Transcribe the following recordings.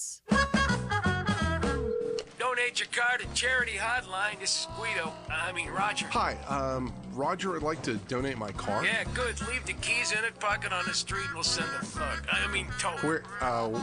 benefits. Donate your car to Charity Hotline. This is Roger. Hi, Roger, I'd like to donate my car. Yeah, good. Leave the keys in it, park it on the street, and we'll send a thug. Tow.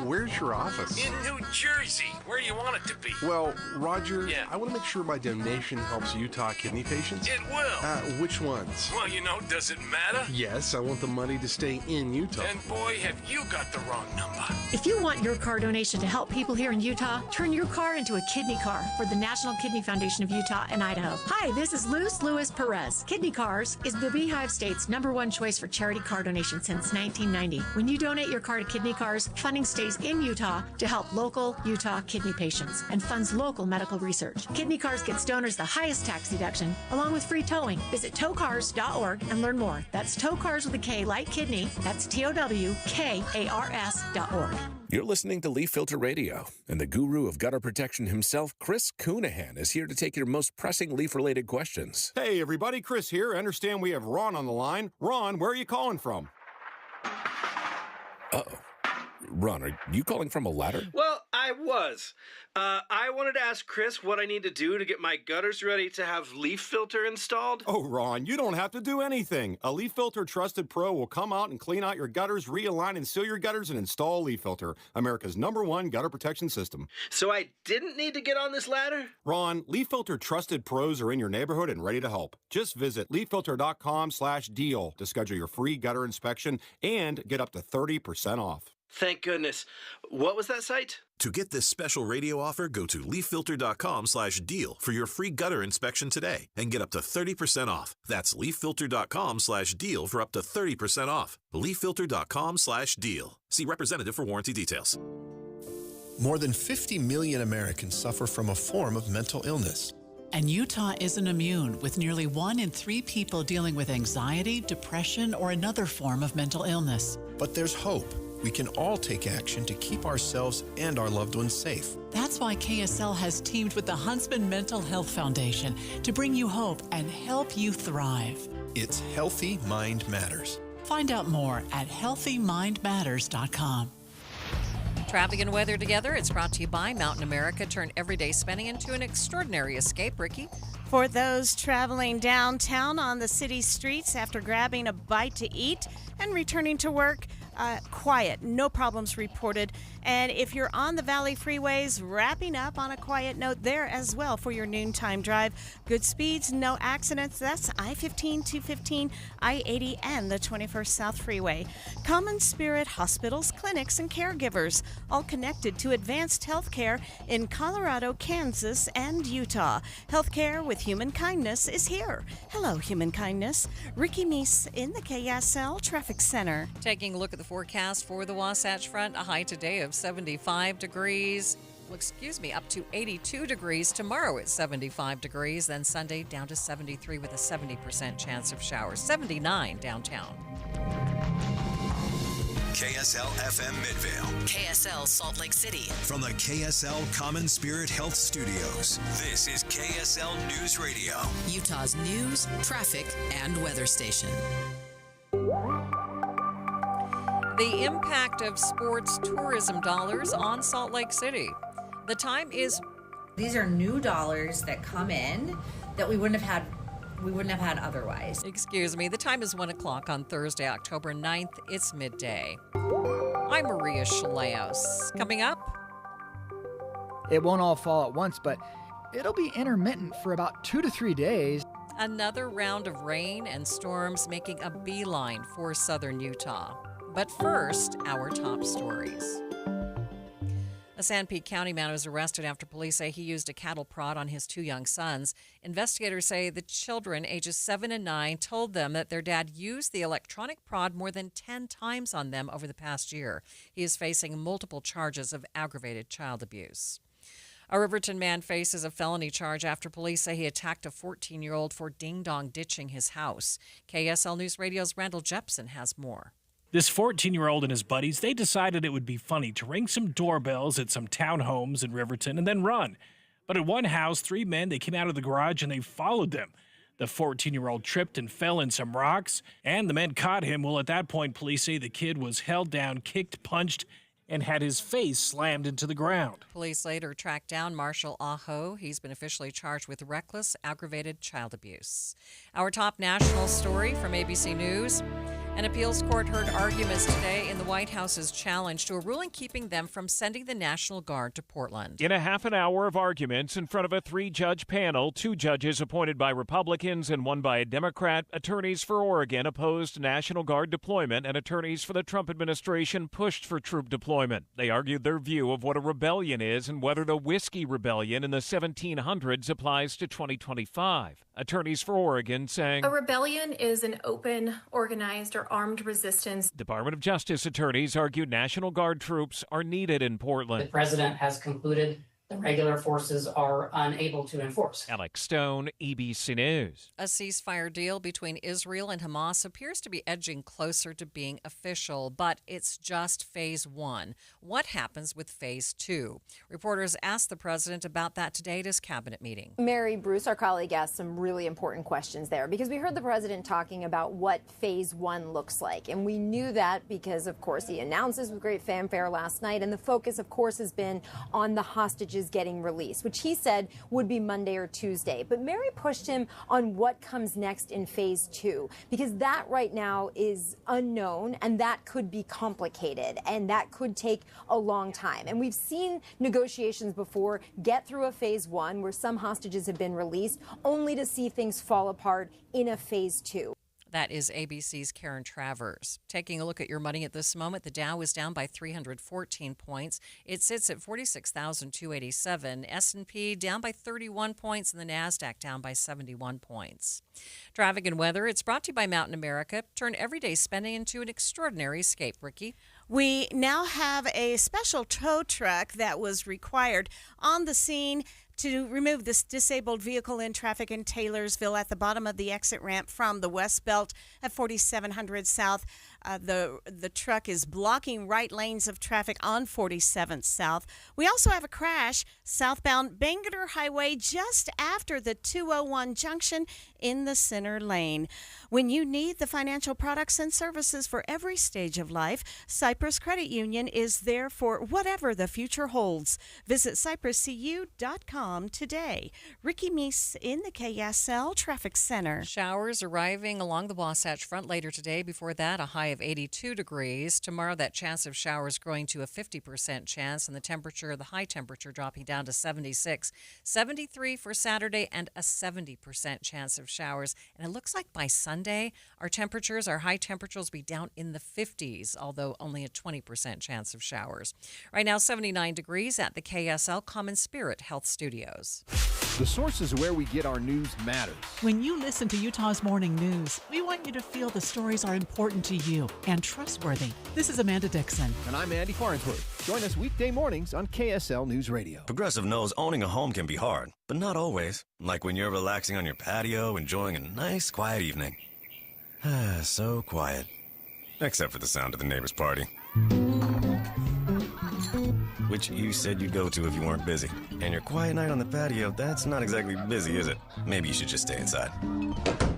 Where's your office? In New Jersey. Where do you want it to be? Well, Roger, Yeah. I want to make sure my donation helps Utah kidney patients. It will. Which ones? Well, does it matter? Yes, I want the money to stay in Utah. And boy, have you got the wrong number. If you want your car donation to help people here in Utah, turn your car into a kidney car for the National Kidney Foundation of Utah and Idaho. Hi, this is Luz Lewis Perez. Kidney Cars is the Beehive State's #1 choice for charity car donation since 1990. When you donate your car to Kidney Cars, funding stays in Utah to help local Utah kidney patients and funds local medical research. Kidney Cars gets donors the highest tax deduction, along with free towing. Visit towcars.org and learn more. That's Tow Cars with a K, like kidney. That's TOWKARS.org. You're listening to Leaf Filter Radio, and the guru of gutter protection himself, Chris Coonahan, is here to take your most pressing leaf-related questions. Hey, everybody, Chris here. I understand we have Ron on the line. Ron, where are you calling from? Uh-oh. Ron, are you calling from a ladder? Well, I was. I wanted to ask Chris what I need to do to get my gutters ready to have leaf filter installed. Oh, Ron, you don't have to do anything. A Leaf Filter Trusted Pro will come out and clean out your gutters, realign and seal your gutters, and install Leaf Filter, America's #1 gutter protection system. So I didn't need to get on this ladder? Ron, Leaf Filter Trusted Pros are in your neighborhood and ready to help. Just visit leaffilter.com/deal to schedule your free gutter inspection and get up to 30% off. Thank goodness. What was that site? To get this special radio offer, go to leaffilter.com/deal for your free gutter inspection today and get up to 30% off. That's leaffilter.com/deal for up to 30% off. leaffilter.com/deal. See representative for warranty details. More than 50 million Americans suffer from a form of mental illness. And Utah isn't immune, with nearly 1 in 3 people dealing with anxiety, depression, or another form of mental illness. But there's hope. We can all take action to keep ourselves and our loved ones safe. That's why KSL has teamed with the Huntsman Mental Health Foundation to bring you hope and help you thrive. It's Healthy Mind Matters. Find out more at healthymindmatters.com. Traffic and weather together. It's brought to you by Mountain America. Turn everyday spending into an extraordinary escape. Ricky? For those traveling downtown on the city streets after grabbing a bite to eat and returning to work, quiet, no problems reported. And if you're on the Valley freeways, wrapping up on a quiet note there as well for your noontime drive. Good speeds, no accidents. That's I-15, 215, I-80, and the 21st South Freeway. Common Spirit hospitals, clinics, and caregivers, all connected to advanced health care in Colorado, Kansas, and Utah. Healthcare with human kindness is here. Hello, human kindness. Ricky Meese in the KSL Traffic Center. Taking a look at the forecast for the Wasatch Front, a high today of 75 degrees. Up to 82 degrees. Tomorrow at 75 degrees. Then Sunday down to 73 with a 70% chance of showers. 79 downtown. KSL FM Midvale. KSL Salt Lake City. From the KSL Common Spirit Health Studios, this is KSL News Radio. Utah's news, traffic, and weather station. The impact of sports tourism dollars on Salt Lake City. The time is... These are new dollars that come in that we wouldn't have had otherwise. Excuse me. The time is 1 o'clock on Thursday, October 9th. It's midday. I'm Maria Shilaos. Coming up... It won't all fall at once, but it'll be intermittent for about 2 to 3 days. Another round of rain and storms making a beeline for southern Utah. But first, our top stories. A Sanpete County man was arrested after police say he used a cattle prod on his 2 young sons. Investigators say the children, ages 7 and 9, told them that their dad used the electronic prod more than 10 times on them over the past year. He is facing multiple charges of aggravated child abuse. A Riverton man faces a felony charge after police say he attacked a 14-year-old for ding-dong ditching his house. KSL News Radio's Randall Jepson has more. This 14-year-old and his buddies, they decided it would be funny to ring some doorbells at some townhomes in Riverton and then run. But at one house, 3 men, they came out of the garage and they followed them. The 14-year-old tripped and fell in some rocks, and the men caught him. Well, at that point, police say the kid was held down, kicked, punched, and had his face slammed into the ground. Police later tracked down Marshall Aho. He's been officially charged with reckless, aggravated child abuse. Our top national story from ABC News. An appeals court heard arguments today in the White House's challenge to a ruling keeping them from sending the National Guard to Portland. In a half an hour of arguments in front of a 3-judge panel, 2 judges appointed by Republicans and 1 by a Democrat, attorneys for Oregon opposed National Guard deployment and attorneys for the Trump administration pushed for troop deployment. They argued their view of what a rebellion is and whether the Whiskey Rebellion in the 1700s applies to 2025. Attorneys for Oregon saying, "A rebellion is an open, organized, or armed resistance." Department of Justice attorneys argued National Guard troops are needed in Portland. The president has concluded the regular forces are unable to enforce. Alex Stone, ABC News. A ceasefire deal between Israel and Hamas appears to be edging closer to being official, but it's just phase 1. What happens with phase 2? Reporters asked the president about that today at his cabinet meeting. Mary Bruce, our colleague, asked some really important questions there because we heard the president talking about what phase 1 looks like. And we knew that because, of course, he announces with great fanfare last night. And the focus, of course, has been on the hostages getting released, which he said would be Monday or Tuesday. But Mary pushed him on what comes next in phase 2, because that right now is unknown and that could be complicated and that could take a long time. And we've seen negotiations before get through a phase 1 where some hostages have been released only to see things fall apart in a phase 2. That is ABC's Karen Travers. Taking a look at your money at this moment, the Dow is down by 314 points. It sits at 46,287. S&P down by 31 points, and the NASDAQ down by 71 points. Traffic and weather, it's brought to you by Mountain America. Turn everyday spending into an extraordinary escape. Ricky? We now have a special tow truck that was required on the scene to remove this disabled vehicle in traffic in Taylorsville at the bottom of the exit ramp from the West Belt at 4700 South. The truck is blocking right lanes of traffic on 47th South. We also have a crash southbound Bangor Highway just after the 201 junction in the center lane. When you need the financial products and services for every stage of life, Cyprus Credit Union is there for whatever the future holds. Visit cypruscu.com today. Ricky Meese in the KSL Traffic Center. Showers arriving along the Wasatch Front later today. Before that, a high of 82 degrees. Tomorrow, that chance of showers growing to a 50% chance, and the high temperature dropping down to 76. 73 for Saturday, and a 70% chance of showers. And it looks like by Sunday, our high temperatures will be down in the 50s, although only a 20% chance of showers. Right now, 79 degrees at the KSL Common Spirit Health Studios. The sources where we get our news matters. When you listen to Utah's Morning News, we want you to feel the stories are important to you and trustworthy. This is Amanda Dixon. And I'm Andy Farnsworth. Join us weekday mornings on KSL News Radio. Progressive knows owning a home can be hard, but not always. Like when you're relaxing on your patio, enjoying a nice, quiet evening. So quiet. Except for the sound of the neighbor's party. Which you said you'd go to if you weren't busy. And your quiet night on the patio, that's not exactly busy, is it? Maybe you should just stay inside.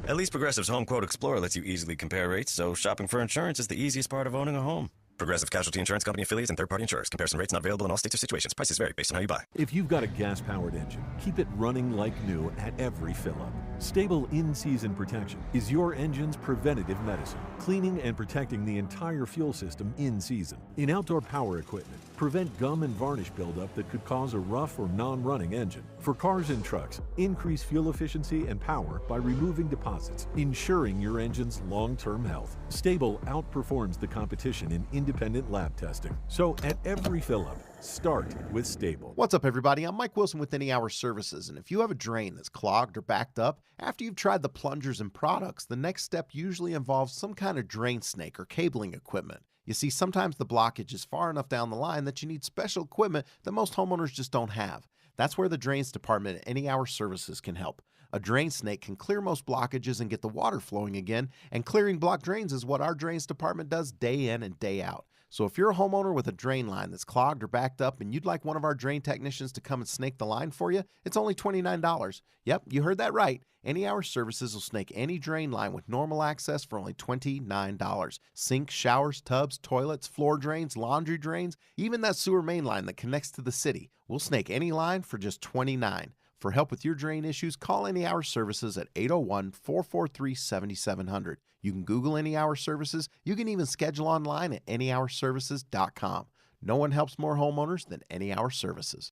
At least Progressive's Home Quote Explorer lets you easily compare rates, so shopping for insurance is the easiest part of owning a home. Progressive Casualty Insurance Company affiliates and third-party insurers. Comparison rates not available in all states or situations. Prices vary based on how you buy. If you've got a gas-powered engine, keep it running like new at every fill-up. Stable in-season protection is your engine's preventative medicine, cleaning and protecting the entire fuel system in season. In outdoor power equipment, prevent gum and varnish buildup that could cause a rough or non-running engine. For cars and trucks, increase fuel efficiency and power by removing deposits, ensuring your engine's long-term health. Stable outperforms the competition in independent lab testing. So at every fill-up, start with Stable. What's up, everybody? I'm Mike Wilson with Any Hour Services, and if you have a drain that's clogged or backed up, after you've tried the plungers and products, the next step usually involves some kind of drain snake or cabling equipment. You see, sometimes the blockage is far enough down the line that you need special equipment that most homeowners just don't have. That's where the Drains Department at Any Hour Services can help. A drain snake can clear most blockages and get the water flowing again, and clearing blocked drains is what our Drains Department does day in and day out. So if you're a homeowner with a drain line that's clogged or backed up and you'd like one of our drain technicians to come and snake the line for you, it's only $29. Yep, you heard that right. Any Hour Services will snake any drain line with normal access for only $29. Sinks, showers, tubs, toilets, floor drains, laundry drains, even that sewer main line that connects to the city. We'll snake any line for just $29. For help with your drain issues, call Any Hour Services at 801-443-7700. You can Google Any Hour Services. You can even schedule online at anyhourservices.com. No one helps more homeowners than Any Hour Services.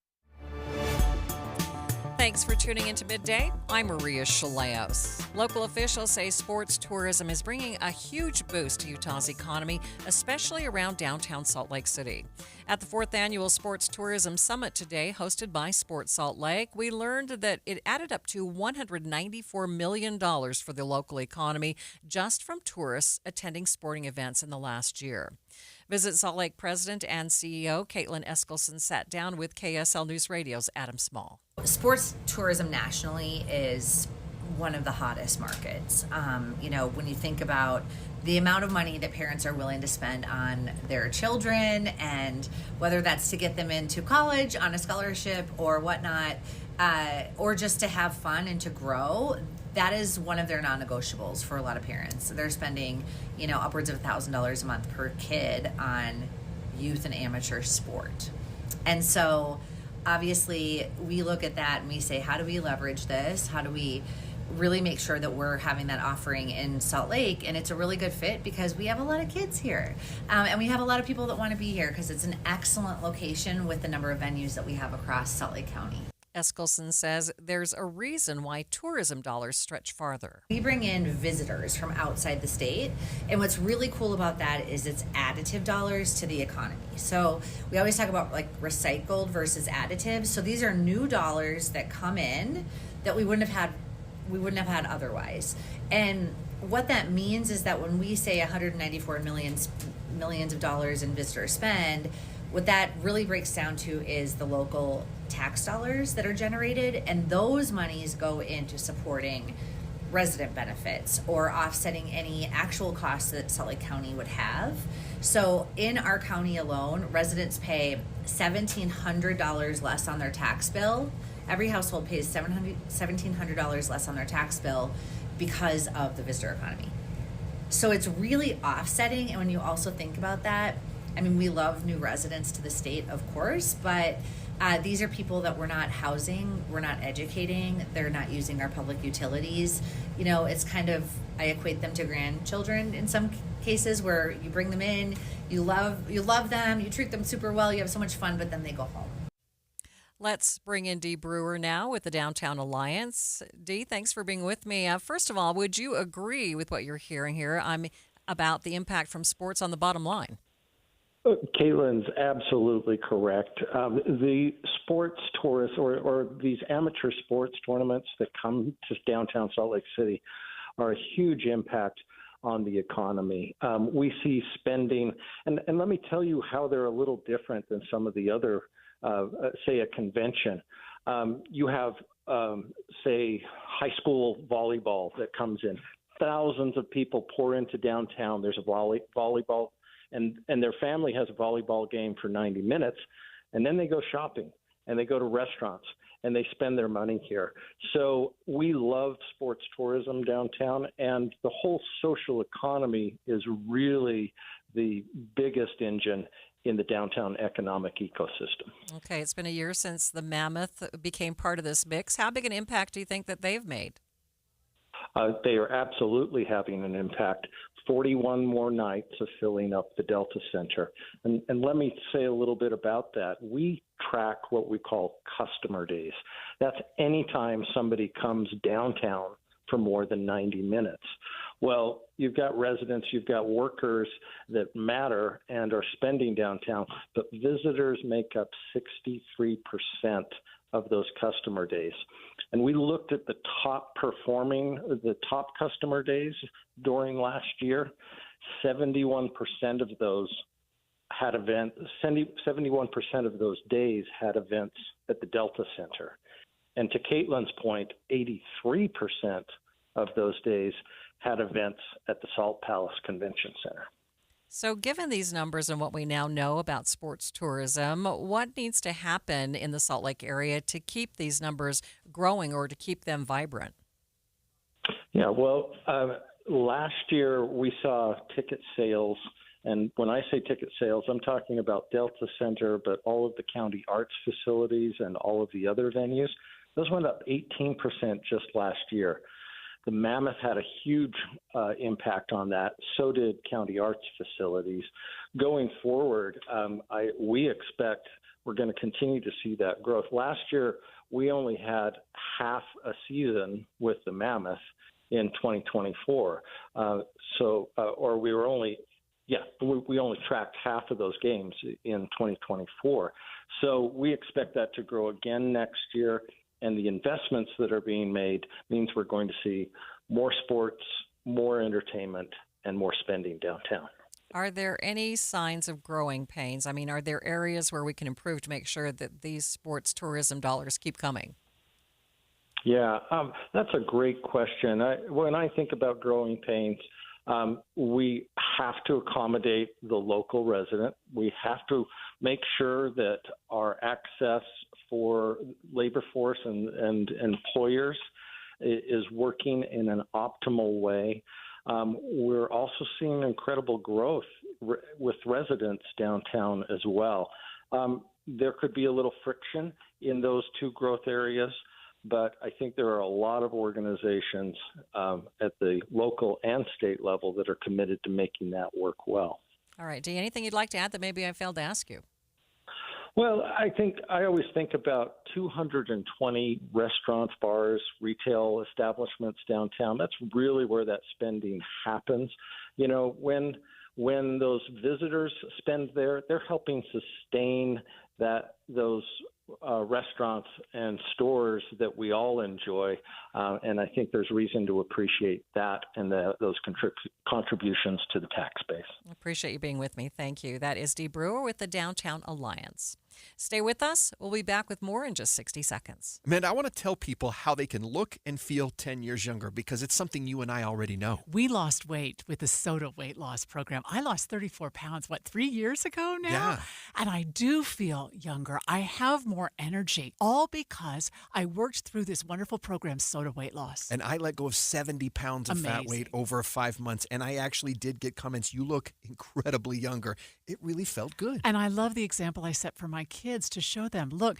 Thanks for tuning into Midday. I'm Maria Shilaos. Local officials say sports tourism is bringing a huge boost to Utah's economy, especially around downtown Salt Lake City. At the 4th Annual Sports Tourism Summit today, hosted by Sports Salt Lake, we learned that it added up to $194 million for the local economy just from tourists attending sporting events in the last year. Visit Salt Lake President and CEO Caitlin Eskelson sat down with KSL News Radio's Adam Small. Sports tourism nationally is one of the hottest markets. When you think about the amount of money that parents are willing to spend on their children, and whether that's to get them into college on a scholarship or whatnot, or just to have fun and to grow, that is one of their non-negotiables for a lot of parents. They're spending, upwards of $1,000 a month per kid on youth and amateur sport. And so obviously we look at that and we say, how do we leverage this? How do we really make sure that we're having that offering in Salt Lake? And it's a really good fit because we have a lot of kids here. And we have a lot of people that want to be here because it's an excellent location with the number of venues that we have across Salt Lake County. Eskelson says there's a reason why tourism dollars stretch farther. We bring in visitors from outside the state, and what's really cool about that is it's additive dollars to the economy. So we always talk about like recycled versus additive. So these are new dollars that come in that we wouldn't have had otherwise. And what that means is that when we say 194 millions of dollars in visitor spend, what that really breaks down to is the local tax dollars that are generated, and those monies go into supporting resident benefits or offsetting any actual costs that Salt Lake County would have. So in our county alone, residents pay $1,700 less on their tax bill. Every household pays $1,700 less on their tax bill because of the visitor economy. So it's really offsetting, and when you also think about that, we love new residents to the state, of course, but these are people that we're not housing, we're not educating, they're not using our public utilities. It's kind of, I equate them to grandchildren in some cases, where you bring them in, you love them, you treat them super well, you have so much fun, but then they go home. Let's bring in Dee Brewer now with the Downtown Alliance. Dee, thanks for being with me. First of all, would you agree with what you're hearing here about the impact from sports on the bottom line? Caitlin's absolutely correct. The sports tourists or these amateur sports tournaments that come to downtown Salt Lake City are a huge impact on the economy. We see spending, and let me tell you how they're a little different than some of the other, say, a convention. You have, say, high school volleyball that comes in. Thousands of people pour into downtown. There's a volleyball. And their family has a volleyball game for 90 minutes, and then they go shopping, and they go to restaurants, and they spend their money here. So we love sports tourism downtown, and the whole social economy is really the biggest engine in the downtown economic ecosystem. Okay, it's been a year since the Mammoth became part of this mix. How big an impact do you think that they've made? They are absolutely having an impact. 41 more nights of filling up the Delta Center. And let me say a little bit about that. We track what we call customer days. That's any time somebody comes downtown for more than 90 minutes. Well, you've got residents, you've got workers that matter and are spending downtown, but visitors make up 63% of those customer days. And we looked at the top customer days during last year. 71% of those had events. 71% of those days had events at the Delta Center. And to Caitlin's point, 83% of those days had events at the Salt Palace Convention Center. So, given these numbers and what we now know about sports tourism, what needs to happen in the Salt Lake area to keep these numbers growing or to keep them vibrant? Yeah, well, last year we saw ticket sales, and when I say ticket sales, I'm talking about Delta Center, but all of the county arts facilities and all of the other venues. Those went up 18% just last year. The Mammoth had a huge impact on that. So did county arts facilities. Going forward, we expect we're going to continue to see that growth. Last year, we only had half a season with the Mammoth in 2024. Or we were only, we only tracked half of those games in 2024. So we expect that to grow again next year. And the investments that are being made means we're going to see more sports, more entertainment, and more spending downtown. Are there any signs of growing pains? I mean, are there areas where we can improve to make sure that these sports tourism dollars keep coming? Yeah, that's a great question. When I think about growing pains, we have to accommodate the local resident. We have to make sure that our access for labor force and employers is working in an optimal way. We're also seeing incredible growth with residents downtown as well. There could be a little friction in those two growth areas, but I think there are a lot of organizations at the local and state level that are committed to making that work well. All right, Dee, anything you'd like to add that maybe I failed to ask you? Well, I always think about 220 restaurants, bars, retail establishments downtown. That's really where that spending happens. You know, when those visitors spend there, they're helping sustain those restaurants and stores that we all enjoy, and I think there's reason to appreciate that and those contributions to the tax base. I appreciate you being with me. Thank you. That is Dee Brewer with the Downtown Alliance. Stay with us. We'll be back with more in just 60 seconds. Amanda, I want to tell people how they can look and feel 10 years younger because it's something you and I already know. We lost weight with the SOTA weight loss program. I lost 34 pounds, 3 years ago now? Yeah. And I do feel younger. I have more energy, all because I worked through this wonderful program, SOTA weight loss. And I let go of 70 pounds of fat weight over 5 months. And I actually did get comments, you look incredibly younger. It really felt good. And I love the example I set for my kids to show them, look,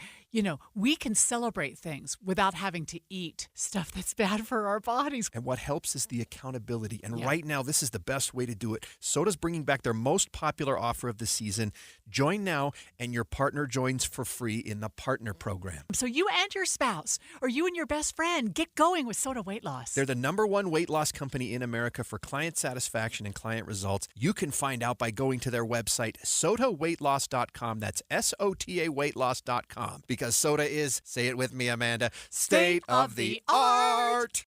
we can celebrate things without having to eat stuff that's bad for our bodies. And what helps is the accountability. And right now, this is the best way to do it. SOTA's bringing back their most popular offer of the season. Join now, and your partner joins for free in the partner program. So you and your spouse, or you and your best friend, get going with SOTA weight loss. They're the #1 weight loss company in America for client satisfaction and client results. You can find out by going to their website, sotaweightloss.com. That's SOTA weightloss.com. Because SOTA is, say it with me, Amanda, state of the art.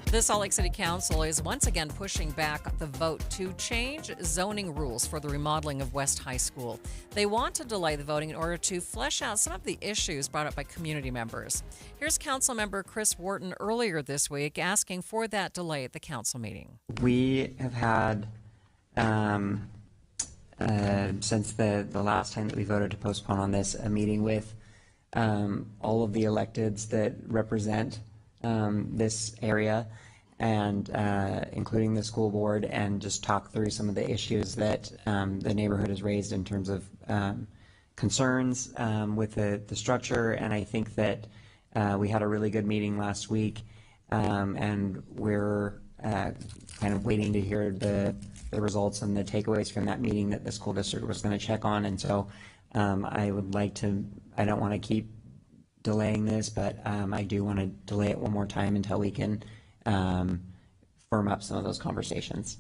The Salt Lake City Council is once again pushing back the vote to change zoning rules for the remodeling of West High School. They want to delay the voting in order to flesh out some of the issues brought up by community members. Here's Council Member Chris Wharton earlier this week asking for that delay at the council meeting. We have had, since the last time that we voted to postpone on this, a meeting with all of the electeds that represent this area, and including the school board, and just talk through some of the issues that the neighborhood has raised in terms of concerns with the structure. And I think that we had a really good meeting last week, and we're kind of waiting to hear the results and the takeaways from that meeting that the school district was going to check on. And so I don't want to keep delaying this, but I do want to delay it one more time until we can firm up some of those conversations.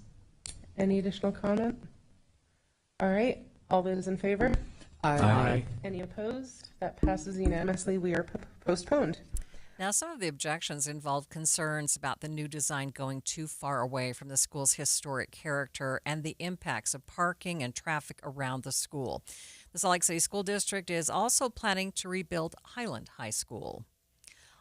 Any additional comment? All right, all those in favor? Aye. Any opposed? That passes unanimously. We are postponed. Now, some of the objections involved concerns about the new design going too far away from the school's historic character and the impacts of parking and traffic around the school. The Salt Lake City School District is also planning to rebuild Highland High School.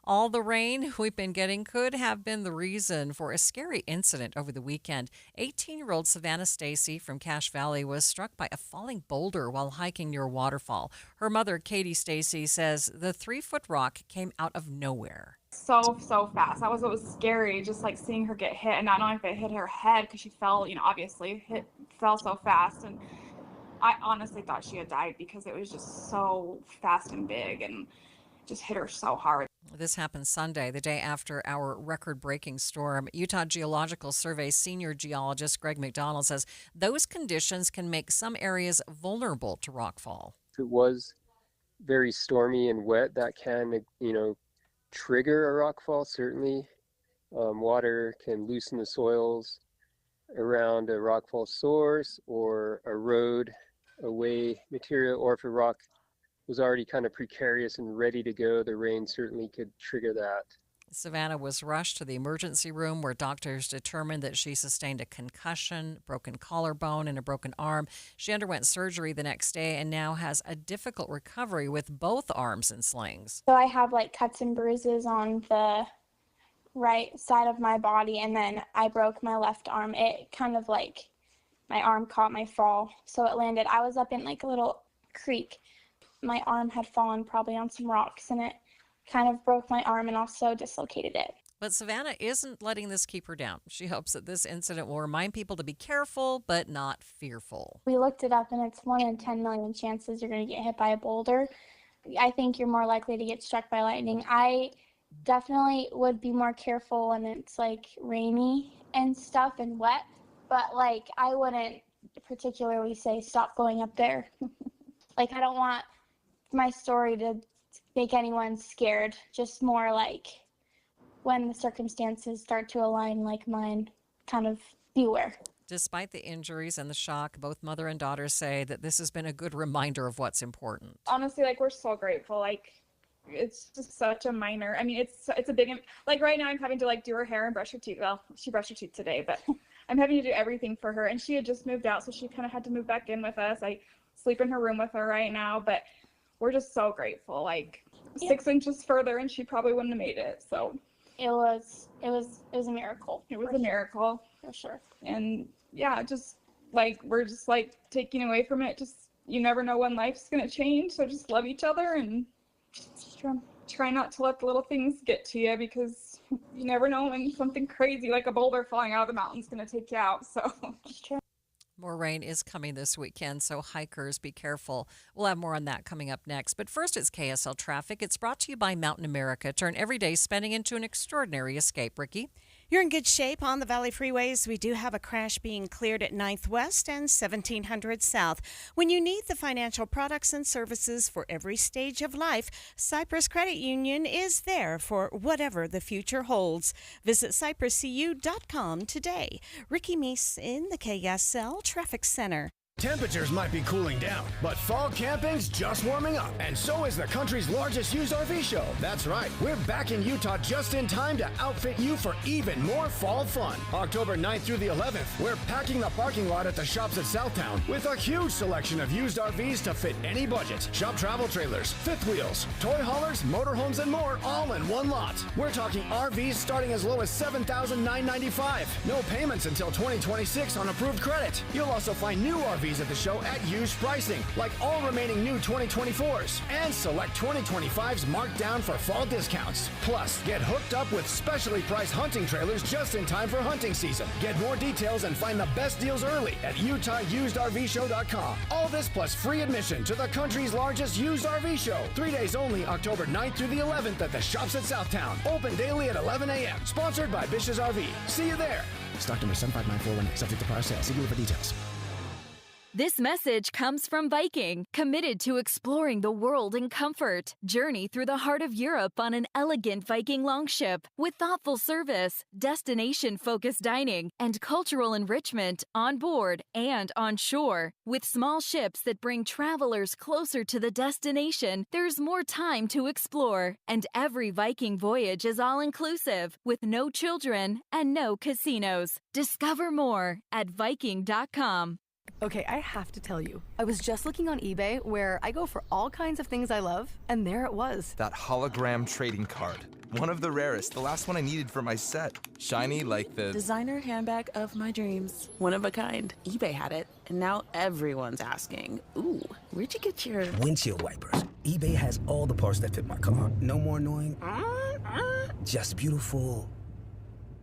All the rain we've been getting could have been the reason for a scary incident over the weekend. 18-year-old Savannah Stacy from Cache Valley was struck by a falling boulder while hiking near a waterfall. Her mother, Katie Stacy, says the 3-foot rock came out of nowhere. So fast. That was what was scary, just like seeing her get hit and not knowing if it hit her head because she fell, obviously fell so fast. And I honestly thought she had died because it was just so fast and big and just hit her so hard. This happened Sunday, the day after our record-breaking storm. Utah Geological Survey senior geologist Greg McDonald says those conditions can make some areas vulnerable to rockfall. If it was very stormy and wet, that can, trigger a rockfall, certainly. Water can loosen the soils around a rockfall source or erode away material, or if a rock was already kind of precarious and ready to go, the rain certainly could trigger that. Savannah was rushed to the emergency room where doctors determined that she sustained a concussion, broken collarbone, and a broken arm. She underwent surgery the next day and now has a difficult recovery with both arms in slings. So I have cuts and bruises on the right side of my body, and then I broke my left arm. It kind of my arm caught my fall, so it landed. I was up in a little creek. My arm had fallen probably on some rocks, and it kind of broke my arm and also dislocated it. But Savannah isn't letting this keep her down. She hopes that this incident will remind people to be careful, but not fearful. We looked it up, and it's 1 in 10 million chances you're going to get hit by a boulder. I think you're more likely to get struck by lightning. I definitely would be more careful when it's rainy and stuff and wet, but I wouldn't particularly say stop going up there. I don't want my story to make anyone scared, just more when the circumstances start to align like mine, kind of beware. Despite the injuries and the shock, both mother and daughter say that this has been a good reminder of what's important. Honestly, we're so grateful. It's just such a minor. I mean, it's a big, right now I'm having to do her hair and brush her teeth. Well, she brushed her teeth today, but I'm having to do everything for her. And she had just moved out, so she kind of had to move back in with us. I sleep in her room with her right now, but we're just so grateful. 6 inches further and she probably wouldn't have made it. So it was a miracle. It was a miracle. For sure. And yeah, just we're just taking away from it. Just, you never know when life's going to change. So just love each other and just try not to let the little things get to you, because you never know when something crazy like a boulder falling out of the mountain is going to take you out. So it's true. More rain is coming this weekend, so hikers, be careful. We'll have more on that coming up next. But first, it's KSL Traffic. It's brought to you by Mountain America. Turn everyday spending into an extraordinary escape. Ricky? You're in good shape on the Valley Freeways. We do have a crash being cleared at 9th West and 1700 South. When you need the financial products and services for every stage of life, Cypress Credit Union is there for whatever the future holds. Visit cypresscu.com today. Ricky Meese in the KSL Traffic Center. Temperatures might be cooling down, but fall camping's just warming up, and so is the country's largest used RV show. That's right, we're back in Utah just in time to outfit you for even more fall fun. October 9th through the 11th, we're packing the parking lot at the shops at Southtown with a huge selection of used RVs to fit any budget. Shop travel trailers, fifth wheels, toy haulers, motorhomes, and more, all in one lot. We're talking RVs starting as low as $7,995. No payments until 2026 on approved credit. You'll also find new RVs at the show at used pricing, like all remaining new 2024s, and select 2025s marked down for fall discounts. Plus, get hooked up with specially priced hunting trailers just in time for hunting season. Get more details and find the best deals early at UtahUsedRVShow.com. All this plus free admission to the country's largest used RV show. 3 days only, October 9th through the 11th at the shops at Southtown. Open daily at 11 a.m. Sponsored by Bish's RV. See you there. Stock number 759418. Subject to prior sale. See dealer for details. This message comes from Viking, committed to exploring the world in comfort. Journey through the heart of Europe on an elegant Viking longship with thoughtful service, destination-focused dining, and cultural enrichment on board and on shore. With small ships that bring travelers closer to the destination, there's more time to explore. And every Viking voyage is all-inclusive, with no children and no casinos. Discover more at Viking.com. Okay, I have to tell you, I was just looking on eBay where I go for all kinds of things I love, and there it was. That hologram trading card. One of the rarest, the last one I needed for my set. Shiny like the... Designer handbag of my dreams. One of a kind. eBay had it, and now everyone's asking, ooh, where'd you get your... Windshield wipers. eBay has all the parts that fit my car. No more annoying. Just beautiful.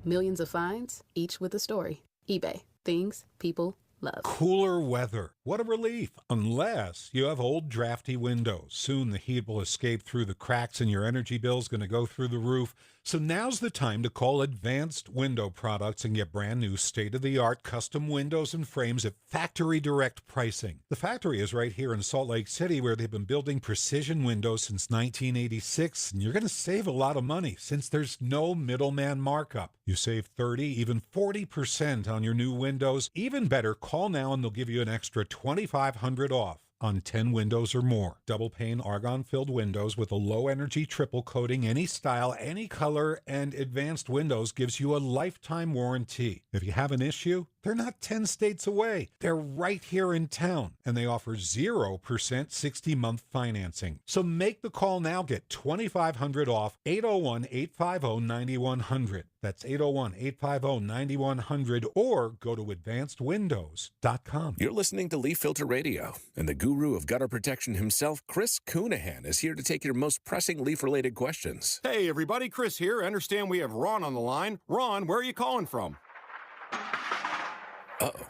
Millions of finds, each with a story. eBay. Things people love. Cooler weather. What a relief. Unless you have old drafty windows. Soon the heat will escape through the cracks and your energy bill's going to go through the roof. So now's the time to call Advanced Window Products and get brand new state-of-the-art custom windows and frames at factory direct pricing. The factory is right here in Salt Lake City, where they've been building precision windows since 1986, and you're going to save a lot of money since there's no middleman markup. You save 30, even 40% on your new windows. Even better, call now and they'll give you an extra $2,500 off on 10 windows or more. Double pane argon-filled windows with a low-energy triple coating, any style, any color, and Advanced Windows gives you a lifetime warranty. If you have an issue, they're not 10 states away. They're right here in town, and they offer 0% 60-month financing. So make the call now. Get $2,500 off. 801-850-9100. That's 801-850-9100, or go to advancedwindows.com. You're listening to Leaf Filter Radio, and the guru of gutter protection himself, Chris Coonahan, is here to take your most pressing leaf-related questions. Hey, everybody, Chris here. I understand we have Ron on the line. Ron, where are you calling from? Uh-oh.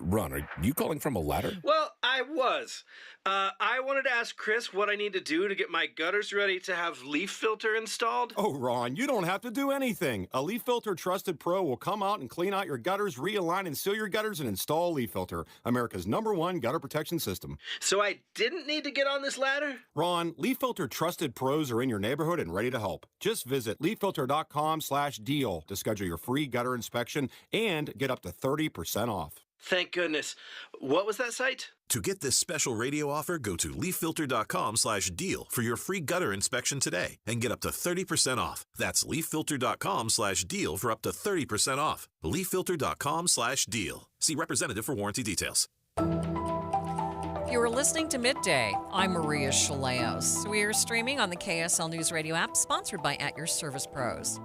Ron, are you calling from a ladder? Well, I was. I wanted to ask Chris what I need to do to get my gutters ready to have leaf filter installed. Oh, Ron, you don't have to do anything. A Leaf Filter Trusted Pro will come out and clean out your gutters, realign and seal your gutters, and install Leaf Filter, America's #1 gutter protection system. So I didn't need to get on this ladder? Ron, Leaf Filter Trusted Pros are in your neighborhood and ready to help. Just visit leaffilter.com/deal to schedule your free gutter inspection and get up to 30% off. Thank goodness. What was that site? To get this special radio offer, go to leaffilter.com/deal for your free gutter inspection today and get up to 30% off. That's leaffilter.com/deal for up to 30% off. leaffilter.com/deal. See representative for warranty details. You are listening to Midday. I'm Maria Shilaos. We are streaming on the KSL News Radio app, sponsored by At Your Service Pros.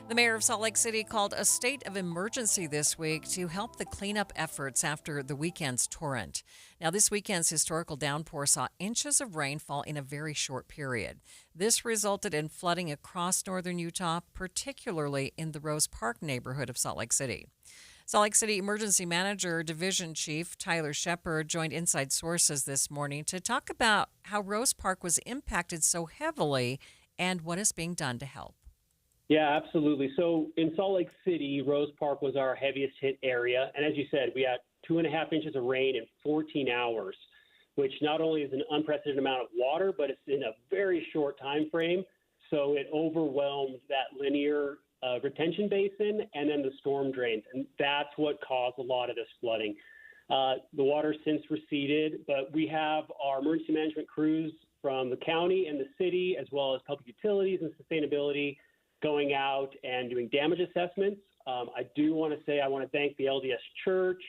The mayor of Salt Lake City called a state of emergency this week to help the cleanup efforts after the weekend's torrent. Now, this weekend's historical downpour saw inches of rain fall in a very short period. This resulted in flooding across northern Utah, particularly in the Rose Park neighborhood of Salt Lake City. Salt Lake City Emergency Manager Division Chief Tyler Shepard joined Inside Sources this morning to talk about how Rose Park was impacted so heavily and what is being done to help. Yeah, absolutely. So in Salt Lake City, Rose Park was our heaviest hit area. And as you said, we had 2.5 inches of rain in 14 hours, which not only is an unprecedented amount of water, but it's in a very short time frame. So it overwhelmed that linear retention basin and then the storm drains. And that's what caused a lot of this flooding. The water's since receded, but we have our emergency management crews from the county and the city, as well as public utilities and sustainability, going out and doing damage assessments. I do want to say I want to thank the LDS Church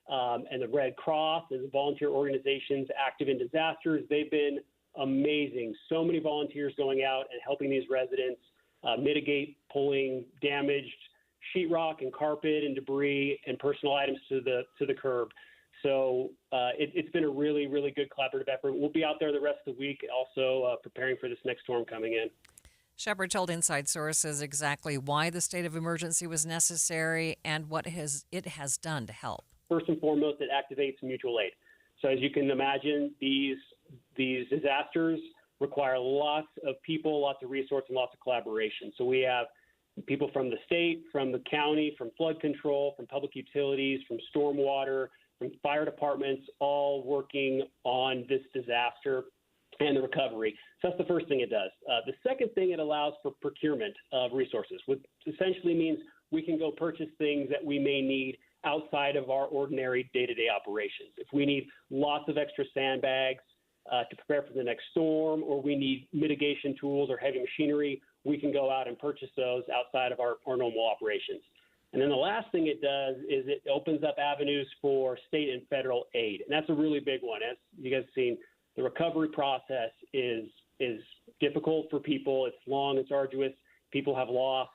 and the Red Cross and the volunteer organizations active in disasters. They've been amazing. So many volunteers going out and helping these residents mitigate pulling damaged sheetrock and carpet and debris and personal items to the curb. So it's been a really, really good collaborative effort. We'll be out there the rest of the week also preparing for this next storm coming in. Shepard told Inside Sources exactly why the state of emergency was necessary and what it has done to help. First and foremost, it activates mutual aid. So as you can imagine, these disasters require lots of people, lots of resources, and lots of collaboration. So we have people from the state, from the county, from flood control, from public utilities, from stormwater, from fire departments, all working on this disaster and the recovery. So that's the first thing it does. The second thing, it allows for procurement of resources, which essentially means we can go purchase things that we may need outside of our ordinary day-to-day operations. If we need lots of extra sandbags to prepare for the next storm, or we need mitigation tools or heavy machinery, we can go out and purchase those outside of our normal operations. And then the last thing it does is it opens up avenues for state and federal aid. And that's a really big one. As you guys have seen, the recovery process is difficult for people. It's long, it's arduous. people have lost.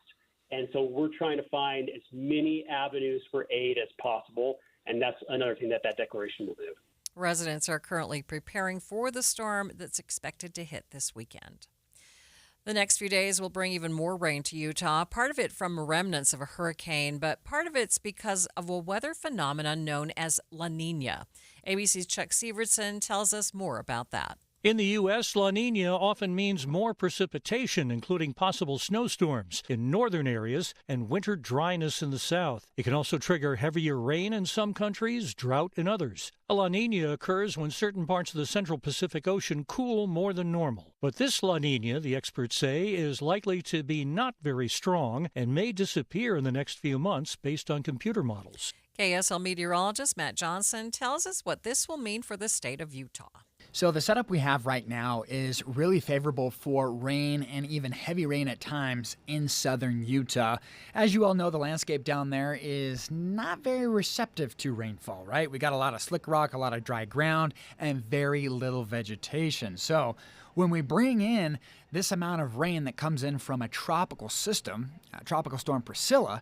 And so we're trying to find as many avenues for aid as possible. And that's another thing that declaration will do. Residents are currently preparing for the storm that's expected to hit this weekend. The next few days will bring even more rain to Utah, part of it from remnants of a hurricane, but part of it's because of a weather phenomenon known as La Nina. ABC's Chuck Severson tells us more about that. In the U.S., La Nina often means more precipitation, including possible snowstorms in northern areas and winter dryness in the south. It can also trigger heavier rain in some countries, drought in others. A La Nina occurs when certain parts of the central Pacific Ocean cool more than normal. But this La Nina, the experts say, is likely to be not very strong and may disappear in the next few months based on computer models. KSL meteorologist Matt Johnson tells us what this will mean for the state of Utah. So the setup we have right now is really favorable for rain and even heavy rain at times in southern Utah. As you all know, the landscape down there is not very receptive to rainfall, right? We got a lot of slick rock, a lot of dry ground, and very little vegetation. So when we bring in this amount of rain that comes in from a tropical system, Tropical Storm Priscilla,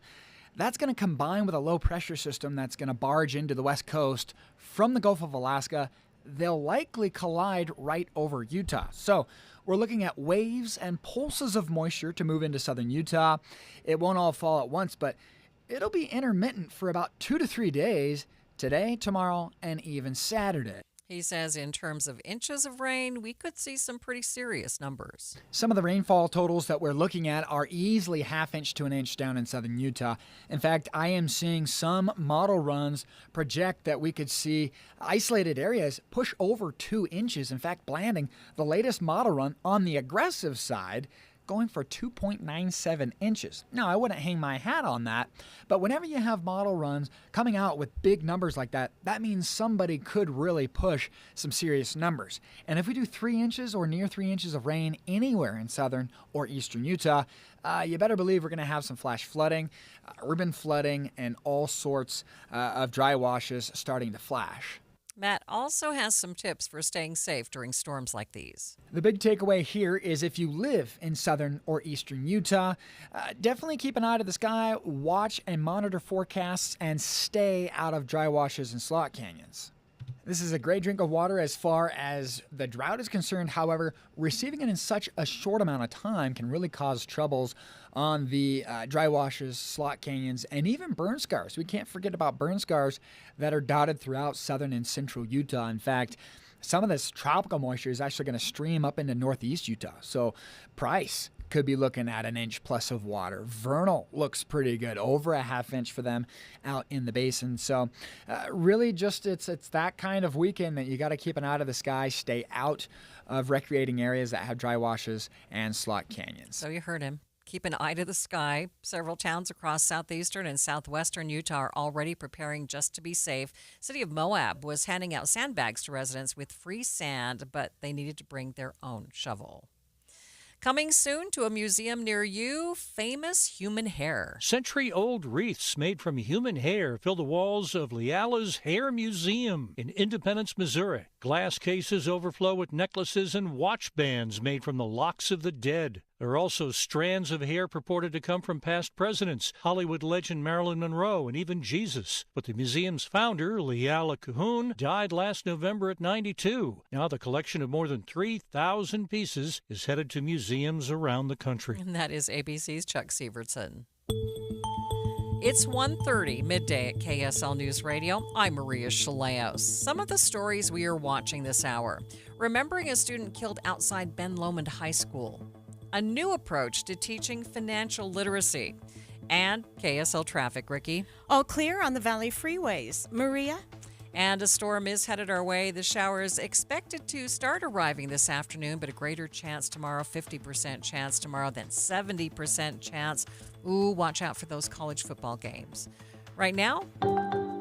that's going to combine with a low pressure system that's going to barge into the west coast from the Gulf of Alaska. They'll likely collide right over Utah. So we're looking at waves and pulses of moisture to move into southern Utah. It won't all fall at once, but it'll be intermittent for about 2 to 3 days, today, tomorrow, and even Saturday. He says in terms of inches of rain, we could see some pretty serious numbers. Some of the rainfall totals that we're looking at are easily ½ inch to an inch down in southern Utah. In fact, I am seeing some model runs project that we could see isolated areas push over 2 inches. In fact, Blanding, the latest model run on the aggressive side, going for 2.97 inches. Now, I wouldn't hang my hat on that, but whenever you have model runs coming out with big numbers like that, that means somebody could really push some serious numbers. And if we do 3 inches or near 3 inches of rain anywhere in southern or eastern Utah, you better believe we're going to have some flash flooding, urban flooding, and all sorts of dry washes starting to flash. Matt also has some tips for staying safe during storms like these. The big takeaway here is if you live in southern or eastern Utah, definitely keep an eye to the sky, watch and monitor forecasts, and stay out of dry washes and slot canyons. This is a great drink of water as far as the drought is concerned. However, receiving it in such a short amount of time can really cause troubles on the dry washes, slot canyons, and even burn scars. We can't forget about burn scars that are dotted throughout southern and central Utah. In fact, some of this tropical moisture is actually going to stream up into northeast Utah. So Price could be looking at 1 inch plus of water. Vernal looks pretty good, over a ½ inch for them out in the basin. So really just it's that kind of weekend that you got to keep an eye to the sky, stay out of recreating areas that have dry washes and slot canyons. So you heard him. Keep an eye to the sky. Several towns across southeastern and southwestern Utah are already preparing just to be safe. City of Moab was handing out sandbags to residents with free sand, but they needed to bring their own shovel. Coming soon to a museum near you, famous human hair. Century-old wreaths made from human hair fill the walls of Leala's Hair Museum in Independence, Missouri. Glass cases overflow with necklaces and watch bands made from the locks of the dead. There are also strands of hair purported to come from past presidents, Hollywood legend Marilyn Monroe, and even Jesus. But the museum's founder, Leala Cahoon, died last November at 92. Now the collection of more than 3,000 pieces is headed to museums around the country. And that is ABC's Chuck Severson. It's 1:30 midday at KSL News Radio. I'm Maria Shilaos. Some of the stories we are watching this hour. Remembering a student killed outside Ben Lomond High School. A new approach to teaching financial literacy. And KSL traffic, Ricky. All clear on the Valley freeways. Maria? And a storm is headed our way. The showers expected to start arriving this afternoon, but a greater chance tomorrow, 50% chance tomorrow, then 70% chance. Ooh, watch out for those college football games. Right now,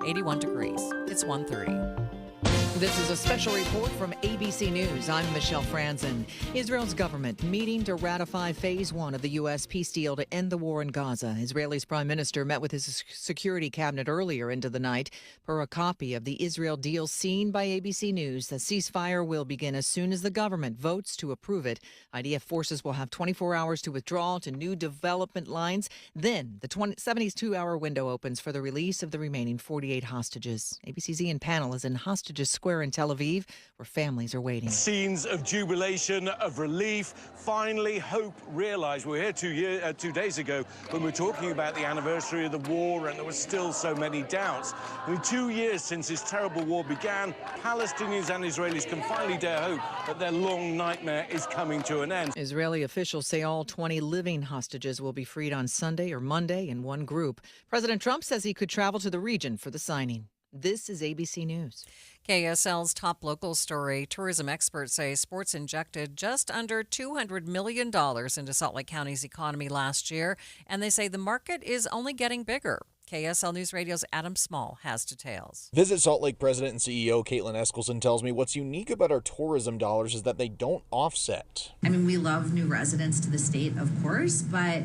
81 degrees. It's 1:30. This is a special report from ABC News. I'm Michelle Franzen. Israel's government meeting to ratify Phase 1 of the U.S. peace deal to end the war in Gaza. Israel's prime minister met with his security cabinet earlier into the night. Per a copy of the Israel deal seen by ABC News, the ceasefire will begin as soon as the government votes to approve it. IDF forces will have 24 hours to withdraw to new development lines. Then the 72-hour window opens for the release of the remaining 48 hostages. ABC's Ian Pannell is in Hostages Square in Tel Aviv, where families are waiting. Scenes of jubilation, of relief, finally hope realized. We were here 2 days ago when we were talking about the anniversary of the war, and there were still so many doubts. I mean, 2 years since this terrible war began, Palestinians and Israelis can finally dare hope that their long nightmare is coming to an end. Israeli officials say all 20 living hostages will be freed on Sunday or Monday in one group. President Trump says he could travel to the region for the signing. This is ABC News. KSL's top local story. Tourism experts say sports injected just under $200 million into Salt Lake County's economy last year, and they say the market is only getting bigger. KSL News Radio's Adam Small has details. Visit Salt Lake President and CEO Caitlin Eskelson tells me what's unique about our tourism dollars is that they don't offset. I mean, we love new residents to the state, of course, but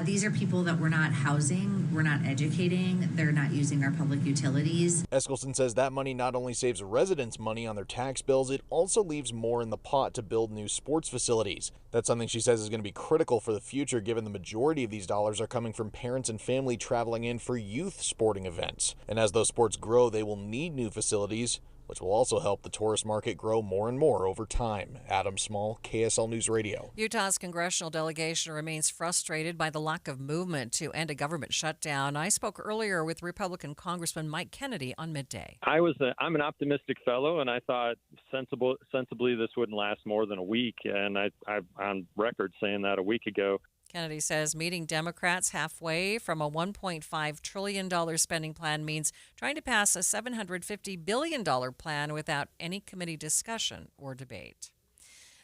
these are people that we're not housing, we're not educating, they're not using our public utilities. Eskelson says that money not only saves residents money on their tax bills, it also leaves more in the pot to build new sports facilities. That's something she says is going to be critical for the future, given the majority of these dollars are coming from parents and family traveling in for youth sporting events. And as those sports grow, they will need new facilities, which will also help the tourist market grow more and more over time. Adam Small, KSL News Radio. Utah's congressional delegation remains frustrated by the lack of movement to end a government shutdown. I spoke earlier with Republican Congressman Mike Kennedy on Midday. I'm an optimistic fellow, and I thought sensibly this wouldn't last more than a week, and I'm on record saying that a week ago. Kennedy says meeting Democrats halfway from a $1.5 trillion spending plan means trying to pass a $750 billion plan without any committee discussion or debate.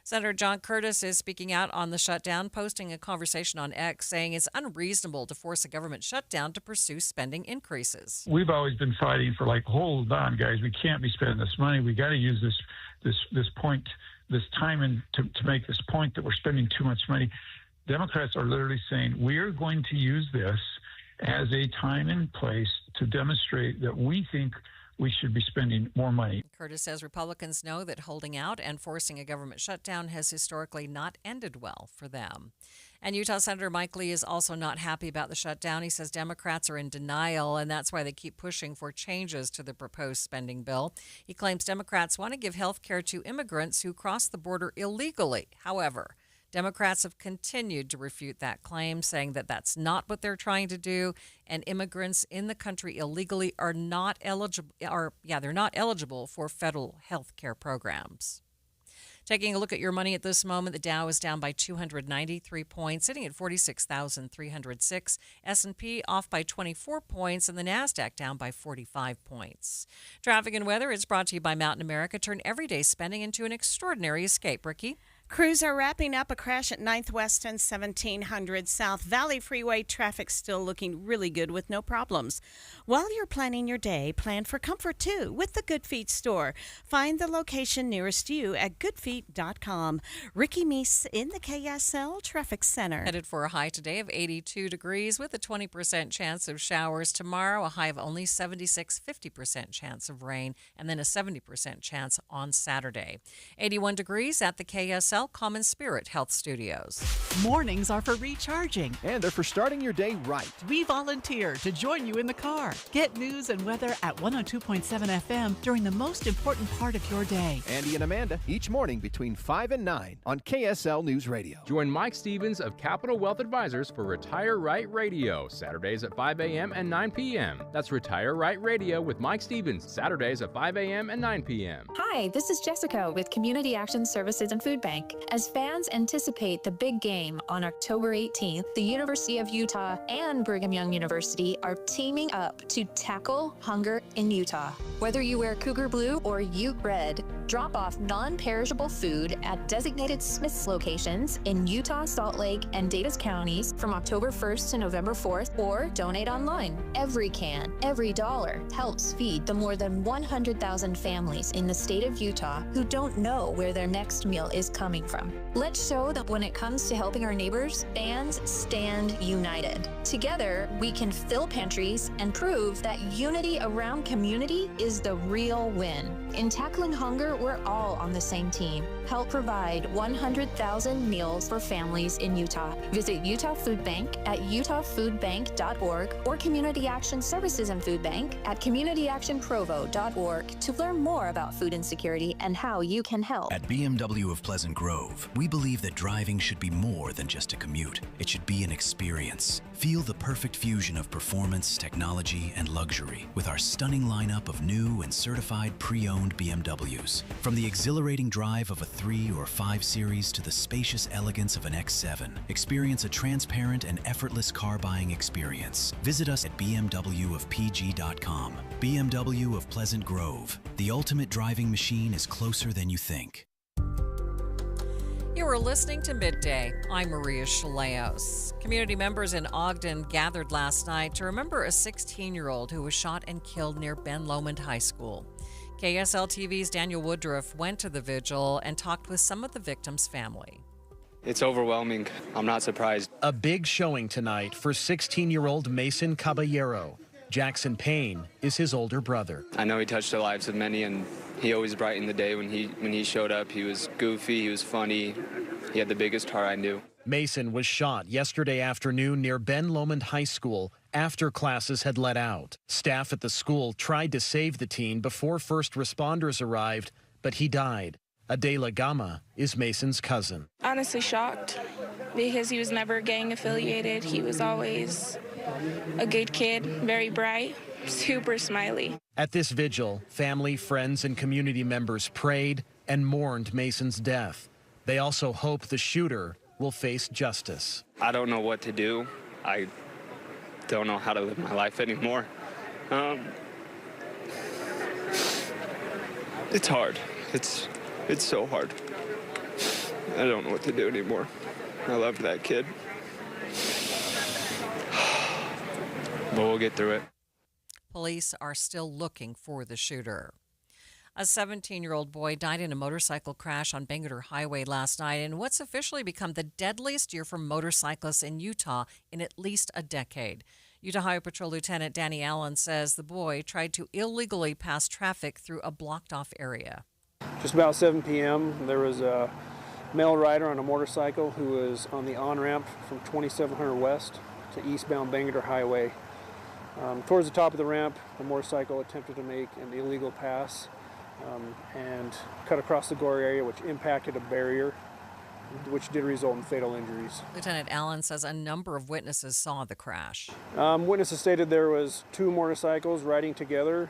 Senator John Curtis is speaking out on the shutdown, posting a conversation on X saying it's unreasonable to force a government shutdown to pursue spending increases. We've always been fighting for, hold on, guys, we can't be spending this money. We got to use this time to make this point that we're spending too much money. Democrats are literally saying we are going to use this as a time and place to demonstrate that we think we should be spending more money. Curtis says Republicans know that holding out and forcing a government shutdown has historically not ended well for them. And Utah Senator Mike Lee is also not happy about the shutdown. He says Democrats are in denial, and that's why they keep pushing for changes to the proposed spending bill. He claims Democrats want to give health care to immigrants who cross the border illegally. However, Democrats have continued to refute that claim, saying that that's not what they're trying to do, and immigrants in the country illegally are not eligible. They're not eligible for federal health care programs. Taking a look at your money at this moment, the Dow is down by 293 points, sitting at 46,306. S&P off by 24 points, and the Nasdaq down by 45 points. Traffic and weather is brought to you by Mountain America. Turn everyday spending into an extraordinary escape. Ricky? Crews are wrapping up a crash at 9th West and 1700 South. Valley Freeway traffic still looking really good with no problems. While you're planning your day, plan for comfort too with the Good Feet store. Find the location nearest you at goodfeet.com. Ricky Meese in the KSL Traffic Center. Headed for a high today of 82 degrees with a 20% chance of showers. Tomorrow, a high of only 50% chance of rain, and then a 70% chance on Saturday. 81 degrees at the KSL Common Spirit Health Studios. Mornings are for recharging. And they're for starting your day right. We volunteer to join you in the car. Get news and weather at 102.7 FM during the most important part of your day. Andy and Amanda, each morning between 5 and 9 on KSL News Radio. Join Mike Stevens of Capital Wealth Advisors for Retire Right Radio, Saturdays at 5 a.m. and 9 p.m. That's Retire Right Radio with Mike Stevens, Saturdays at 5 a.m. and 9 p.m. Hi, this is Jessica with Community Action Services and Food Bank. week. As fans anticipate the big game on October 18th, the University of Utah and Brigham Young University are teaming up to tackle hunger in Utah. Whether you wear Cougar Blue or Ute Red, drop off non-perishable food at designated Smith's locations in Utah, Salt Lake, and Davis counties from October 1st to November 4th, or donate online. Every can, every dollar helps feed the more than 100,000 families in the state of Utah who don't know where their next meal is coming from. Let's show that when it comes to helping our neighbors, fans stand united. Together, we can fill pantries and prove that unity around community is the real win. In tackling hunger, we're all on the same team. Help provide 100,000 meals for families in Utah. Visit Utah Food Bank at utahfoodbank.org or Community Action Services and Food Bank at communityactionprovo.org to learn more about food insecurity and how you can help. At BMW of Pleasant Grove, we believe that driving should be more than just a commute. It should be an experience. Feel the perfect fusion of performance, technology, and luxury with our stunning lineup of new and certified pre-owned BMWs. From the exhilarating drive of a 3 or 5 Series to the spacious elegance of an X7, experience a transparent and effortless car buying experience. Visit us at bmwofpg.com. BMW of Pleasant Grove. The ultimate driving machine is closer than you think. You are listening to Midday. I'm Maria Shilaos. Community members in Ogden gathered last night to remember a 16-year-old who was shot and killed near Ben Lomond High School. KSL TV's Daniel Woodruff went to the vigil and talked with some of the victims' family. It's overwhelming. I'm not surprised. A big showing tonight for 16-year-old Mason Caballero. Jackson Payne is his older brother. I know he touched the lives of many, and he always brightened the day when he showed up. He was goofy, he was funny, he had the biggest heart I knew. Mason was shot yesterday afternoon near Ben Lomond High School after classes had let out. Staff at the school tried to save the teen before first responders arrived, but he died. Adela Gama is Mason's cousin. Honestly shocked because he was never gang affiliated. He was always a good kid, very bright, super smiley. At this vigil, family, friends, and community members prayed and mourned Mason's death. They also hope the shooter will face justice. I don't know what to do. I don't know how to live my life anymore. It's hard. It's so hard. I don't know what to do anymore. I loved that kid. But we'll get through it. Police are still looking for the shooter. A 17-year-old boy died in a motorcycle crash on Bangerter Highway last night in what's officially become the deadliest year for motorcyclists in Utah in at least a decade. Utah Highway Patrol Lieutenant Danny Allen says the boy tried to illegally pass traffic through a blocked-off area. Just about 7 p.m., there was a male rider on a motorcycle who was on the on-ramp from 2700 West to eastbound Bangerter Highway. Towards the top of the ramp, the motorcycle attempted to make an illegal pass and cut across the gore area, which impacted a barrier, which did result in fatal injuries. Lieutenant Allen says a number of witnesses saw the crash. Witnesses stated there was 2 motorcycles riding together,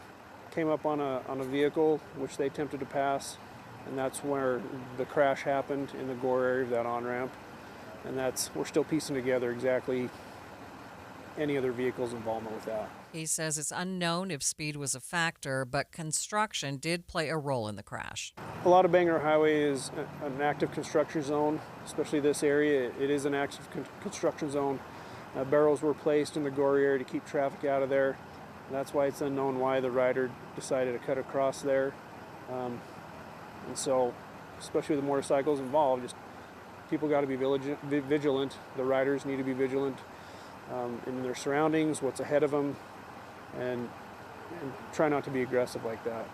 came up on a vehicle which they attempted to pass, and that's where the crash happened, in the gore area of that on-ramp. And we're still piecing together exactly any other vehicle's involvement with that. He says it's unknown if speed was a factor, but construction did play a role in the crash. A lot of Bangerter Highway is an active construction zone, especially this area. It is an active construction zone. Barrels were placed in the gore area to keep traffic out of there. That's why it's unknown why the rider decided to cut across there. And so, especially with the motorcycles involved, just people got to be vigilant. The riders need to be vigilant in their surroundings, what's ahead of them, and try not to be aggressive like that.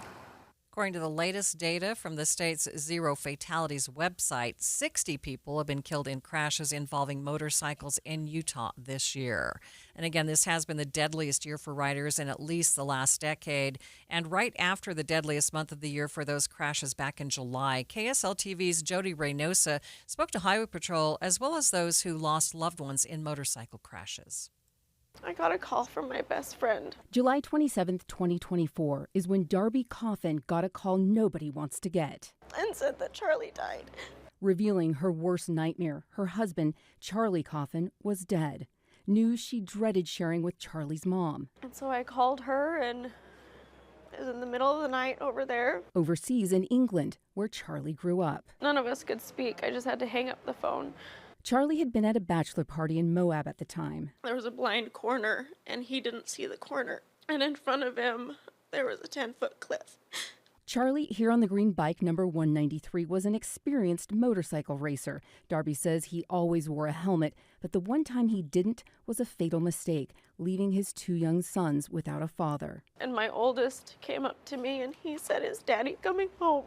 According to the latest data from the state's Zero Fatalities website, 60 people have been killed in crashes involving motorcycles in Utah this year. And again, this has been the deadliest year for riders in at least the last decade. And right after the deadliest month of the year for those crashes back in July, KSL TV's Jody Reynosa spoke to Highway Patrol as well as those who lost loved ones in motorcycle crashes. I got a call from my best friend. July 27, 2024 is when Darby Coffin got a call nobody wants to get. And said that Charlie died. revealing her worst nightmare. Her husband, Charlie Coffin, was dead. News she dreaded sharing with Charlie's mom. And so I called her, and it was in the middle of the night over there. Overseas in England, where Charlie grew up. None of us could speak. I just had to hang up the phone. Charlie had been at a bachelor party in Moab at the time. There was a blind corner, and he didn't see the corner. And in front of him, there was a 10-foot cliff. Charlie, here on the green bike number 193, was an experienced motorcycle racer. Darby says he always wore a helmet, but the one time he didn't was a fatal mistake, leaving his 2 young sons without a father. And my oldest came up to me, and he said, "Is Daddy coming home?"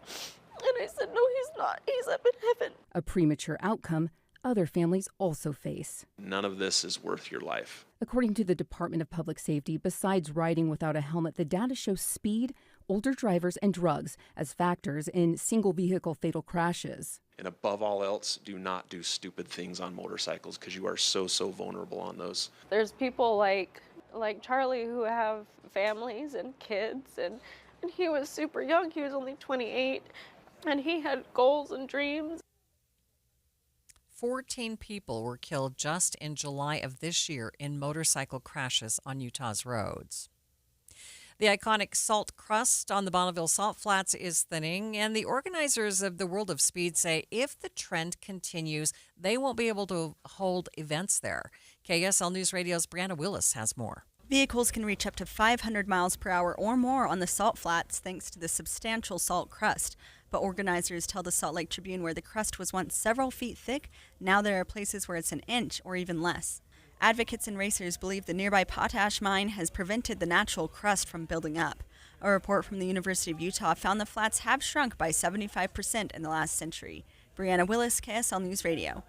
And I said, "No, he's not. He's up in heaven." A premature outcome other families also face. None of this is worth your life. According to the Department of Public Safety, besides riding without a helmet, the data shows speed, older drivers, and drugs as factors in single-vehicle fatal crashes. And above all else, do not do stupid things on motorcycles because you are so vulnerable on those. There's people like Charlie who have families and kids, and he was super young. He was only 28, and he had goals and dreams. 14 people were killed just in July of this year in motorcycle crashes on Utah's roads. The iconic salt crust on the Bonneville Salt Flats is thinning, and the organizers of the World of Speed say if the trend continues, they won't be able to hold events there. KSL News Radio's Brianna Willis has more. Vehicles can reach up to 500 miles per hour or more on the salt flats thanks to the substantial salt crust. But organizers tell the Salt Lake Tribune where the crust was once several feet thick, now there are places where it's an inch or even less. Advocates and racers believe the nearby potash mine has prevented the natural crust from building up. A report from the University of Utah found the flats have shrunk by 75% in the last century. Brianna Willis, KSL News Radio.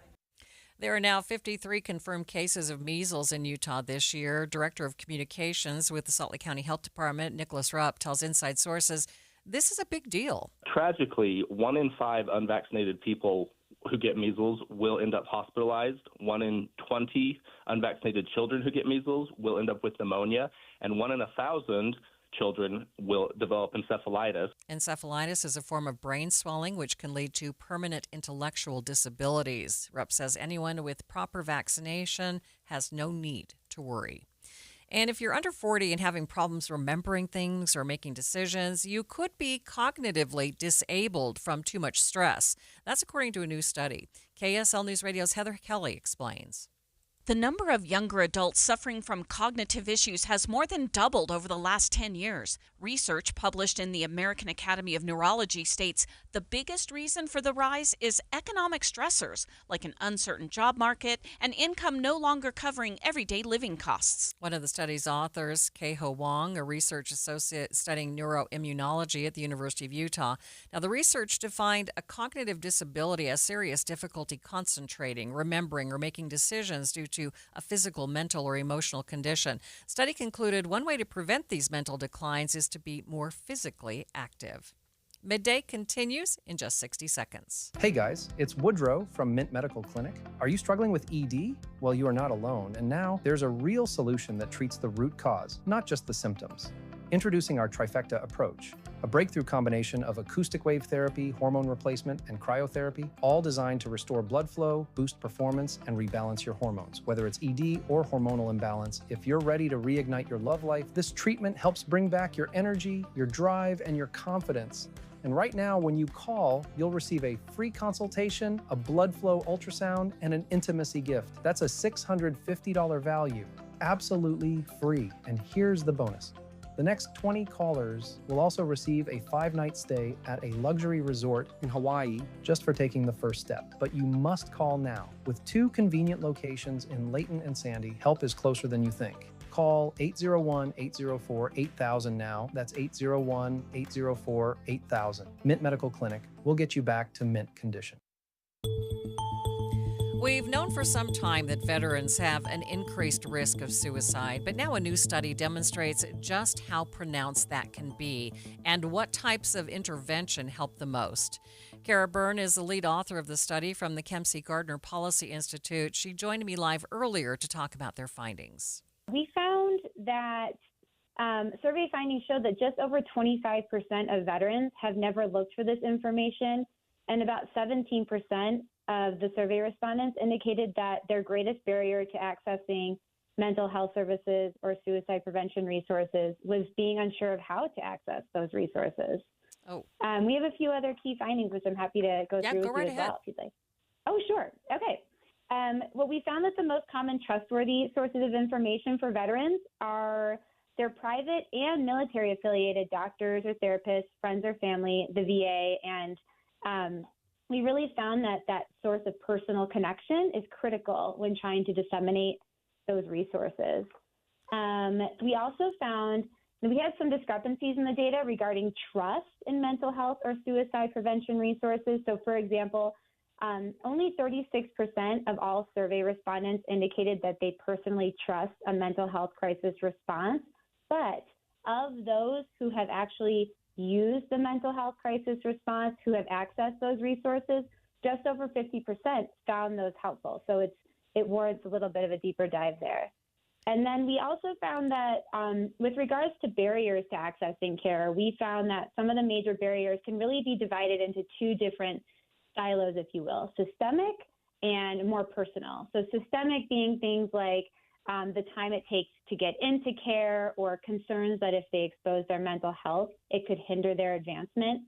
There are now 53 confirmed cases of measles in Utah this year. Director of Communications with the Salt Lake County Health Department, Nicholas Rupp, tells Inside Sources this is a big deal. Tragically, 1 in 5 unvaccinated people who get measles will end up hospitalized. 1 in 20 unvaccinated children who get measles will end up with pneumonia, and 1 in 1,000 children will develop encephalitis. Encephalitis is a form of brain swelling which can lead to permanent intellectual disabilities. Rupp says anyone with proper vaccination has no need to worry. And if you're under 40 and having problems remembering things or making decisions, you could be cognitively disabled from too much stress. That's according to a new study. KSL News Radio's Heather Kelly explains. The number of younger adults suffering from cognitive issues has more than doubled over the last 10 years. Research published in the American Academy of Neurology states the biggest reason for the rise is economic stressors, like an uncertain job market and income no longer covering everyday living costs. One of the study's authors, Kei-Ho Wong, a research associate studying neuroimmunology at the University of Utah. Now, the research defined a cognitive disability as serious difficulty concentrating, remembering, or making decisions due to a physical, mental, or emotional condition. Study concluded one way to prevent these mental declines is to be more physically active. Midday continues in just 60 seconds. Hey guys, it's Woodrow from Mint Medical Clinic. Are you struggling with ED? Well, you are not alone, and now there's a real solution that treats the root cause, not just the symptoms. Introducing our trifecta approach, a breakthrough combination of acoustic wave therapy, hormone replacement, and cryotherapy, all designed to restore blood flow, boost performance, and rebalance your hormones. Whether it's ED or hormonal imbalance, if you're ready to reignite your love life, this treatment helps bring back your energy, your drive, and your confidence. And right now, when you call, you'll receive a free consultation, a blood flow ultrasound, and an intimacy gift. That's a $650 value, absolutely free. And here's the bonus. The next 20 callers will also receive a 5-night stay at a luxury resort in Hawaii just for taking the first step. But you must call now. With 2 convenient locations in Layton and Sandy, help is closer than you think. Call 801-804-8000 now. That's 801-804-8000. Mint Medical Clinic. We'll get you back to mint condition. We've known for some time that veterans have an increased risk of suicide, but now a new study demonstrates just how pronounced that can be and what types of intervention help the most. Kara Byrne is the lead author of the study from the Kempsey Gardner Policy Institute. She joined me live earlier to talk about their findings. We found that survey findings showed that just over 25% of veterans have never looked for this information, and about 17% of the survey respondents indicated that their greatest barrier to accessing mental health services or suicide prevention resources was being unsure of how to access those resources. Oh. We have a few other key findings, which I'm happy to go through with right you as ahead. well, if you'd like. Oh, sure. Okay. Well, we found that the most common trustworthy sources of information for veterans are their private and military-affiliated doctors or therapists, friends or family, the VA, and we really found that that source of personal connection is critical when trying to disseminate those resources. We also found that we had some discrepancies in the data regarding trust in mental health or suicide prevention resources. So, for example, only 36% of all survey respondents indicated that they personally trust a mental health crisis response. But of those who have actually used the mental health crisis response, who have accessed those resources, just over 50% found those helpful. So it warrants a little bit of a deeper dive there. And then we also found that with regards to barriers to accessing care, we found that some of the major barriers can really be divided into two different silos, if you will, systemic and more personal. So systemic being things like the time it takes to get into care, or concerns that if they expose their mental health, it could hinder their advancement.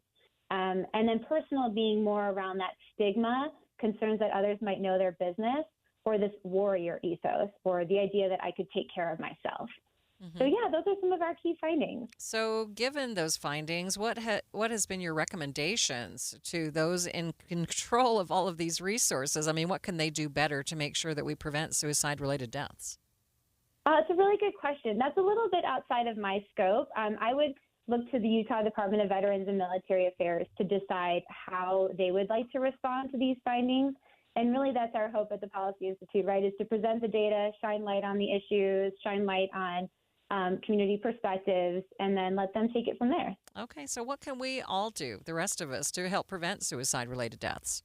And then personal being more around that stigma, concerns that others might know their business, or this warrior ethos, or the idea that I could take care of myself. So yeah, those are some of our key findings. So given those findings, what has been your recommendations to those in control of all of these resources? I mean, what can they do better to make sure that we prevent suicide-related deaths? It's a really good question. That's a little bit outside of my scope. I would look to the Utah Department of Veterans and Military Affairs to decide how they would like to respond to these findings. And really, that's our hope at the Policy Institute, right, is to present the data, shine light on the issues, shine light on community perspectives, and then let them take it from there. Okay, so what can we all do, the rest of us, to help prevent suicide-related deaths?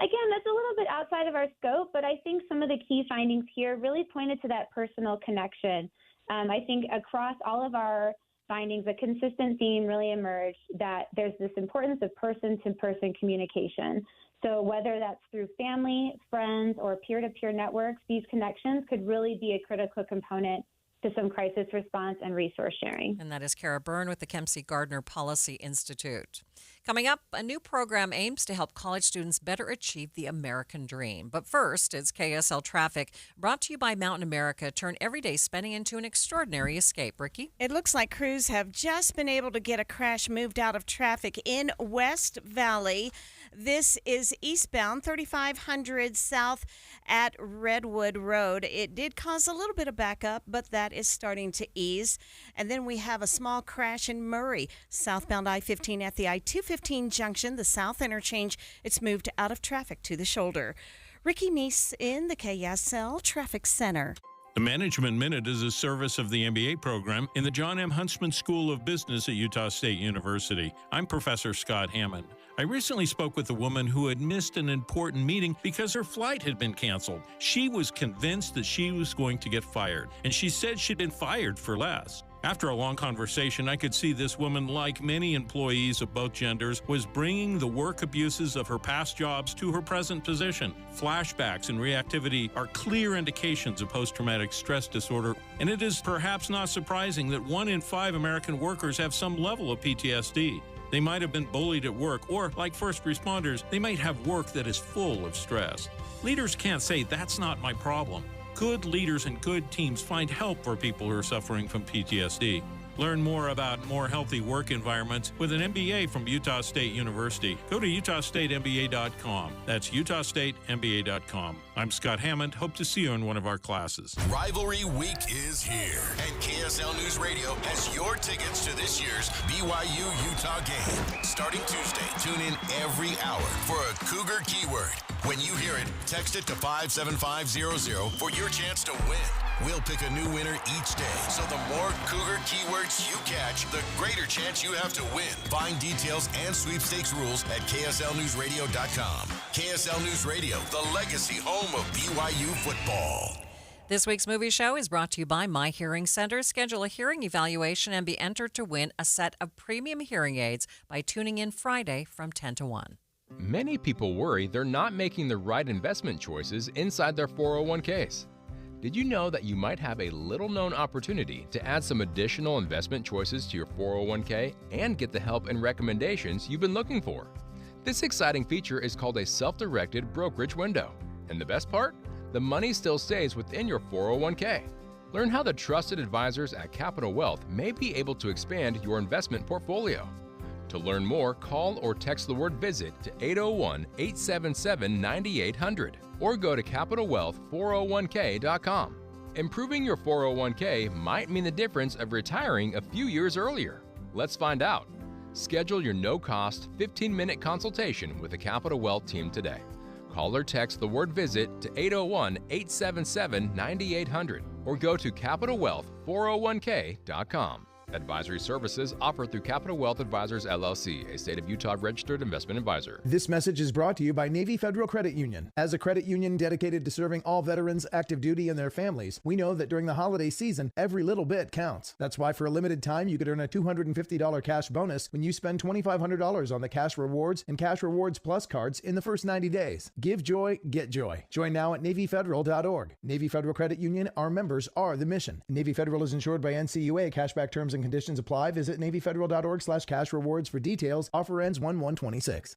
Again, that's a little bit outside of our scope, but I think some of the key findings here really pointed to that personal connection. I think across all of our findings, a consistent theme really emerged that there's this importance of person-to-person communication. So whether that's through family, friends, or peer-to-peer networks, these connections could really be a critical component to some crisis response and resource sharing. And that is Kara Byrne with the Kempsey Gardner Policy Institute. Coming up, a new program aims to help college students better achieve the American dream. But first, it's KSL Traffic, brought to you by Mountain America. Turn everyday spending into an extraordinary escape. Ricky? It looks like crews have just been able to get a crash moved out of traffic in West Valley. This is eastbound 3500 south at Redwood Road. It did cause a little bit of backup, but that is starting to ease. And then we have a small crash in Murray, southbound I-15 at the I-215 junction, the south interchange. It's moved out of traffic to the shoulder. Ricky Meese in the KSL Traffic Center. The Management Minute is a service of the MBA program in the John M. Huntsman School of Business at Utah State University. I'm Professor Scott Hammond. I recently spoke with a woman who had missed an important meeting because her flight had been canceled. She was convinced that she was going to get fired, and she said she'd been fired for less. After a long conversation, I could see this woman, like many employees of both genders, was bringing the work abuses of her past jobs to her present position. Flashbacks and reactivity are clear indications of post-traumatic stress disorder, and it is perhaps not surprising that 1 in 5 American workers have some level of PTSD. They might have been bullied at work, or, like first responders, they might have work that is full of stress. Leaders can't say, "That's not my problem." Good leaders and good teams find help for people who are suffering from PTSD. Learn more about more healthy work environments with an MBA from Utah State University. Go to utahstatemba.com. That's utahstatemba.com. I'm Scott Hammond. Hope to see you in one of our classes. Rivalry Week is here, and KSL News Radio has your tickets to this year's BYU-Utah game. Starting Tuesday, tune in every hour for a Cougar keyword. When you hear it, text it to 57500 for your chance to win. We'll pick a new winner each day, so the more Cougar keywords you catch, the greater chance you have to win. Find details and sweepstakes rules at KSLNewsRadio.com. KSL News Radio, the legacy home of BYU football. This week's movie show is brought to you by My Hearing Center. Schedule a hearing evaluation and be entered to win a set of premium hearing aids by tuning in Friday from 10 to 1. Many people worry they're not making the right investment choices inside their 401ks. Did you know that you might have a little-known opportunity to add some additional investment choices to your 401k and get the help and recommendations you've been looking for? This exciting feature is called a self-directed brokerage window. And the best part? The money still stays within your 401k. Learn how the trusted advisors at Capital Wealth may be able to expand your investment portfolio. To learn more, call or text the word VISIT to 801-877-9800 or go to CapitalWealth401k.com. Improving your 401k might mean the difference of retiring a few years earlier. Let's find out. Schedule your no-cost 15-minute consultation with the Capital Wealth team today. Call or text the word VISIT to 801-877-9800 or go to CapitalWealth401k.com. Advisory services offered through Capital Wealth Advisors, LLC, a state of Utah registered investment advisor. This message is brought to you by Navy Federal Credit Union. As a credit union dedicated to serving all veterans, active duty, and their families, we know that during the holiday season, every little bit counts. That's why for a limited time, you could earn a $250 cash bonus when you spend $2,500 on the Cash Rewards and Cash Rewards Plus cards in the first 90 days. Give joy, get joy. Join now at NavyFederal.org. Navy Federal Credit Union, our members are the mission. Navy Federal is insured by NCUA. Cashback terms and conditions apply. Visit NavyFederal.org/cash rewards for details. Offer ends 1/1/26.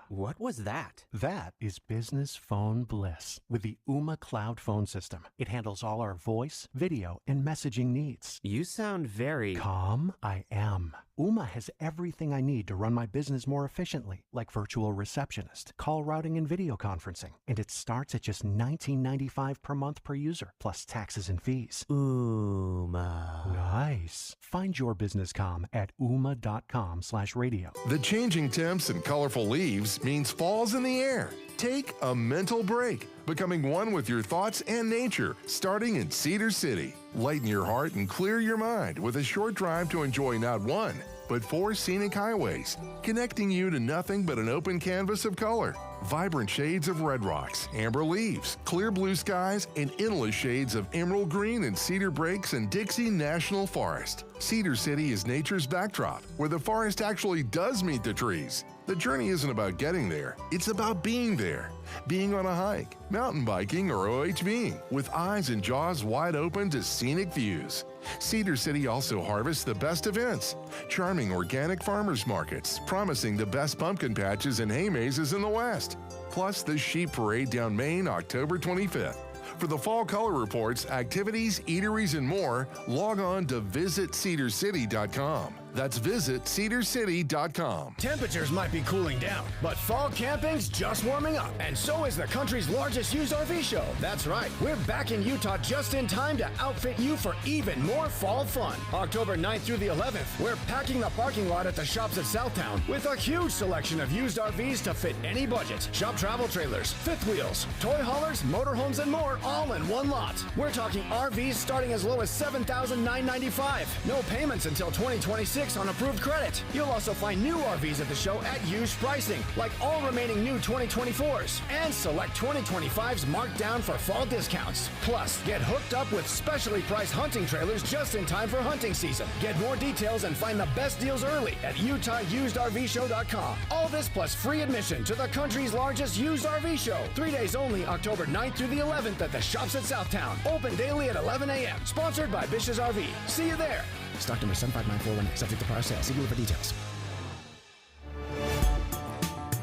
What was that? That is business phone bliss with the Ooma Cloud Phone System. It handles all our voice, video, and messaging needs. You sound very... Calm? I am. Ooma has everything I need to run my business more efficiently, like virtual receptionist, call routing, and video conferencing. And it starts at just $19.95 per month per user, plus taxes and fees. Ooma. Nice. Find your business calm at ooma.com/radio. The changing temps and colorful leaves means fall's in the air. Take a mental break, becoming one with your thoughts and nature, starting in Cedar City. Lighten your heart and clear your mind with a short drive to enjoy not one, but 4 scenic highways, connecting you to nothing but an open canvas of color. Vibrant shades of red rocks, amber leaves, clear blue skies, and endless shades of emerald green and cedar breaks in Dixie National Forest. Cedar City is nature's backdrop, where the forest actually does meet the trees. The journey isn't about getting there, it's about being there. Being on a hike, mountain biking, or OHVing, with eyes and jaws wide open to scenic views. Cedar City also harvests the best events. Charming organic farmers markets, promising the best pumpkin patches and hay mazes in the West. Plus the Sheep Parade down Main, October 25th. For the fall color reports, activities, eateries, and more, log on to visitcedarcity.com. That's visitcedarcity.com. Temperatures might be cooling down, but fall camping's just warming up, and so is the country's largest used RV show. That's right, we're back in Utah just in time to outfit you for even more fall fun. October 9th through the 11th, we're packing the parking lot at the shops at Southtown with a huge selection of used RVs to fit any budget. Shop travel trailers, fifth wheels, toy haulers, motorhomes, and more, all in one lot. We're talking RVs starting as low as $7,995. No payments until 2026 on approved credit. You'll also find new RVs at the show at used pricing, like all remaining new 2024s, and select 2025s marked down for fall discounts. Plus, get hooked up with specially priced hunting trailers just in time for hunting season. Get more details and find the best deals early at UtahUsedRVShow.com. All this plus free admission to the country's largest used RV show. 3 days only, October 9th through the 11th at the shops at Southtown. Open daily at 11 a.m. Sponsored by Bish's RV. See you there. Stock number 759418. Subject to prior sale. See dealer for details.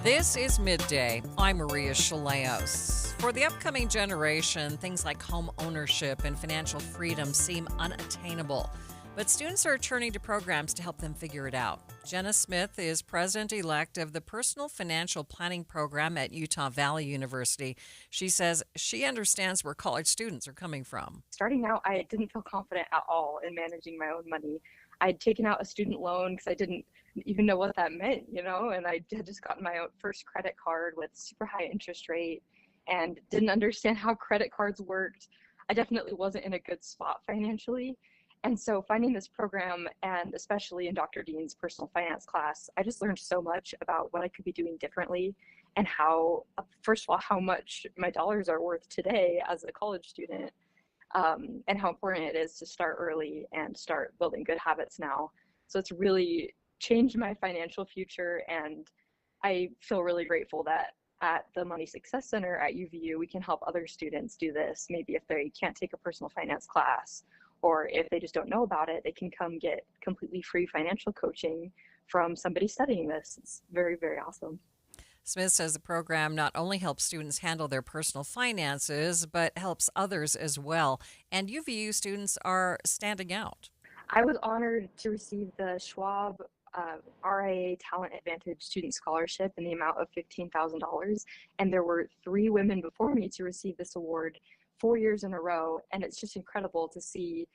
This is Midday. I'm Maria Shilaos. For the upcoming generation, things like home ownership and financial freedom seem unattainable. But students are turning to programs to help them figure it out. Jenna Smith is president-elect of the Personal Financial Planning Program at Utah Valley University. She says she understands where college students are coming from. Starting out, I didn't feel confident at all in managing my own money. I had taken out a student loan because I didn't even know what that meant, and I had just gotten my own first credit card with super high interest rate and didn't understand how credit cards worked. I definitely wasn't in a good spot financially. And so finding this program, and especially in Dr. Dean's personal finance class, I just learned so much about what I could be doing differently and how, first of all, how much my dollars are worth today as a college student, and how important it is to start early and start building good habits now. So it's really changed my financial future, and I feel really grateful that at the Money Success Center at UVU, we can help other students do this. Maybe if they can't take a personal finance class, or if they just don't know about it, they can come get completely free financial coaching from somebody studying this. It's very, very awesome. Smith says the program not only helps students handle their personal finances, but helps others as well. And UVU students are standing out. I was honored to receive the Schwab RIA Talent Advantage Student Scholarship in the amount of $15,000. And there were 3 women before me to receive this award 4 years in a row. And it's just incredible to see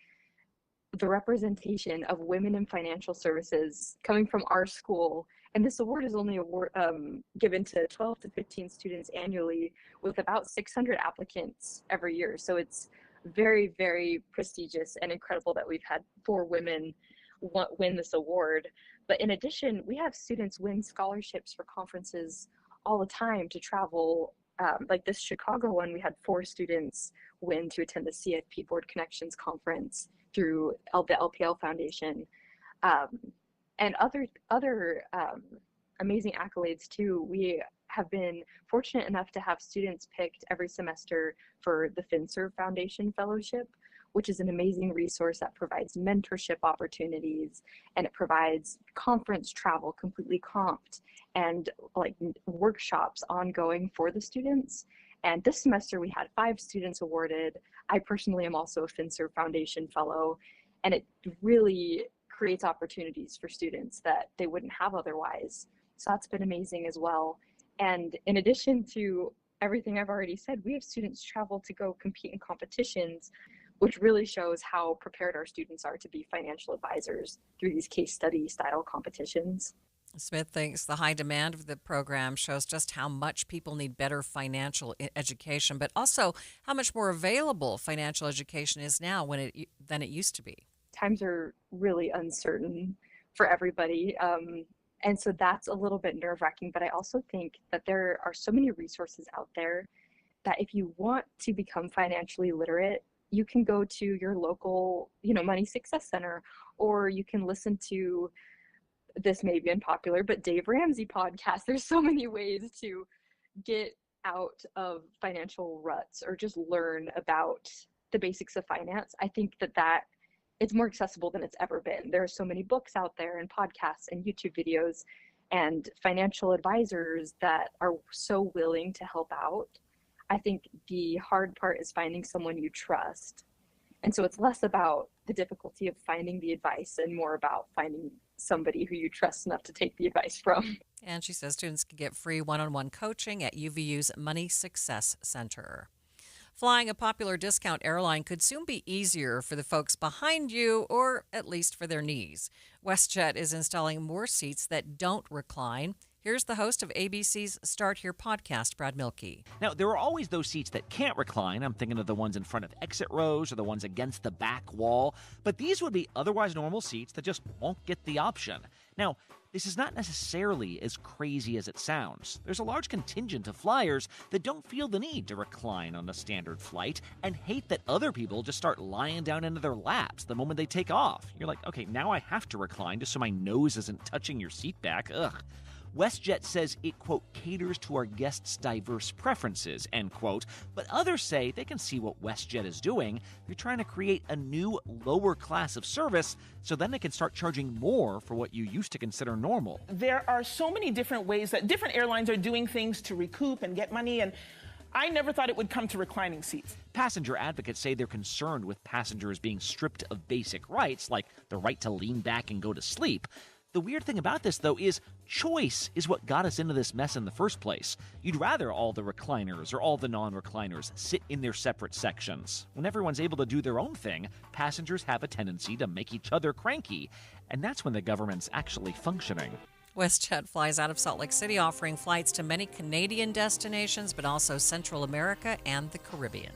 the representation of women in financial services coming from our school. And this award is only given to 12 to 15 students annually, with about 600 applicants every year. So it's very, very prestigious and incredible that we've had 4 women win this award. But in addition, we have students win scholarships for conferences all the time to travel. Like this Chicago one, we had 4 students win to attend the CFP Board Connections Conference through the LPL Foundation. And other amazing accolades too. We have been fortunate enough to have students picked every semester for the FinServe Foundation Fellowship, which is an amazing resource that provides mentorship opportunities, and it provides conference travel completely comped, and like workshops ongoing for the students. And this semester we had 5 students awarded. I personally am also a FinServe Foundation Fellow, and it really creates opportunities for students that they wouldn't have otherwise. So that's been amazing as well. And in addition to everything I've already said, we have students travel to go compete in competitions, which really shows how prepared our students are to be financial advisors through these case study style competitions. Smith thinks the high demand of the program shows just how much people need better financial education, but also how much more available financial education is now than it used to be. Times are really uncertain for everybody. And so that's a little bit nerve-wracking, but I also think that there are so many resources out there that if you want to become financially literate, you can go to your local, Money Success Center, or you can listen to, this may be unpopular, but Dave Ramsey podcast. There's so many ways to get out of financial ruts or just learn about the basics of finance. I think that it's more accessible than it's ever been. There are so many books out there and podcasts and YouTube videos and financial advisors that are so willing to help out. I think the hard part is finding someone you trust. And so it's less about the difficulty of finding the advice and more about finding somebody who you trust enough to take the advice from. And she says students can get free one-on-one coaching at UVU's Money Success Center. Flying a popular discount airline could soon be easier for the folks behind you, or at least for their knees. WestJet is installing more seats that don't recline. Here's the host of ABC's Start Here podcast, Brad Milkey. Now, there are always those seats that can't recline. I'm thinking of the ones in front of exit rows or the ones against the back wall. But these would be otherwise normal seats that just won't get the option. Now, this is not necessarily as crazy as it sounds. There's a large contingent of flyers that don't feel the need to recline on a standard flight and hate that other people just start lying down into their laps the moment they take off. You're like, okay, now I have to recline just so my nose isn't touching your seat back. Ugh. WestJet says it, quote, caters to our guests' diverse preferences, end quote. But others say they can see what WestJet is doing. They're trying to create a new, lower class of service so then they can start charging more for what you used to consider normal. There are so many different ways that different airlines are doing things to recoup and get money, and I never thought it would come to reclining seats. Passenger advocates say they're concerned with passengers being stripped of basic rights, like the right to lean back and go to sleep. The weird thing about this, though, is choice is what got us into this mess in the first place. You'd rather all the recliners or all the non-recliners sit in their separate sections. When everyone's able to do their own thing, passengers have a tendency to make each other cranky, and that's when the government's actually functioning. WestJet flies out of Salt Lake City, offering flights to many Canadian destinations, but also Central America and the Caribbean.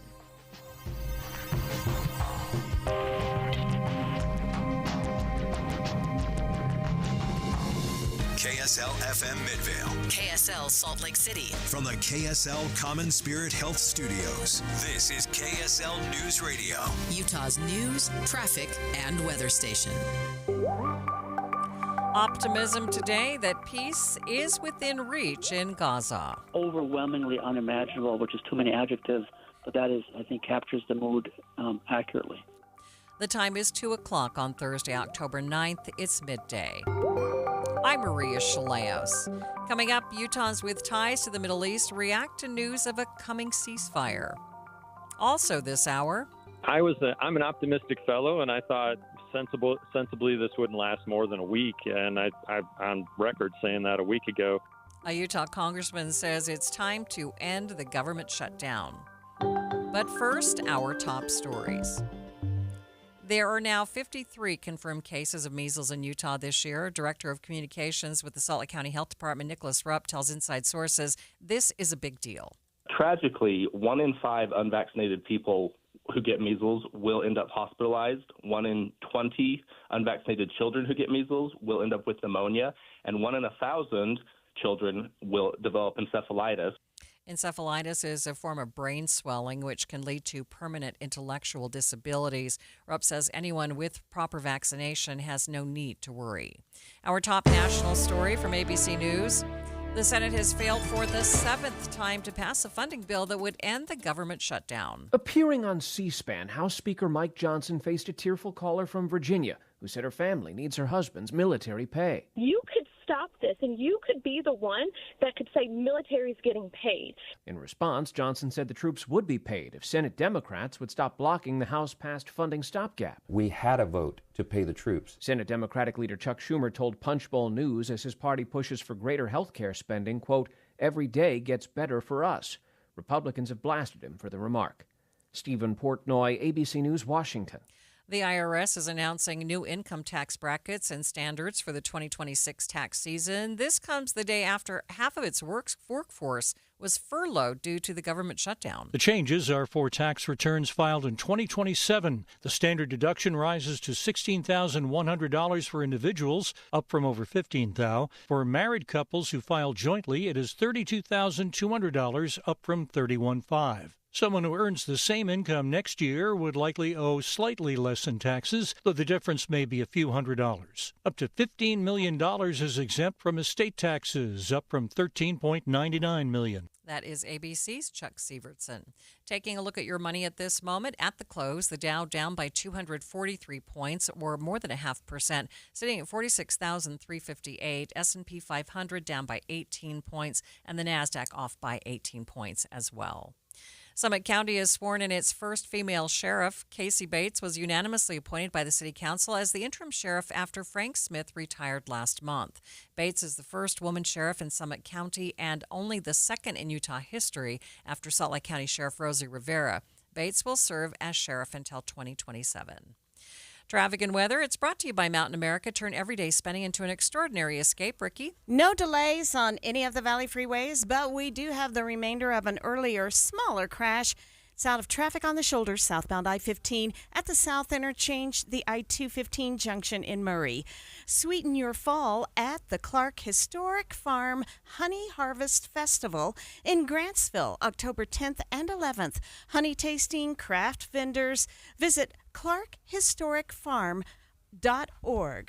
KSL FM Midvale. KSL Salt Lake City. From the KSL Common Spirit Health Studios, this is KSL News Radio. Utah's news, traffic, and weather station. Optimism today that peace is within reach in Gaza. Overwhelmingly unimaginable, which is too many adjectives, but that is, I think, captures the mood accurately. The time is 2 o'clock on Thursday, October 9th. It's midday. I'm Maria Shilaos. Coming up, Utahns with ties to the Middle East react to news of a coming ceasefire. Also this hour, I'm an optimistic fellow, and I thought sensibly this wouldn't last more than a week, and I'm on record saying that a week ago. a Utah congressman says it's time to end the government shutdown. But first, our top stories. There are now 53 confirmed cases of measles in Utah this year. Director of Communications with the Salt Lake County Health Department, Nicholas Rupp, tells Inside Sources this is a big deal. Tragically, 1 in 5 unvaccinated people who get measles will end up hospitalized. 1 in 20 unvaccinated children who get measles will end up with pneumonia, and 1 in 1,000 children will develop encephalitis. Encephalitis is a form of brain swelling which can lead to permanent intellectual disabilities. Rupp says anyone with proper vaccination has no need to worry. Our top national story from ABC News. The Senate has failed for the 7th time to pass a funding bill that would end the government shutdown. Appearing on C-SPAN, House Speaker Mike Johnson faced a tearful caller from Virginia who said her family needs her husband's military pay. You could stop this, and you could be the one that could say military's getting paid. In response, Johnson said the troops would be paid if Senate Democrats would stop blocking the House-passed funding stopgap. We had a vote to pay the troops. Senate Democratic leader Chuck Schumer told Punchbowl News as his party pushes for greater health care spending, quote, "Every day gets better for us." Republicans have blasted him for the remark. Stephen Portnoy, ABC News, Washington. The IRS is announcing new income tax brackets and standards for the 2026 tax season. This comes the day after half of its workforce was furloughed due to the government shutdown. The changes are for tax returns filed in 2027. The standard deduction rises to $16,100 for individuals, up from over $15,000. For married couples who file jointly, it is $32,200, up from $31,500. Someone who earns the same income next year would likely owe slightly less in taxes, though the difference may be a few $100s. Up to $15 million is exempt from estate taxes, up from $13.99 million. That is ABC's Chuck Sievertson. Taking a look at your money at this moment, at the close, the Dow down by 243 points, or more than 0.5%, sitting at 46,358. S&P 500 down by 18 points, and the NASDAQ off by 18 points as well. Summit County has sworn in its first female sheriff. Casey Bates was unanimously appointed by the City Council as the interim sheriff after Frank Smith retired last month. Bates is the first woman sheriff in Summit County and only the second in Utah history after Salt Lake County Sheriff Rosie Rivera. Bates will serve as sheriff until 2027. Traffic and weather, it's brought to you by Mountain America. Turn everyday spending into an extraordinary escape. Ricky? No delays on any of the Valley freeways, but we do have the remainder of an earlier, smaller crash. It's out of traffic on the shoulder, southbound I-15 at the South Interchange, the I-215 junction in Murray. Sweeten your fall at the Clark Historic Farm Honey Harvest Festival in Grantsville, October 10th and 11th. Honey tasting, craft vendors. Visit clarkhistoricfarm.org.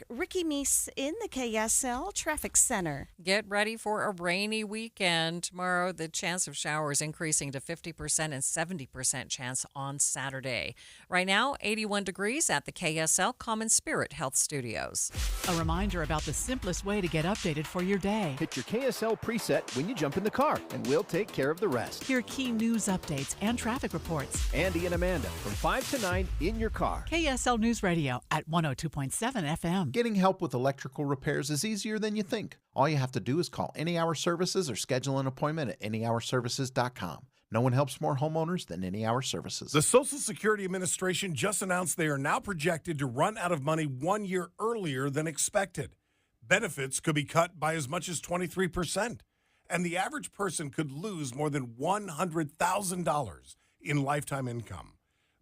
Ricky Meese in the KSL Traffic Center. Get ready for a rainy weekend. Tomorrow, the chance of showers increasing to 50% and 70% chance on Saturday. Right now, 81 degrees at the KSL Common Spirit Health Studios. A reminder about the simplest way to get updated for your day. Hit your KSL preset when you jump in the car, and we'll take care of the rest. Hear key news updates and traffic reports. Andy and Amanda from 5 to 9 in your car. KSL News Radio at 102.7 FM. Getting help with electrical repairs is easier than you think. All you have to do is call Any Hour Services or schedule an appointment at anyhourservices.com. No one helps more homeowners than Any Hour Services. The Social Security Administration just announced they are now projected to run out of money 1 year earlier than expected. Benefits could be cut by as much as 23%, and the average person could lose more than $100,000 in lifetime income.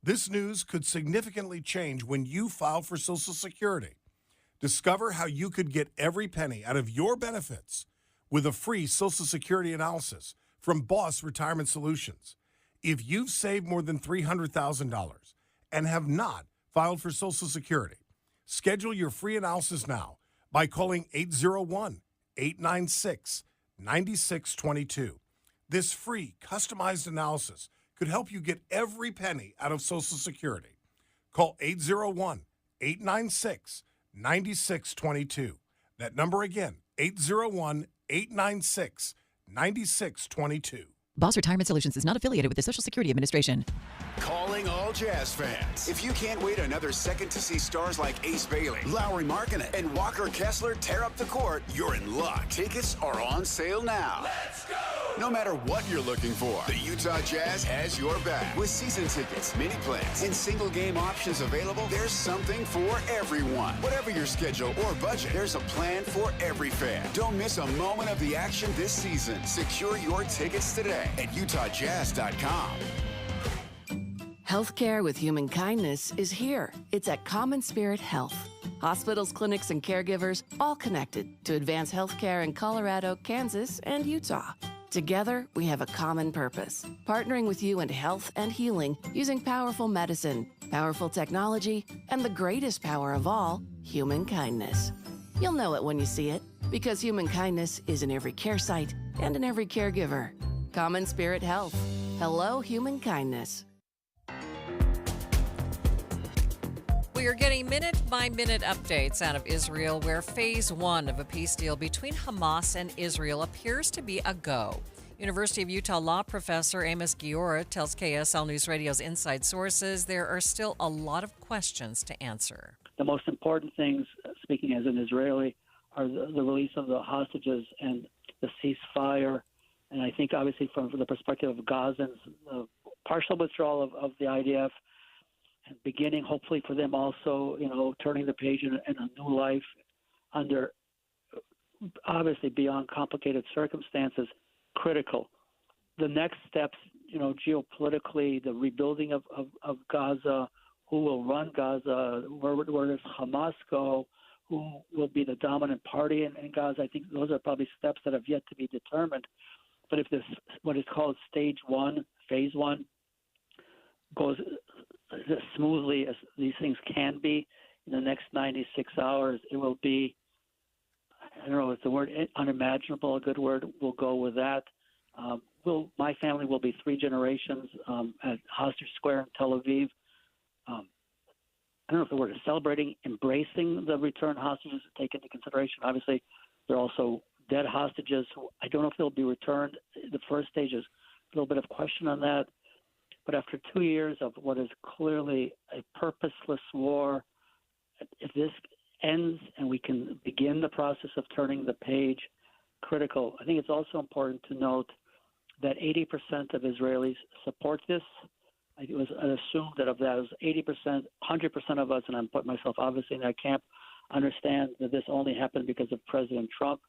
This news could significantly change when you file for Social Security. Discover how you could get every penny out of your benefits with a free Social Security analysis from Boss Retirement Solutions. If you've saved more than $300,000 and have not filed for Social Security, schedule your free analysis now by calling 801-896-9622. This free, customized analysis could help you get every penny out of Social Security. Call 801-896-9622. That number again, 801-896-9622. Boss Retirement Solutions is not affiliated with the Social Security Administration. Calling all Jazz fans. If you can't wait another second to see stars like Ace Bailey, Lowry Markkanen, and Walker Kessler tear up the court, you're in luck. Tickets are on sale now. Let's go! No matter what you're looking for, the Utah Jazz has your back. With season tickets, mini plans, and single game options available, there's something for everyone. Whatever your schedule or budget, there's a plan for every fan. Don't miss a moment of the action this season. Secure your tickets today at UtahJazz.com. Healthcare with human kindness is here. It's at Common Spirit Health. Hospitals, clinics, and caregivers all connected to advance healthcare in Colorado, Kansas, and Utah. Together, we have a common purpose, partnering with you in health and healing using powerful medicine, powerful technology, and the greatest power of all, human kindness. You'll know it when you see it, because human kindness is in every care site and in every caregiver. Common Spirit Health. Hello, human kindness. We are getting minute-by-minute updates out of Israel, where phase one of a peace deal between Hamas and Israel appears to be a go. University of Utah law professor Amos Giora tells KSL News Radio's Inside Sources there are still a lot of questions to answer. The most important things, speaking as an Israeli, are the release of the hostages and the ceasefire. And I think, obviously, from the perspective of Gazans, the partial withdrawal of the IDF, and beginning, hopefully, for them also, turning the page in a new life under, obviously, beyond complicated circumstances, critical. The next steps, geopolitically, the rebuilding of Gaza, who will run Gaza, where does Hamas go, who will be the dominant party in Gaza. I think those are probably steps that have yet to be determined. But if this, what is called stage one, phase one, goes as smoothly as these things can be in the next 96 hours, it will be, I don't know if the word unimaginable, a good word, we'll go with that. My family will be 3 generations at Hostage Square in Tel Aviv. I don't know if the word is celebrating, embracing the return hostages to take into consideration. Obviously, there are also dead hostages who I don't know if they'll be returned. The first stage is a little bit of question on that. But after 2 years of what is clearly a purposeless war, if this ends and we can begin the process of turning the page, critical. I think it's also important to note that 80% of Israelis support this. I assumed that of that, it was 80%, 100% of us, and I'm putting myself obviously in that camp, understand that this only happened because of President Trump,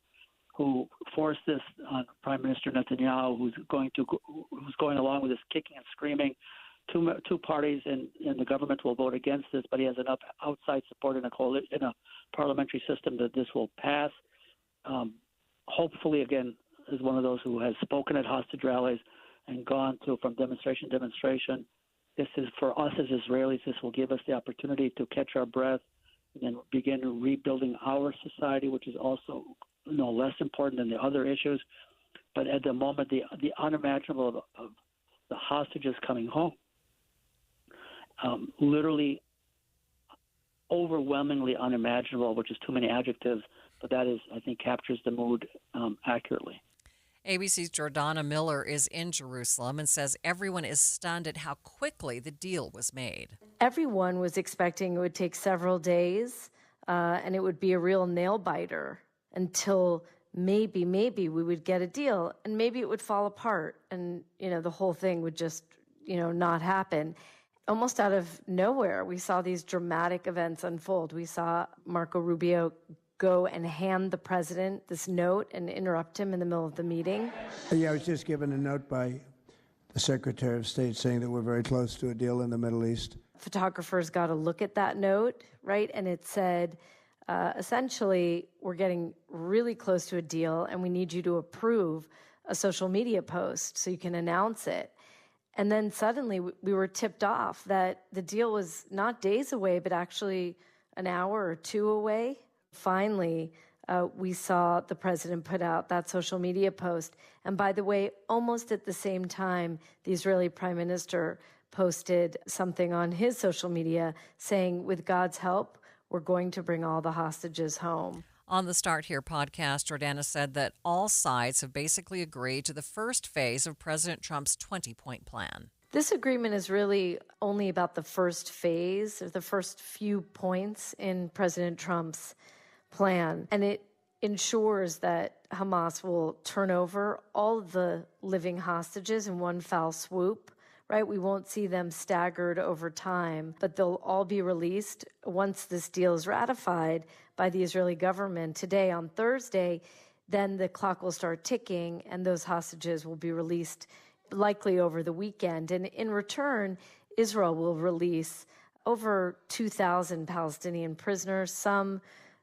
who forced this on Prime Minister Netanyahu, who's going along with this kicking and screaming. Two parties in the government will vote against this, but he has enough outside support in a parliamentary system that this will pass. Hopefully, again, is one of those who has spoken at hostage rallies and gone from demonstration to demonstration. This is, for us as Israelis, this will give us the opportunity to catch our breath and then begin rebuilding our society, which is also no less important than the other issues. But at the moment, the unimaginable of the hostages coming home, literally overwhelmingly unimaginable, which is too many adjectives, but that is, I think, captures the mood accurately. ABC's Jordana Miller is in Jerusalem and says everyone is stunned at how quickly the deal was made. Everyone was expecting it would take several days and it would be a real nail biter until maybe we would get a deal and maybe it would fall apart and, the whole thing would just, not happen. Almost out of nowhere, we saw these dramatic events unfold. We saw Marco Rubio go and hand the president this note and interrupt him in the middle of the meeting. Yeah, I was just given a note by the Secretary of State saying that we're very close to a deal in the Middle East. Photographers got a look at that note, right? And it said, essentially, we're getting really close to a deal and we need you to approve a social media post so you can announce it. And then suddenly we were tipped off that the deal was not days away, but actually an hour or two away. Finally, we saw the president put out that social media post. And by the way, almost at the same time, the Israeli prime minister posted something on his social media saying, with God's help, we're going to bring all the hostages home. On the Start Here podcast, Jordana said that all sides have basically agreed to the first phase of President Trump's 20-point plan. This agreement is really only about the first phase, or the first few points in President Trump's plan. And it ensures that Hamas will turn over all of the living hostages in one foul swoop, right? We won't see them staggered over time, but they'll all be released once this deal is ratified by the Israeli government today on Thursday. Then the clock will start ticking and those hostages will be released likely over the weekend. And in return, Israel will release over 2,000 Palestinian prisoners, some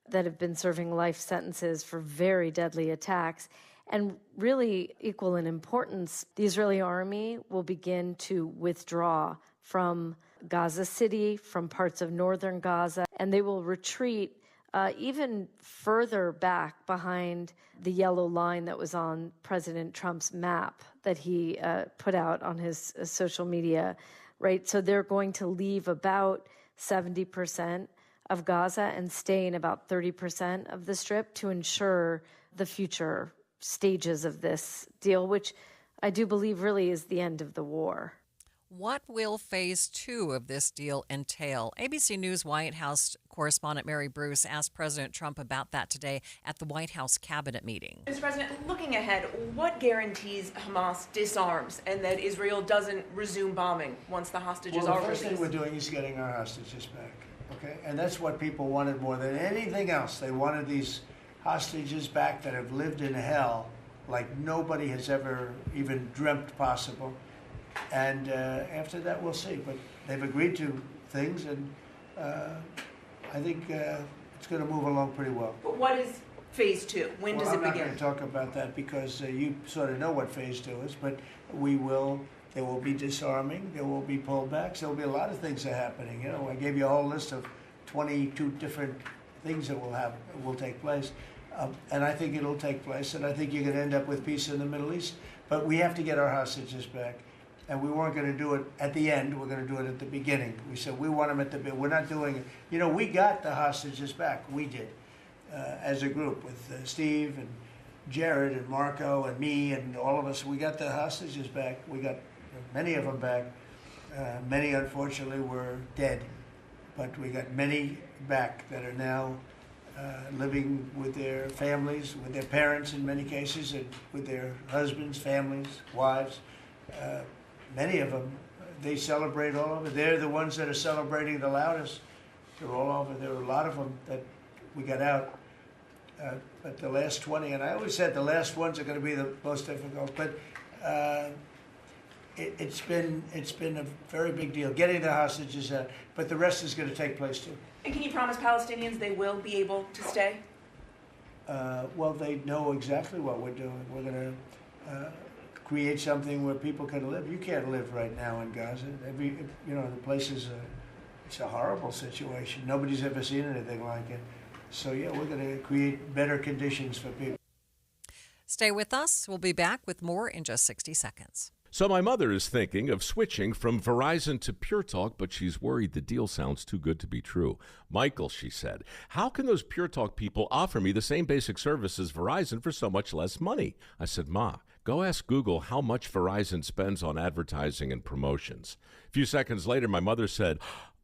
that have been serving life sentences for very deadly attacks. And really equal in importance, the Israeli army will begin to withdraw from Gaza City, from parts of northern Gaza, and they will retreat even further back behind the yellow line that was on President Trump's map that he put out on his social media, right? So they're going to leave about 70% of Gaza and stay in about 30% of the Strip to ensure the future stages of this deal, which I do believe really is the end of the war. What will phase 2 of this deal entail? ABC News White House correspondent Mary Bruce asked President Trump about that today at the White House cabinet meeting. Mr. President, looking ahead, what guarantees Hamas disarms and that Israel doesn't resume bombing once the hostages are released? The first thing we're doing is getting our hostages back, okay? And that's what people wanted more than anything else. They wanted these hostages back that have lived in hell like nobody has ever even dreamt possible. And after that, we'll see. But they've agreed to things, and I think it's going to move along pretty well. But what is phase 2? When does it begin? I'm not going to talk about that because you sort of know what phase 2 is. But there will be disarming. There will be pullbacks. There will be a lot of things that are happening. You know, I gave you a whole list of 22 different things that will take place. And I think it'll take place. And I think you're going to end up with peace in the Middle East. But we have to get our hostages back. And we weren't going to do it at the end. We're going to do it at the beginning. We said we want them at the beginning. We're not doing it. You know, we got the hostages back. We did, as a group with Steve and Jared and Marco and me and all of us. We got the hostages back. We got many of them back. Many, unfortunately, were dead. But we got many back that are now living with their families, with their parents in many cases, and with their husbands, families, wives. Many of them, they celebrate all over. They're the ones that are celebrating the loudest. They're all over. There are a lot of them that we got out. But the last 20, and I always said the last ones are going to be the most difficult. But it's been a very big deal, getting the hostages out. But the rest is going to take place too. And can you promise Palestinians they will be able to stay? Well, they know exactly what we're doing. We're going to create something where people can live. You can't live right now in Gaza. The place is it's a horrible situation. Nobody's ever seen anything like it. So yeah, we're going to create better conditions for people. Stay with us. We'll be back with more in just 60 seconds. So my mother is thinking of switching from Verizon to Pure Talk, but she's worried the deal sounds too good to be true. Michael, she said, how can those Pure Talk people offer me the same basic service as Verizon for so much less money? I said, Ma, go ask Google how much Verizon spends on advertising and promotions. A few seconds later, my mother said,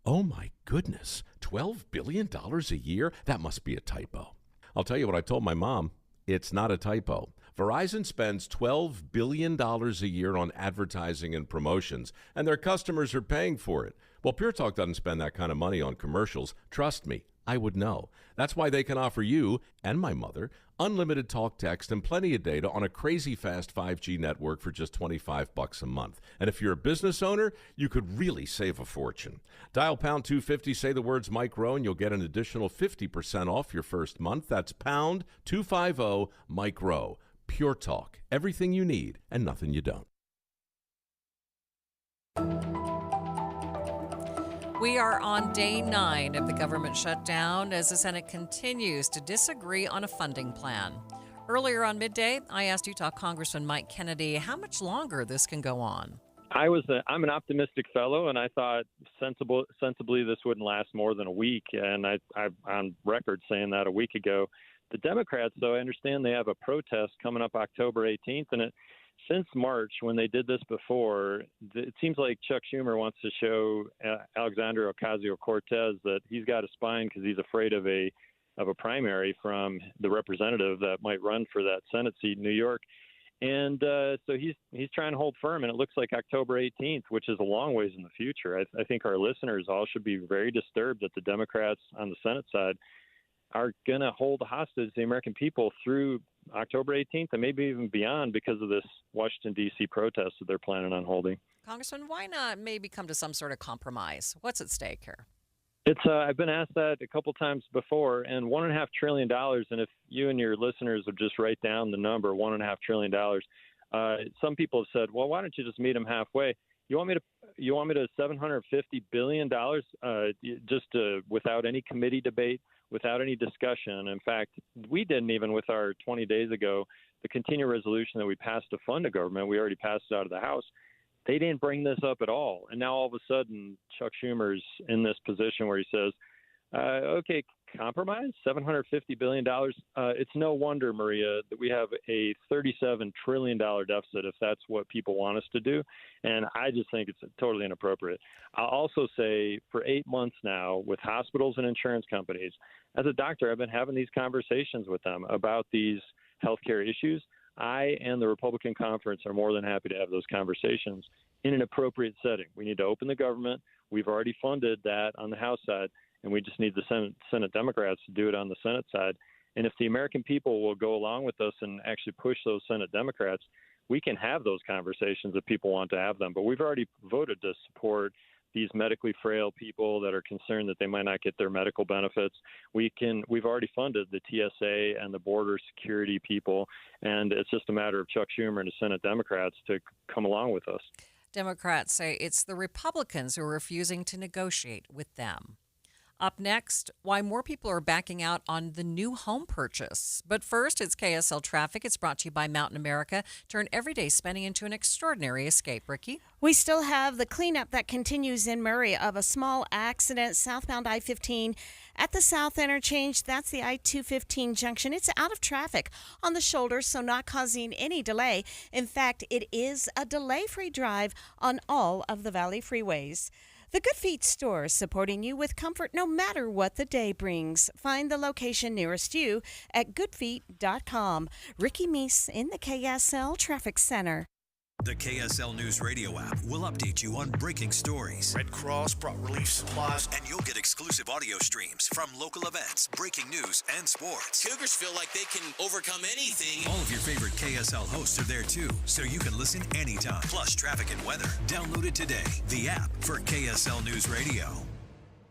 oh my goodness, $12 billion a year? That must be a typo. I'll tell you what I told my mom. It's not a typo. Verizon spends $12 billion a year on advertising and promotions, and their customers are paying for it. Well, Pure Talk doesn't spend that kind of money on commercials. Trust me, I would know. That's why they can offer you and my mother unlimited talk, text, and plenty of data on a crazy fast 5G network for just $25 a month. And if you're a business owner, you could really save a fortune. Dial pound 250, say the words Mike Rowe, and you'll get an additional 50% off your first month. That's pound 250 Mike Rowe. Pure Talk. Everything you need and nothing you don't. We are on day 9 of the government shutdown as the Senate continues to disagree on a funding plan. Earlier on Midday, I asked Utah Congressman Mike Kennedy how much longer this can go on. I'm an optimistic fellow, and I thought sensibly this wouldn't last more than a week, and I'm on record saying that a week ago. The Democrats, though, I understand they have a protest coming up October 18th, and since March, when they did this before, it seems like Chuck Schumer wants to show Alexandria Ocasio-Cortez that he's got a spine because he's afraid of a primary from the representative that might run for that Senate seat in New York. And so he's trying to hold firm, and it looks like October 18th, which is a long ways in the future. I think our listeners all should be very disturbed that the Democrats on the Senate side are going to hold hostage the American people through October 18th and maybe even beyond because of this Washington, D.C. protest that they're planning on holding. Congressman, why not maybe come to some sort of compromise? What's at stake here? I've been asked that a couple times before, and $1.5 trillion, and if you and your listeners would just write down the number, $1.5 trillion, some people have said, well, why don't you just meet them halfway? You want me to $750 billion just without any committee debate, without any discussion? In fact, we didn't even with our 20 days ago, the continuing resolution that we passed to fund the government, we already passed it out of the House. They didn't bring this up at all. And now all of a sudden, Chuck Schumer's in this position where he says, okay, compromise, $750 billion. It's no wonder, Maria, that we have a $37 trillion deficit if that's what people want us to do. And I just think it's totally inappropriate. I'll also say for 8 months now with hospitals and insurance companies, as a doctor, I've been having these conversations with them about these healthcare issues. I and the Republican conference are more than happy to have those conversations in an appropriate setting. We need to open the government. We've already funded that on the House side, and we just need the Senate Democrats to do it on the Senate side. And if the American people will go along with us and actually push those Senate Democrats, we can have those conversations if people want to have them. But we've already voted to support these medically frail people that are concerned that they might not get their medical benefits. We've already funded the TSA and the border security people, and it's just a matter of Chuck Schumer and the Senate Democrats to come along with us. Democrats say it's the Republicans who are refusing to negotiate with them. Up next, why more people are backing out on the new home purchase. But first, it's KSL Traffic. It's brought to you by Mountain America. Turn everyday spending into an extraordinary escape. Ricky? We still have the cleanup that continues in Murray of a small accident southbound I-15 at the South Interchange. That's the I-215 junction. It's out of traffic on the shoulder, so not causing any delay. In fact, it is a delay-free drive on all of the Valley freeways. The Good Feet store, supporting you with comfort no matter what the day brings. Find the location nearest you at goodfeet.com. Ricky Meese in the KSL Traffic Center. The KSL News Radio app will update you on breaking stories. Red Cross brought relief supplies. And you'll get exclusive audio streams from local events, breaking news, and sports. Cougars feel like they can overcome anything. All of your favorite KSL hosts are there too, so you can listen anytime. Plus traffic and weather. Download it today. The app for KSL News Radio.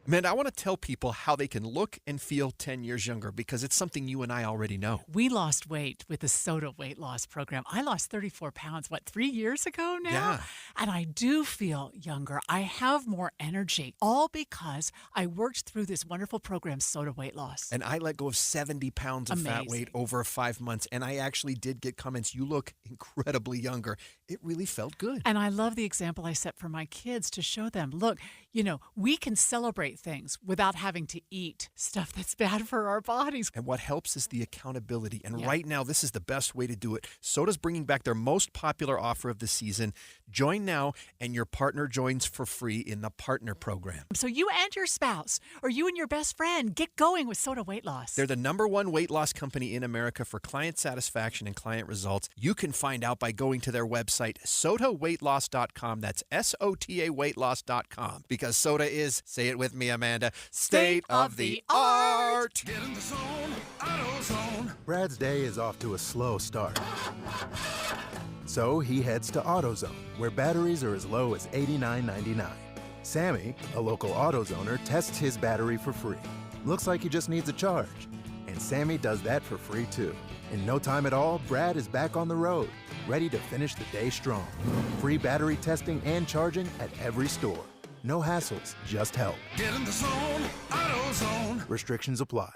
Amanda, I want to tell people how they can look and feel 10 years younger because it's something you and I already know. We lost weight with the SOTA weight loss program. I lost 34 pounds, 3 years ago now? Yeah. And I do feel younger. I have more energy, all because I worked through this wonderful program, SOTA weight loss. And I let go of 70 pounds of fat weight over 5 months. And I actually did get comments, you look incredibly younger. It really felt good. And I love the example I set for my kids to show them, look, we can celebrate things without having to eat stuff that's bad for our bodies. And what helps is the accountability. And right now, this is the best way to do it. SOTA's bringing back their most popular offer of the season. Join now, and your partner joins for free in the Partner Program. So you and your spouse, or you and your best friend, get going with SOTA weight loss. They're the #1 weight loss company in America for client satisfaction and client results. You can find out by going to their website, sotaweightloss.com. That's SOTA weightloss.com. Because because soda is, say it with me, Amanda, state of the art. Get in the zone, AutoZone. Brad's day is off to a slow start. So he heads to AutoZone, where batteries are as low as $89.99. Sammy, a local AutoZoner, tests his battery for free. Looks like he just needs a charge. And Sammy does that for free too. In no time at all, Brad is back on the road, ready to finish the day strong. Free battery testing and charging at every store. No hassles, just help. Get in the zone, AutoZone. Restrictions apply.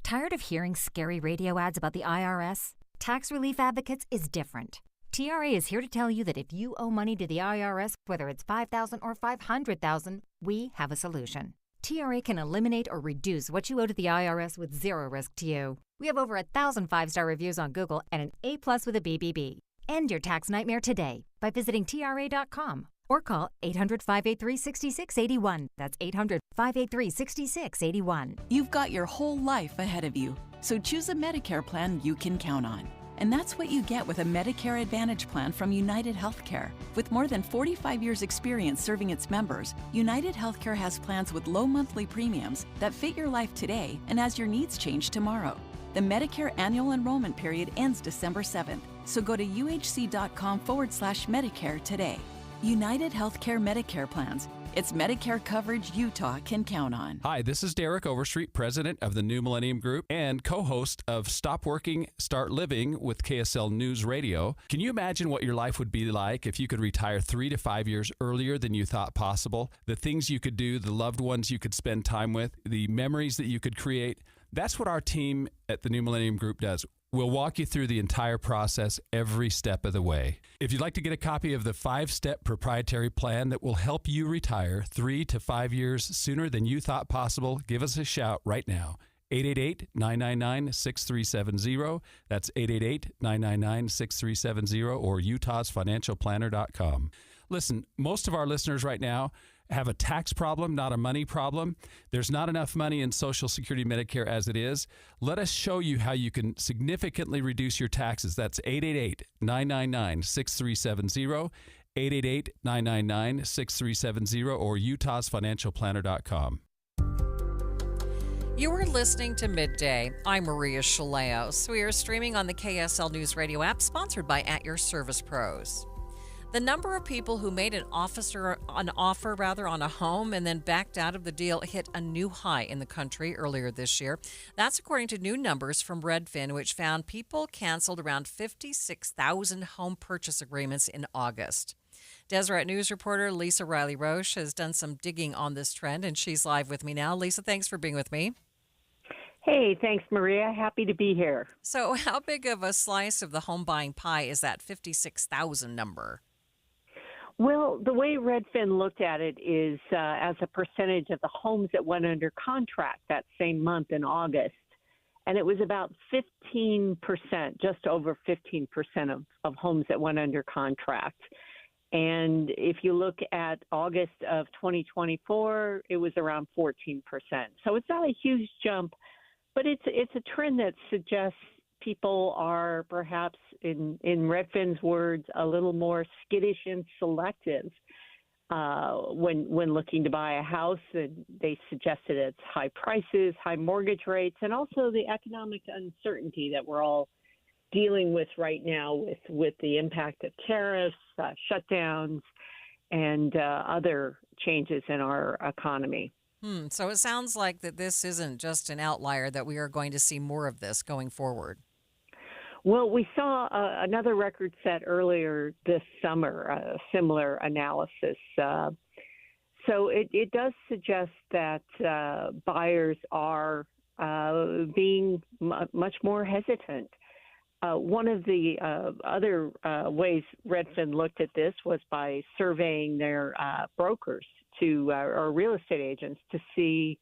Tired of hearing scary radio ads about the IRS? Tax Relief Advocates is different. TRA is here to tell you that if you owe money to the IRS, whether it's $5,000 or $500,000, we have a solution. TRA can eliminate or reduce what you owe to the IRS with zero risk to you. We have over 1,000 5-star reviews on Google and an A+ with a BBB. End your tax nightmare today by visiting TRA.com or call 800-583-6681. That's 800-583-6681. You've got your whole life ahead of you, so choose a Medicare plan you can count on. And that's what you get with a Medicare Advantage plan from United Healthcare. With more than 45 years' experience serving its members, United Healthcare has plans with low monthly premiums that fit your life today and as your needs change tomorrow. The Medicare annual enrollment period ends December 7th, so go to uhc.com/Medicare today. United Healthcare Medicare plans. It's Medicare coverage Utah can count on. Hi, this is Derek Overstreet, president of the New Millennium Group and co-host of Stop Working, Start Living with KSL News Radio. Can you imagine what your life would be like if you could retire 3 to 5 years earlier than you thought possible? The things you could do, the loved ones you could spend time with, the memories that you could create. That's what our team at the New Millennium Group does. We'll walk you through the entire process every step of the way. If you'd like to get a copy of the 5-step proprietary plan that will help you retire 3 to 5 years sooner than you thought possible, give us a shout right now. 888-999-6370. That's 888-999-6370 or utahsfinancialplanner.com. Listen, most of our listeners right now have a tax problem, not a money problem. There's not enough money in Social Security Medicare as it is. Let us show you how you can significantly reduce your taxes. That's 888-999-6370, 888-999-6370, or utahsfinancialplanner.com. You are listening to Midday. I'm Maria Shilaos. We are streaming on the KSL News Radio app, sponsored by At Your Service Pros. The number of people who made an offer on a home and then backed out of the deal hit a new high in the country earlier this year. That's according to new numbers from Redfin, which found people canceled around 56,000 home purchase agreements in August. Deseret News reporter Lisa Riley-Roche has done some digging on this trend, and she's live with me now. Lisa, thanks for being with me. Hey, thanks, Maria. Happy to be here. So how big of a slice of the home buying pie is that 56,000 number? Well, the way Redfin looked at it is as a percentage of the homes that went under contract that same month in August. And it was about 15%, just over 15% of homes that went under contract. And if you look at August of 2024, it was around 14%. So it's not a huge jump, but it's a trend that suggests people are perhaps, in Redfin's words, a little more skittish and selective when looking to buy a house. And they suggested it's high prices, high mortgage rates, and also the economic uncertainty that we're all dealing with right now with the impact of tariffs, shutdowns, and other changes in our economy. So it sounds like that this isn't just an outlier, that we are going to see more of this going forward. Well, we saw another record set earlier this summer, a similar analysis. So it does suggest that buyers are being much more hesitant. One of the other ways Redfin looked at this was by surveying their brokers or real estate agents to see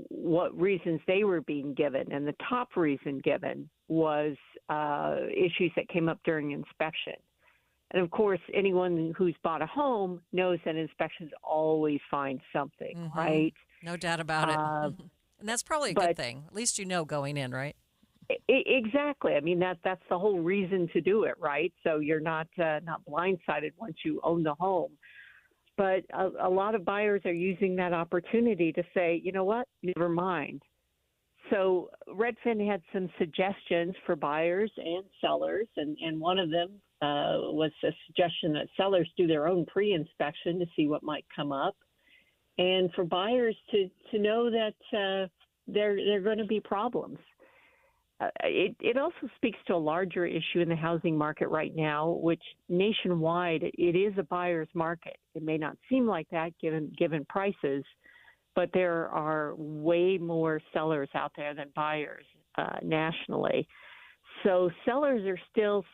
what reasons they were being given. And the top reason given was issues that came up during inspection. And of course, anyone who's bought a home knows that inspections always find something, right? No doubt about it. And that's probably a good thing. At least you know going in, right? Exactly. I mean, that's the whole reason to do it, right? So you're not blindsided once you own the home. But a lot of buyers are using that opportunity to say, you know what, never mind. So Redfin had some suggestions for buyers and sellers, and one of them was a suggestion that sellers do their own pre-inspection to see what might come up, and for buyers to know that there are going to be problems. It also speaks to a larger issue in the housing market right now, which nationwide it is a buyer's market. It may not seem like that given prices, but there are way more sellers out there than buyers nationally. So sellers are still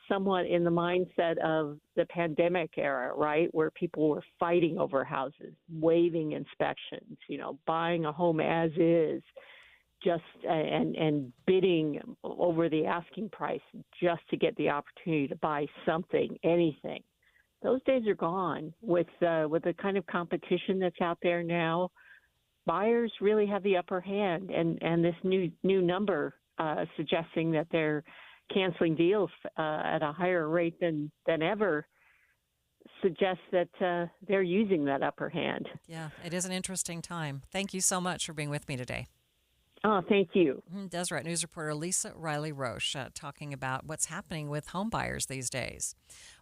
somewhat in the mindset of the pandemic era, right, where people were fighting over houses, waiving inspections, buying a home as is, just and bidding over the asking price just to get the opportunity to buy something, anything. Those days are gone with the kind of competition that's out there now. Buyers really have the upper hand, and this new number suggesting that they're canceling deals at a higher rate than ever suggests that they're using that upper hand. Yeah, it is an interesting time. Thank you so much for being with me today. Oh, thank you. Deseret News reporter Lisa Riley-Roche talking about what's happening with home buyers these days.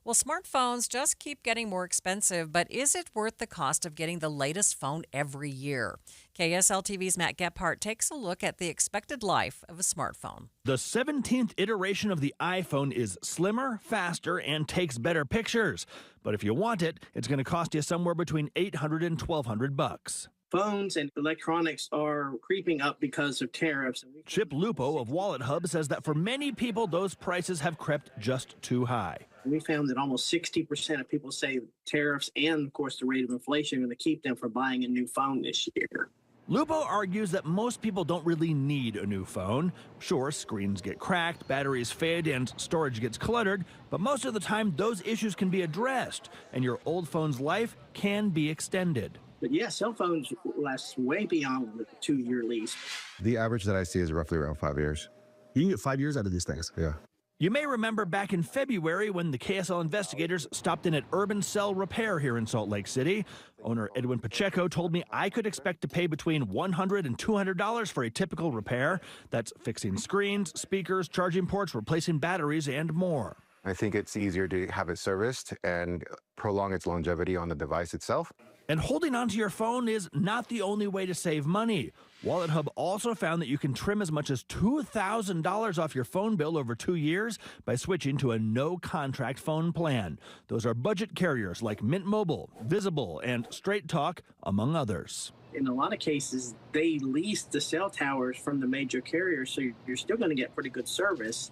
Well, smartphones just keep getting more expensive, but is it worth the cost of getting the latest phone every year? KSL TV's Matt Gephardt takes a look at the expected life of a smartphone. The 17th iteration of the iPhone is slimmer, faster, and takes better pictures. But if you want it, it's going to cost you somewhere between $800 and $1,200. Phones and electronics are creeping up because of tariffs. Chip Lupo of Wallet Hub says that for many people, those prices have crept just too high. We found that almost 60% of people say tariffs and, of course, the rate of inflation are going to keep them from buying a new phone this year. Lupo argues that most people don't really need a new phone. Sure, screens get cracked, batteries fade, and storage gets cluttered, but most of the time those issues can be addressed, and your old phone's life can be extended. But yeah, cell phones last way beyond the 2-year lease. The average that I see is roughly around 5 years. You can get 5 years out of these things. Yeah. You may remember back in February when the KSL investigators stopped in at Urban Cell Repair here in Salt Lake City. Owner Edwin Pacheco told me I could expect to pay between $100 and $200 for a typical repair. That's fixing screens, speakers, charging ports, replacing batteries, and more. I think it's easier to have it serviced and prolong its longevity on the device itself. And holding onto your phone is not the only way to save money. Wallet Hub also found that you can trim as much as $2,000 off your phone bill over 2 years by switching to a no-contract phone plan. Those are budget carriers like Mint Mobile, Visible, and Straight Talk, among others. In a lot of cases, they lease the cell towers from the major carriers, so you're still going to get pretty good service.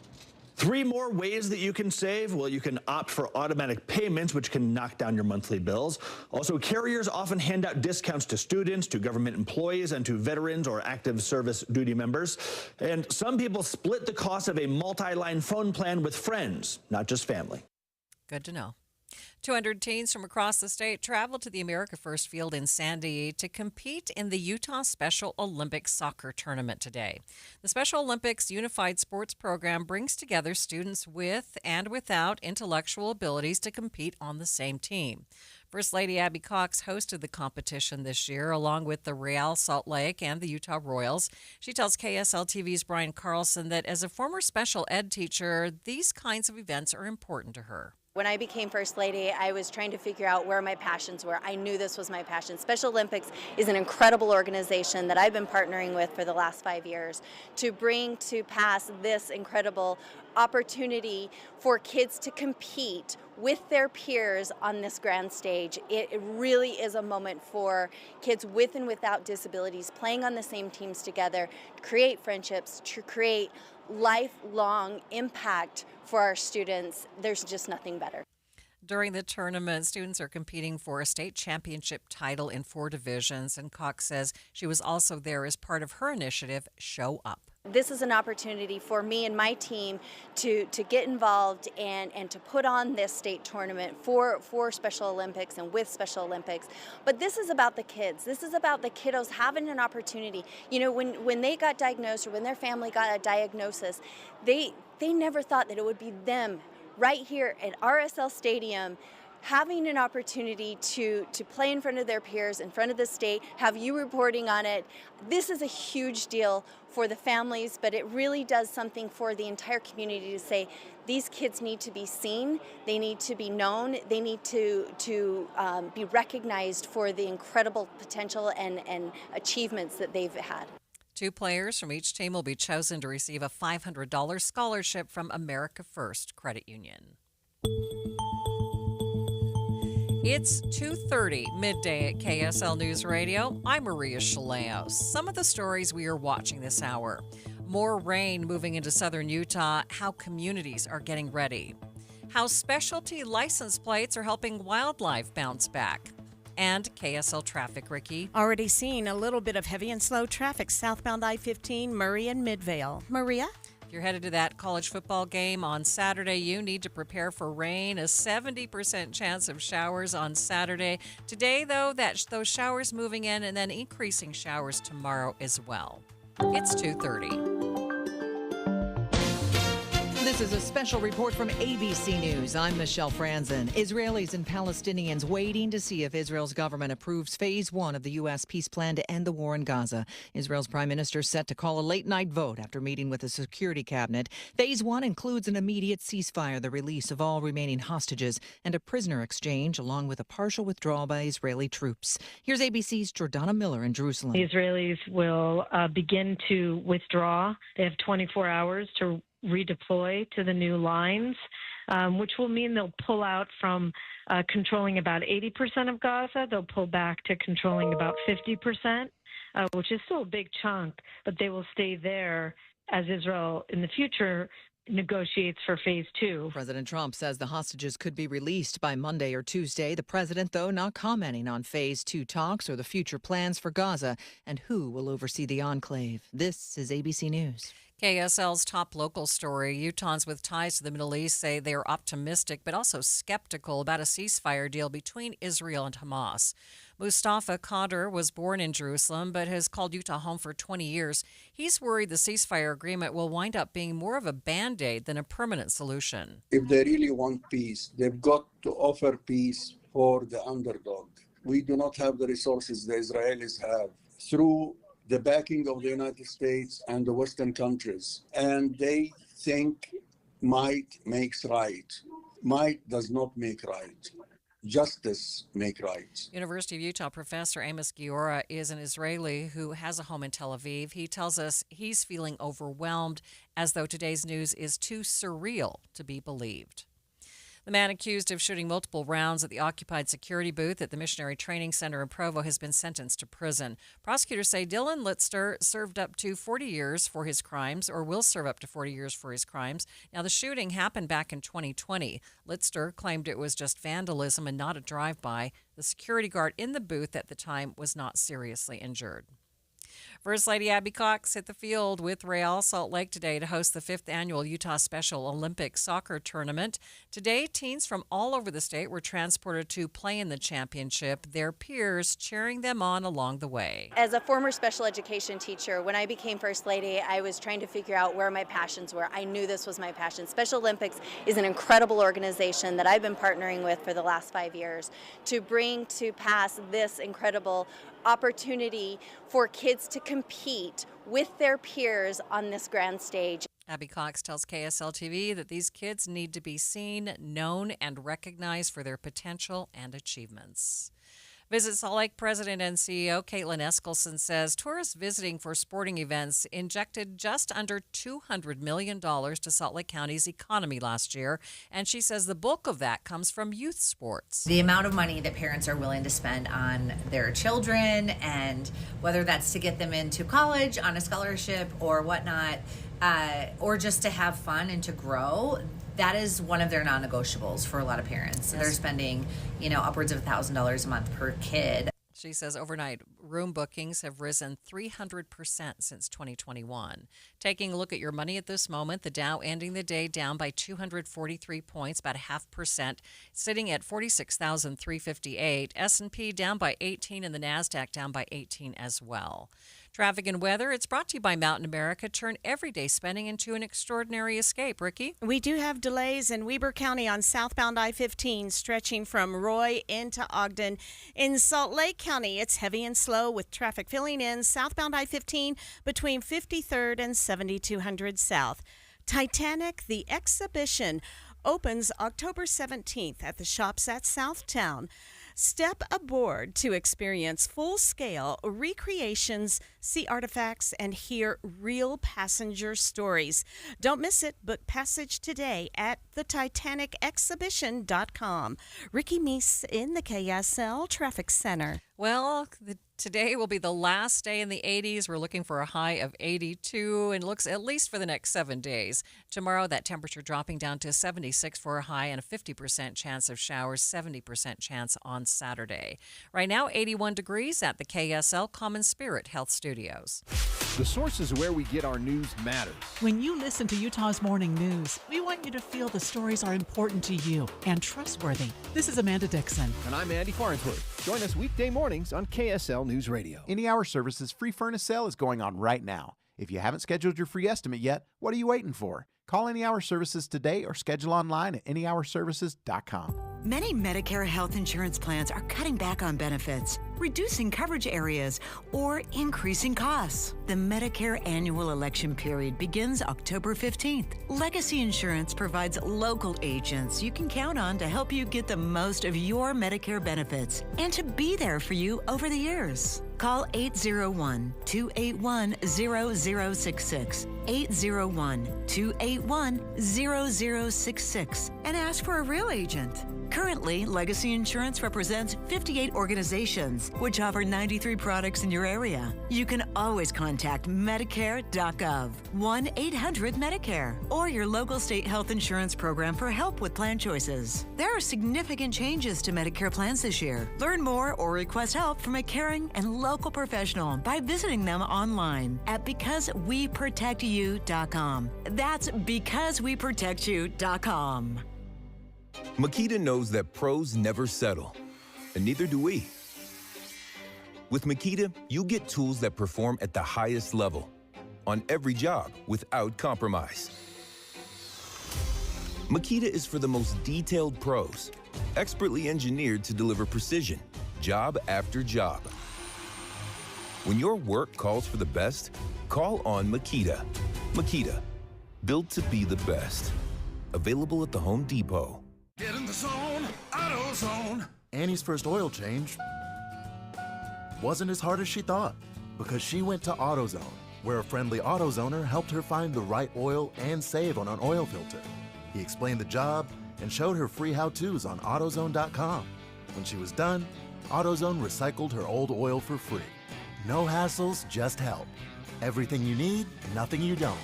3 more ways that you can save. Well, you can opt for automatic payments, which can knock down your monthly bills. Also, carriers often hand out discounts to students, to government employees, and to veterans or active service duty members. And some people split the cost of a multi-line phone plan with friends, not just family. Good to know. 200 teens from across the state traveled to the America First Field in Sandy to compete in the Utah Special Olympics soccer tournament today. The Special Olympics Unified Sports Program brings together students with and without intellectual abilities to compete on the same team. First Lady Abby Cox hosted the competition this year, along with the Real Salt Lake and the Utah Royals. She tells KSL TV's Brian Carlson that as a former special ed teacher, these kinds of events are important to her. When I became First Lady, I was trying to figure out where my passions were. I knew this was my passion. Special Olympics is an incredible organization that I've been partnering with for the last 5 years to bring to pass this incredible opportunity for kids to compete with their peers on this grand stage. It really is a moment for kids with and without disabilities playing on the same teams together, to create friendships, to create lifelong impact for our students. There's just nothing better. During the tournament, students are competing for a state championship title in 4 divisions, and Cox says she was also there as part of her initiative, Show Up. This is an opportunity for me and my team to get involved and to put on this state tournament for Special Olympics and with Special Olympics. But this is about the kids. This is about the kiddos having an opportunity. You know, when they got diagnosed or when their family got a diagnosis, they never thought that it would be them right here at RSL Stadium having an opportunity to play in front of their peers, in front of the state, have you reporting on it. This is a huge deal for the families, but it really does something for the entire community to say these kids need to be seen, they need to be known, they need to be recognized for the incredible potential and achievements that they've had. 2 players from each team will be chosen to receive a $500 scholarship from America First Credit Union. It's 2:30 midday at KSL News Radio. I'm Maria Shilaos. Some of the stories we are watching this hour. More rain moving into southern Utah, how communities are getting ready. How specialty license plates are helping wildlife bounce back. And KSL traffic, Ricky. Already seeing a little bit of heavy and slow traffic southbound I-15, Murray and Midvale. Maria? If you're headed to that college football game on Saturday, you need to prepare for rain. A 70% chance of showers on Saturday. Today, though, those showers moving in and then increasing showers tomorrow as well. It's 2:30. This is a special report from ABC News. I'm Michelle Franzen. Israelis and Palestinians waiting to see if Israel's government approves phase 1 of the U.S. peace plan to end the war in Gaza. Israel's prime minister set to call a late-night vote after meeting with the security cabinet. Phase 1 includes an immediate ceasefire, the release of all remaining hostages, and a prisoner exchange, along with a partial withdrawal by Israeli troops. Here's ABC's Jordana Miller in Jerusalem. The Israelis will begin to withdraw. They have 24 hours to redeploy to the new lines, which will mean they'll pull out from controlling about 80% of Gaza. They'll pull back to controlling about 50%, which is still a big chunk, but they will stay there as Israel in the future negotiates for phase 2. President Trump says the hostages could be released by Monday or Tuesday. The president, though, not commenting on phase 2 talks or the future plans for Gaza and who will oversee the enclave. This is ABC News. KSL's top local story. Utahns with ties to the Middle East say they are optimistic but also skeptical about a ceasefire deal between Israel and Hamas. Mustafa Khadr was born in Jerusalem but has called Utah home for 20 years. He's worried the ceasefire agreement will wind up being more of a Band-Aid than a permanent solution. If they really want peace, they've got to offer peace for the underdog. We do not have the resources the Israelis have. Through the backing of the United States and the Western countries, and they think might makes right. Might does not make right. Justice make right. University of Utah professor Amos Giora is an Israeli who has a home in Tel Aviv. He tells us he's feeling overwhelmed, as though today's news is too surreal to be believed. The man accused of shooting multiple rounds at the occupied security booth at the Missionary Training Center in Provo has been sentenced to prison. Prosecutors say Dylan Litzter served up to 40 years for his crimes, or will serve up to 40 years for his crimes. Now, the shooting happened back in 2020. Litzter claimed it was just vandalism and not a drive-by. The security guard in the booth at the time was not seriously injured. First Lady Abby Cox hit the field with Real Salt Lake today to host the 5th annual Utah Special Olympics soccer tournament. Today, teens from all over the state were transported to play in the championship, their peers cheering them on along the way. As a former special education teacher, when I became First Lady, I was trying to figure out where my passions were. I knew this was my passion. Special Olympics is an incredible organization that I've been partnering with for the last 5 years to bring to pass this incredible opportunity for kids to compete with their peers on this grand stage. Abby Cox tells KSL TV that these kids need to be seen, known, and recognized for their potential and achievements. Visit Salt Lake President and CEO Caitlin Eskelson says tourists visiting for sporting events injected just under $200 million to Salt Lake County's economy last year, and she says the bulk of that comes from youth sports. The amount of money that parents are willing to spend on their children, and whether that's to get them into college on a scholarship or whatnot, or just to have fun and to grow, that is one of their non-negotiables for a lot of parents. Yes. They're spending, upwards of $1,000 a month per kid. She says overnight room bookings have risen 300% since 2021. Taking a look at your money at this moment, the Dow ending the day down by 243 points, about 0.5%, sitting at 46,358. S&P down by 18 and the NASDAQ down by 18 as well. Traffic and weather, it's brought to you by Mountain America. Turn everyday spending into an extraordinary escape. Ricky? We do have delays in Weber County on southbound I-15 stretching from Roy into Ogden. In Salt Lake County, it's heavy and slow with traffic filling in southbound I-15 between 53rd and 7200 South. Titanic, the exhibition, opens October 17th at the Shops at Southtown. Step aboard to experience full-scale recreations, see artifacts, and hear real passenger stories. Don't miss it. Book passage today at titanicexhibition.com. Ricky Meese in the KSL Traffic Center. Well, today will be the last day in the 80s. We're looking for a high of 82 and looks at least for the next 7 days. Tomorrow, that temperature dropping down to 76 for a high and a 50% chance of showers, 70% chance on Saturday. Right now, 81 degrees at the KSL Common Spirit Health Studios. The sources where we get our news matters. When you listen to Utah's Morning News, we want you to feel the stories are important to you and trustworthy. This is Amanda Dixon. And I'm Andy Farnsworth. Join us weekday mornings on KSL News Radio. Any Hour Services free furnace sale is going on right now. If you haven't scheduled your free estimate yet, what are you waiting for? Call Any Hour Services today or schedule online at anyhourservices.com. Many Medicare health insurance plans are cutting back on benefits, reducing coverage areas, or increasing costs. The Medicare annual election period begins October 15th. Legacy Insurance provides local agents you can count on to help you get the most of your Medicare benefits and to be there for you over the years. Call 801-281-0066, 801-281-0066, and ask for a real agent. Currently, Legacy Insurance represents 58 organizations, which offer 93 products in your area. You can always contact Medicare.gov, 1-800-MEDICARE, or your local state health insurance program for help with plan choices. There are significant changes to Medicare plans this year. Learn more or request help from a caring and local professional by visiting them online at BecauseWeProtectYou.com. That's BecauseWeProtectYou.com. Makita knows that pros never settle, and neither do we. With Makita, you get tools that perform at the highest level on every job without compromise. Makita is for the most detailed pros, expertly engineered to deliver precision, job after job. When your work calls for the best, call on Makita. Makita, built to be the best. Available at the Home Depot. Get in the zone, AutoZone. Annie's first oil change wasn't as hard as she thought because she went to AutoZone, where a friendly AutoZoner helped her find the right oil and save on an oil filter. He explained the job and showed her free how-tos on AutoZone.com. When she was done, AutoZone recycled her old oil for free. No hassles, just help. Everything you need, nothing you don't.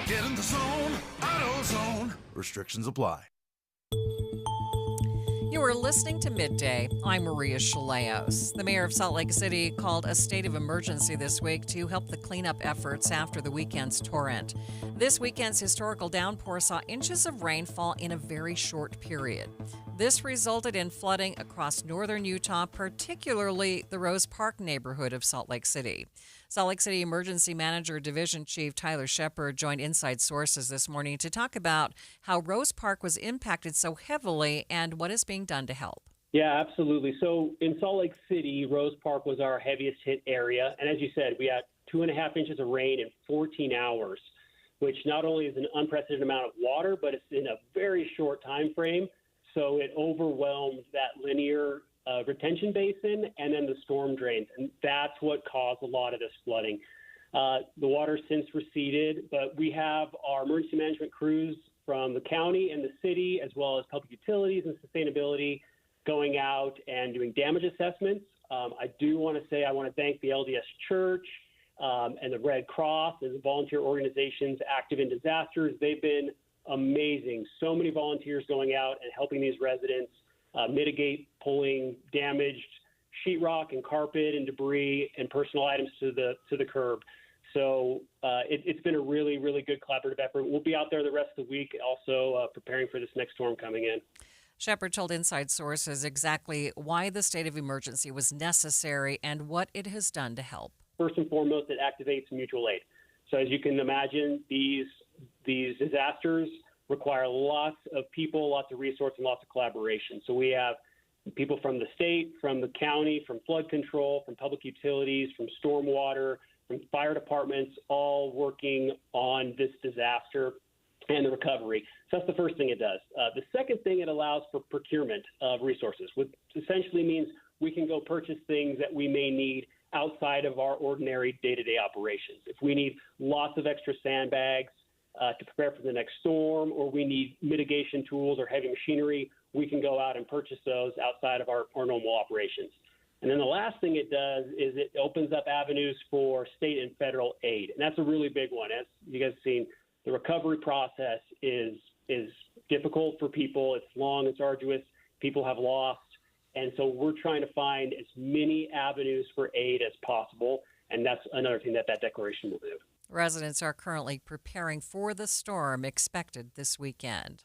Get in the zone, AutoZone. Restrictions apply. You are listening to Midday. I'm Maria Shilaos. The mayor of Salt Lake City called a state of emergency this week to help the cleanup efforts after the weekend's torrent. This weekend's historical downpour saw inches of rainfall in a very short period. This resulted in flooding across northern Utah, particularly the Rose Park neighborhood of Salt Lake City. Salt Lake City Emergency Manager Division Chief Tyler Shepard joined Inside Sources this morning to talk about how Rose Park was impacted so heavily and what is being done to help. Yeah, absolutely. So in Salt Lake City, Rose Park was our heaviest hit area. And as you said, we had 2.5 inches of rain in 14 hours, which not only is an unprecedented amount of water, but it's in a very short time frame. So it overwhelmed that linear retention basin and then the storm drains. And that's what caused a lot of this flooding. The water's since receded, but we have our emergency management crews from the county and the city, as well as public utilities and sustainability, going out and doing damage assessments. I do want to say I want to thank the LDS Church and the Red Cross and the volunteer organizations active in disasters. They've been amazing. So many volunteers going out and helping these residents mitigate pulling damaged sheetrock and carpet and debris and personal items to the curb. So it's been a really, really good collaborative effort. We'll be out there the rest of the week also preparing for this next storm coming in. Shepard told Inside Sources exactly why the state of emergency was necessary and what it has done to help. first and foremost, it activates mutual aid. So as you can imagine, these disasters require lots of people, lots of resources, and lots of collaboration. So we have people from the state, from the county, from flood control, from public utilities, from stormwater, from fire departments, all working on this disaster and the recovery. So that's the first thing it does. The second thing, it allows for procurement of resources, which essentially means we can go purchase things that we may need outside of our ordinary day-to-day operations. If we need lots of extra sandbags to prepare for the next storm, or we need mitigation tools or heavy machinery, we can go out and purchase those outside of our normal operations. And then the last thing it does is it opens up avenues for state and federal aid. And that's a really big one. As you guys have seen, the recovery process is difficult for people. It's long, it's arduous. People have lost. And so we're trying to find as many avenues for aid as possible. And that's another thing that declaration will do. Residents are currently preparing for the storm expected this weekend.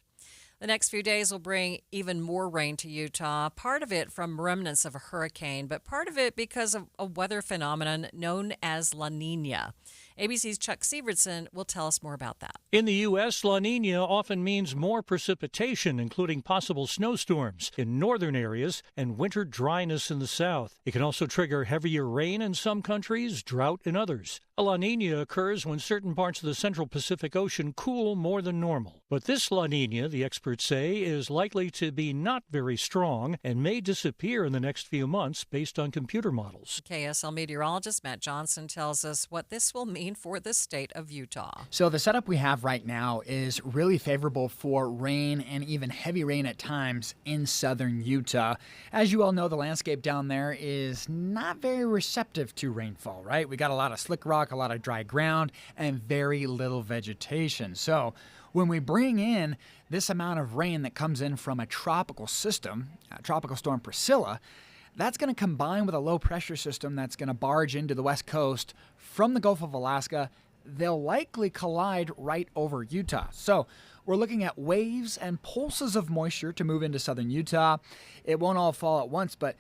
The next few days will bring even more rain to Utah, part of it from remnants of a hurricane, but part of it because of a weather phenomenon known as La Nina. ABC's Chuck Severson will tell us more about that. In the U.S., La Nina often means more precipitation, including possible snowstorms in northern areas and winter dryness in the south. It can also trigger heavier rain in some countries, drought in others. A La Nina occurs when certain parts of the central Pacific Ocean cool more than normal. But this La Nina, the experts say, is likely to be not very strong and may disappear in the next few months based on computer models. KSL meteorologist Matt Johnson tells us what this will mean for the state of Utah. So the setup we have right now is really favorable for rain and even heavy rain at times in southern Utah. As you all know, the landscape down there is not very receptive to rainfall, right? We got a lot of slick rock, a lot of dry ground, and very little vegetation. So when we bring in this amount of rain that comes in from a tropical system, Tropical Storm Priscilla, that's going to combine with a low pressure system that's going to barge into the west coast from the Gulf of Alaska. They'll likely collide right over Utah. So we're looking at waves and pulses of moisture to move into southern Utah. It won't all fall at once, but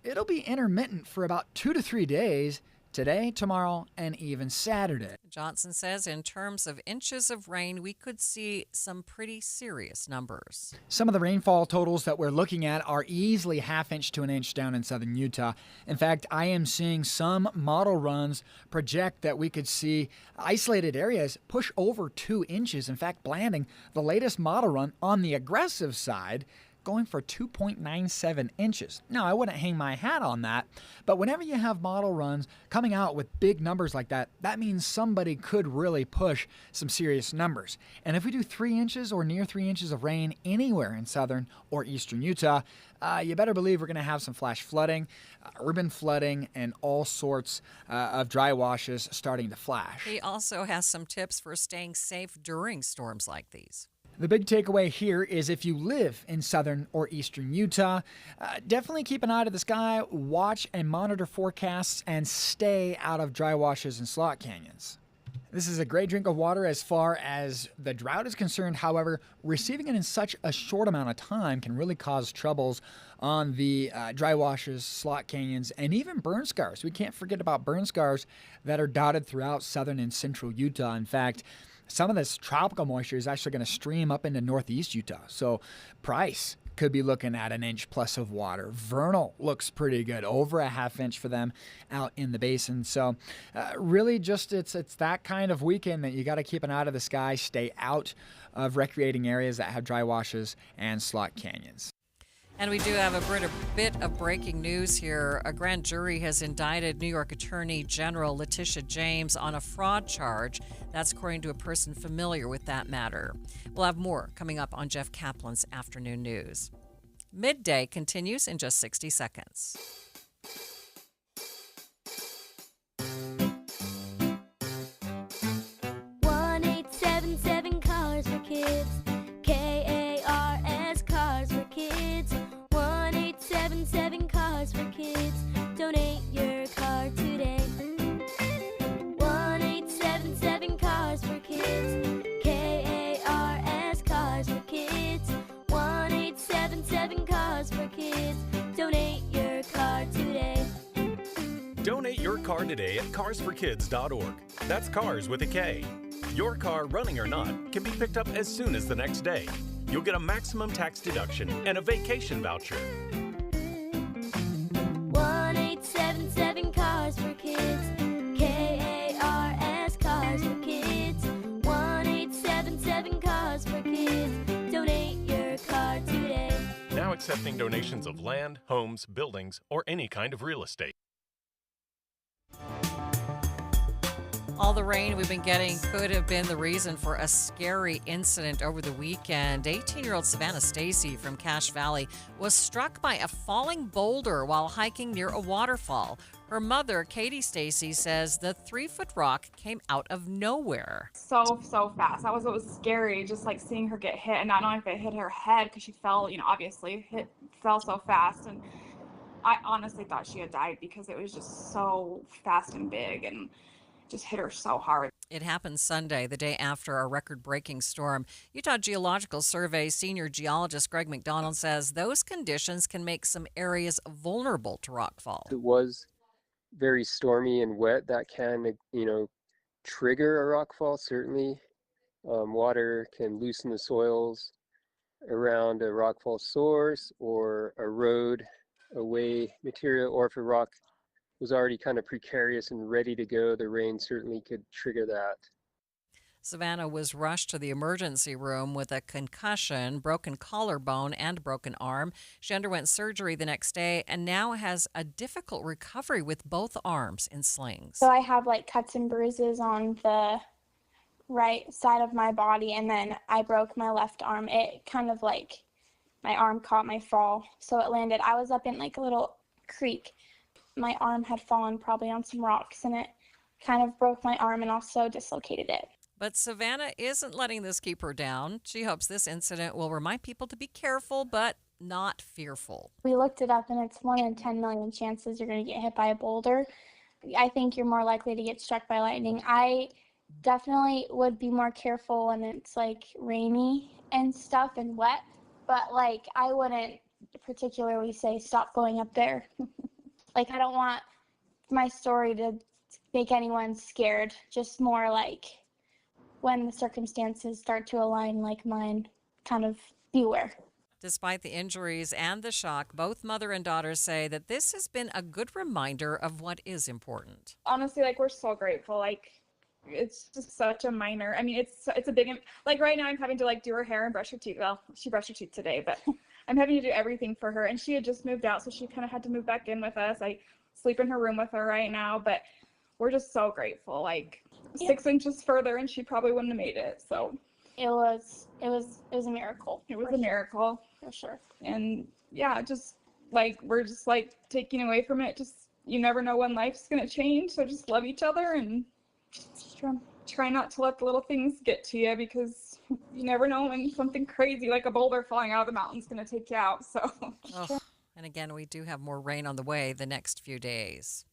it'll be intermittent for about 2 to 3 days. Today, tomorrow, and even Saturday. Johnson says in terms of inches of rain, we could see some pretty serious numbers. Some of the rainfall totals that we're looking at are easily ½ inch to an inch down in southern Utah. In fact, I am seeing some model runs project that we could see isolated areas push over 2 inches. In fact, Blanding, the latest model run on the aggressive side, going for 2.97 inches. Now, I wouldn't hang my hat on that, but whenever you have model runs coming out with big numbers like that, that means somebody could really push some serious numbers. And if we do 3 inches or near 3 inches of rain anywhere in southern or eastern Utah, you better believe we're going to have some flash flooding, urban flooding, and all sorts of dry washes starting to flash. He also has some tips for staying safe during storms like these. The big takeaway here is if you live in southern or eastern Utah, definitely keep an eye to the sky, watch and monitor forecasts, and stay out of dry washes and slot canyons. This is a great drink of water as far as the drought is concerned. However, receiving it in such a short amount of time can really cause troubles on the dry washes, slot canyons, and even burn scars. We can't forget about burn scars that are dotted throughout southern and central Utah. In fact, some of this tropical moisture is actually going to stream up into northeast Utah. So Price could be looking at 1 inch plus of water. Vernal looks pretty good, over a ½ inch for them out in the basin. So really just it's that kind of weekend that you got to keep an eye to the sky, stay out of recreating areas that have dry washes and slot canyons. And we do have a bit of breaking news here. A grand jury has indicted New York Attorney General Letitia James on a fraud charge. That's according to a person familiar with that matter. We'll have more coming up on Jeff Kaplan's Afternoon News. Midday continues in just 60 seconds. 1-877 Cars for Kids. KARS Cars for Kids. 1-877 Cars for Kids. Donate your car today. 1-877 Cars for Kids. KARS Cars for Kids. 1-877 Cars for Kids. Donate your car today. Donate your car today at carsforkids.org. That's cars with a K. Your car, running or not, can be picked up as soon as the next day. You'll get a maximum tax deduction and a vacation voucher. 1-877 Cars for Kids. KARS Cars for Kids. 1-877 Cars for Kids. Donate your car today. Now accepting donations of land, homes, buildings, or any kind of real estate. All the rain we've been getting could have been the reason for a scary incident over the weekend. 18-year-old Savannah Stacy from Cache Valley was struck by a falling boulder while hiking near a waterfall. Her mother, Katie Stacy, says the 3-foot rock came out of nowhere. So fast. That was what was scary, just like seeing her get hit and not knowing if it hit her head because she fell, obviously fell so fast. And I honestly thought she had died because it was just so fast and big and just hit her so hard. It happened Sunday, the day after a record-breaking storm. Utah Geological Survey senior geologist Greg McDonald says those conditions can make some areas vulnerable to rockfall. It was very stormy and wet. That can, trigger a rockfall, certainly. Water can loosen the soils around a rockfall source or erode away material, or if a rock was already kind of precarious and ready to go, the rain certainly could trigger that. Savannah was rushed to the emergency room with a concussion, broken collarbone, and broken arm. She underwent surgery the next day and now has a difficult recovery with both arms in slings. So I have cuts and bruises on the right side of my body, and then I broke my left arm. It kind of my arm caught my fall, so it landed. I was up in a little creek. My arm had fallen probably on some rocks, and it kind of broke my arm and also dislocated it. But Savannah isn't letting this keep her down. She hopes this incident will remind people to be careful but not fearful. We looked it up, and it's 1 in 10 million chances you're going to get hit by a boulder. I think you're more likely to get struck by lightning. I definitely would be more careful when it's rainy and stuff and wet, but I wouldn't particularly say stop going up there. I don't want my story to make anyone scared, just more when the circumstances start to align like mine, kind of beware. Despite the injuries and the shock, both mother and daughter say that this has been a good reminder of what is important. Honestly, we're so grateful. It's just such a minor. I mean, it's a big, right now I'm having to do her hair and brush her teeth. Well, she brushed her teeth today, but I'm having to do everything for her. And she had just moved out, so she kind of had to move back in with us. I sleep in her room with her right now, but we're just so grateful. 6 inches further and she probably wouldn't have made it. So it was a miracle. It was a miracle. For sure. And yeah, just we're just taking away from it. Just, you never know when life's going to change. So just love each other and try not to let the little things get to you, because you never know when something crazy like a boulder falling out of the mountain is going to take you out. So, and again, we do have more rain on the way the next few days.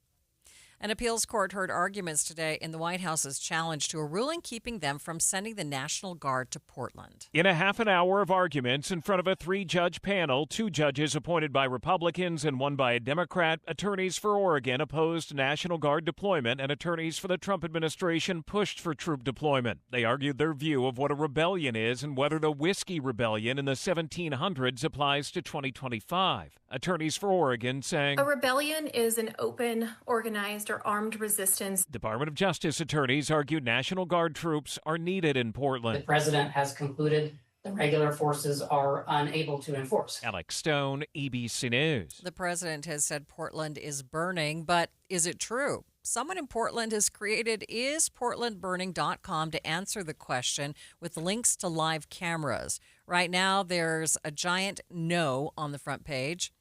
An appeals court heard arguments today in the White House's challenge to a ruling keeping them from sending the National Guard to Portland. In a half an hour of arguments in front of a 3-judge panel, 2 judges appointed by Republicans and 1 by a Democrat, attorneys for Oregon opposed National Guard deployment, and attorneys for the Trump administration pushed for troop deployment. They argued their view of what a rebellion is and whether the Whiskey Rebellion in the 1700s applies to 2025. Attorneys for Oregon saying, "A rebellion is an open, organized, or armed resistance." Department of Justice attorneys argued National Guard troops are needed in Portland. The president has concluded the regular forces are unable to enforce. Alex Stone, ABC News. The president has said Portland is burning, but is it true? Someone in Portland has created isportlandburning.com to answer the question with links to live cameras. Right now, there's a giant no on the front page.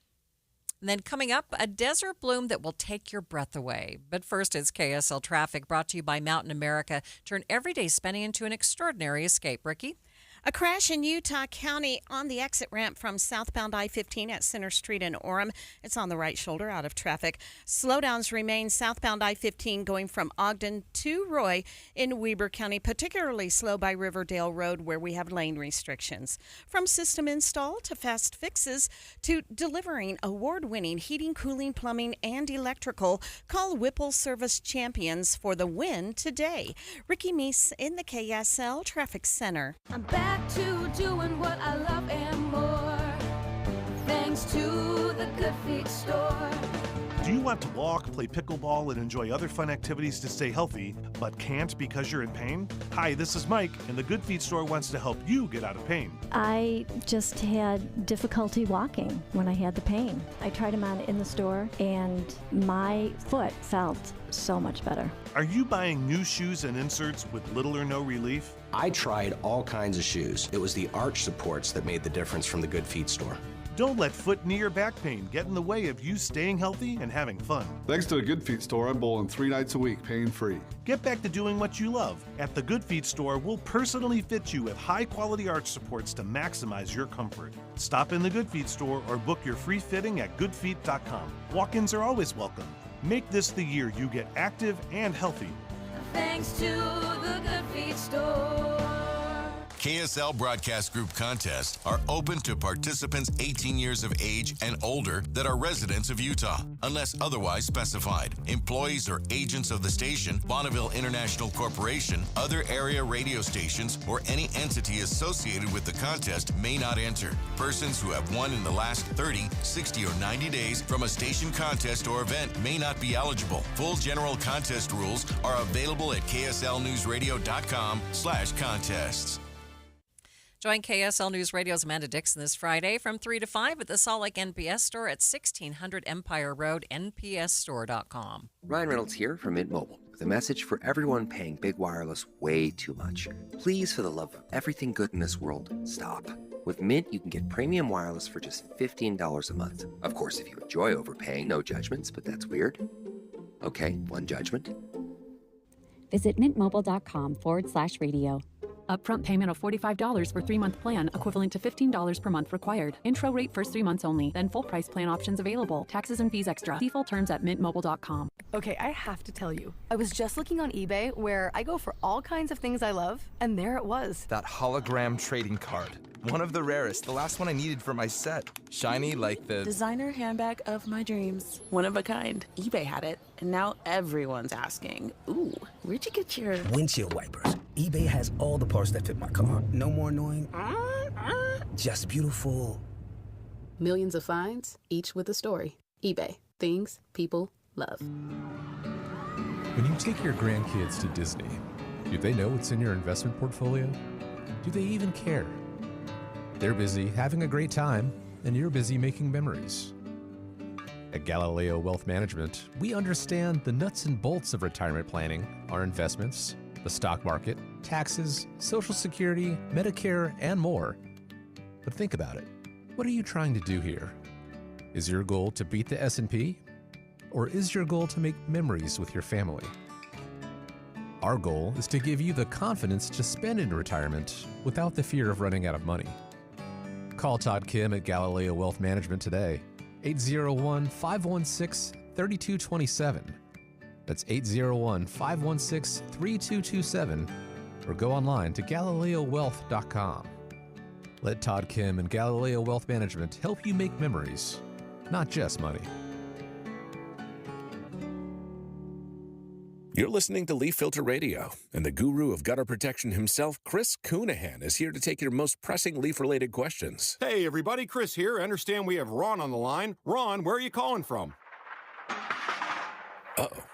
And then coming up, a desert bloom that will take your breath away. But first, it's KSL Traffic, brought to you by Mountain America. Turn everyday spending into an extraordinary escape. Ricky? A crash in Utah County on the exit ramp from southbound I-15 at Center Street in Orem. It's on the right shoulder, out of traffic. Slowdowns remain southbound I-15 going from Ogden to Roy in Weber County, particularly slow by Riverdale Road where we have lane restrictions. From system install to fast fixes to delivering award-winning heating, cooling, plumbing, and electrical, call Whipple Service Champions for the win today. Ricky Meese in the KSL Traffic Center. I'm back to doing what I love and more, thanks to the Good Feet store. Do you want to walk, play pickleball, and enjoy other fun activities to stay healthy, but can't because you're in pain? Hi, this is Mike, and the Good Feet store wants to help you get out of pain. I just had difficulty walking when I had the pain. I tried them on in the store, and my foot felt so much better. Are you buying new shoes and inserts with little or no relief? I tried all kinds of shoes. It was the arch supports that made the difference from the Good Feet store. Don't let foot, knee, or back pain get in the way of you staying healthy and having fun. Thanks to the Good Feet store, I'm bowling 3 nights a week, pain-free. Get back to doing what you love. At the Good Feet store, we'll personally fit you with high-quality arch supports to maximize your comfort. Stop in the Good Feet store or book your free fitting at goodfeet.com. Walk-ins are always welcome. Make this the year you get active and healthy. Thanks to the Good Feet store. KSL Broadcast Group contests are open to participants 18 years of age and older that are residents of Utah, unless otherwise specified. Employees or agents of the station, Bonneville International Corporation, other area radio stations, or any entity associated with the contest may not enter. Persons who have won in the last 30, 60, or 90 days from a station contest or event may not be eligible. Full general contest rules are available at kslnewsradio.com/contests. Join KSL News Radio's Amanda Dixon this Friday from 3 to 5 at the Salt Lake NPS store at 1600 Empire Road, npsstore.com. Ryan Reynolds here from Mint Mobile with a message for everyone paying big wireless way too much. Please, for the love of everything good in this world, stop. With Mint, you can get premium wireless for just $15 a month. Of course, if you enjoy overpaying, no judgments, but that's weird. Okay, one judgment. Visit mintmobile.com/radio. Upfront payment of $45 for 3-month plan, equivalent to $15 per month required. Intro rate first 3 months only, then full price plan options available. Taxes and fees extra. See full terms at mintmobile.com. Okay, I have to tell you, I was just looking on eBay where I go for all kinds of things I love, and there it was. That hologram trading card. One of the rarest, the last one I needed for my set. Shiny like the designer handbag of my dreams. One of a kind. eBay had it, and now everyone's asking, ooh, where'd you get your windshield wipers? eBay has all the parts that fit my car. No more annoying, just beautiful. Millions of finds, each with a story. eBay. Things people love. When you take your grandkids to Disney, do they know what's in your investment portfolio? Do they even care? They're busy having a great time, and you're busy making memories. At Galileo Wealth Management, we understand the nuts and bolts of retirement planning, our investments, the stock market, taxes, Social Security, Medicare, and more. But think about it. What are you trying to do here? Is your goal to beat the S&P? Or is your goal to make memories with your family? Our goal is to give you the confidence to spend in retirement without the fear of running out of money. Call Todd Kim at Galileo Wealth Management today, 801-516-3227. That's 801-516-3227, or go online to GalileoWealth.com. Let Todd Kim and Galileo Wealth Management help you make memories, not just money. You're listening to Leaf Filter Radio, and the guru of gutter protection himself, Chris Coonahan, is here to take your most pressing leaf-related questions. Hey, everybody, Chris here. I understand we have Ron on the line. Ron, where are you calling from? Uh-oh.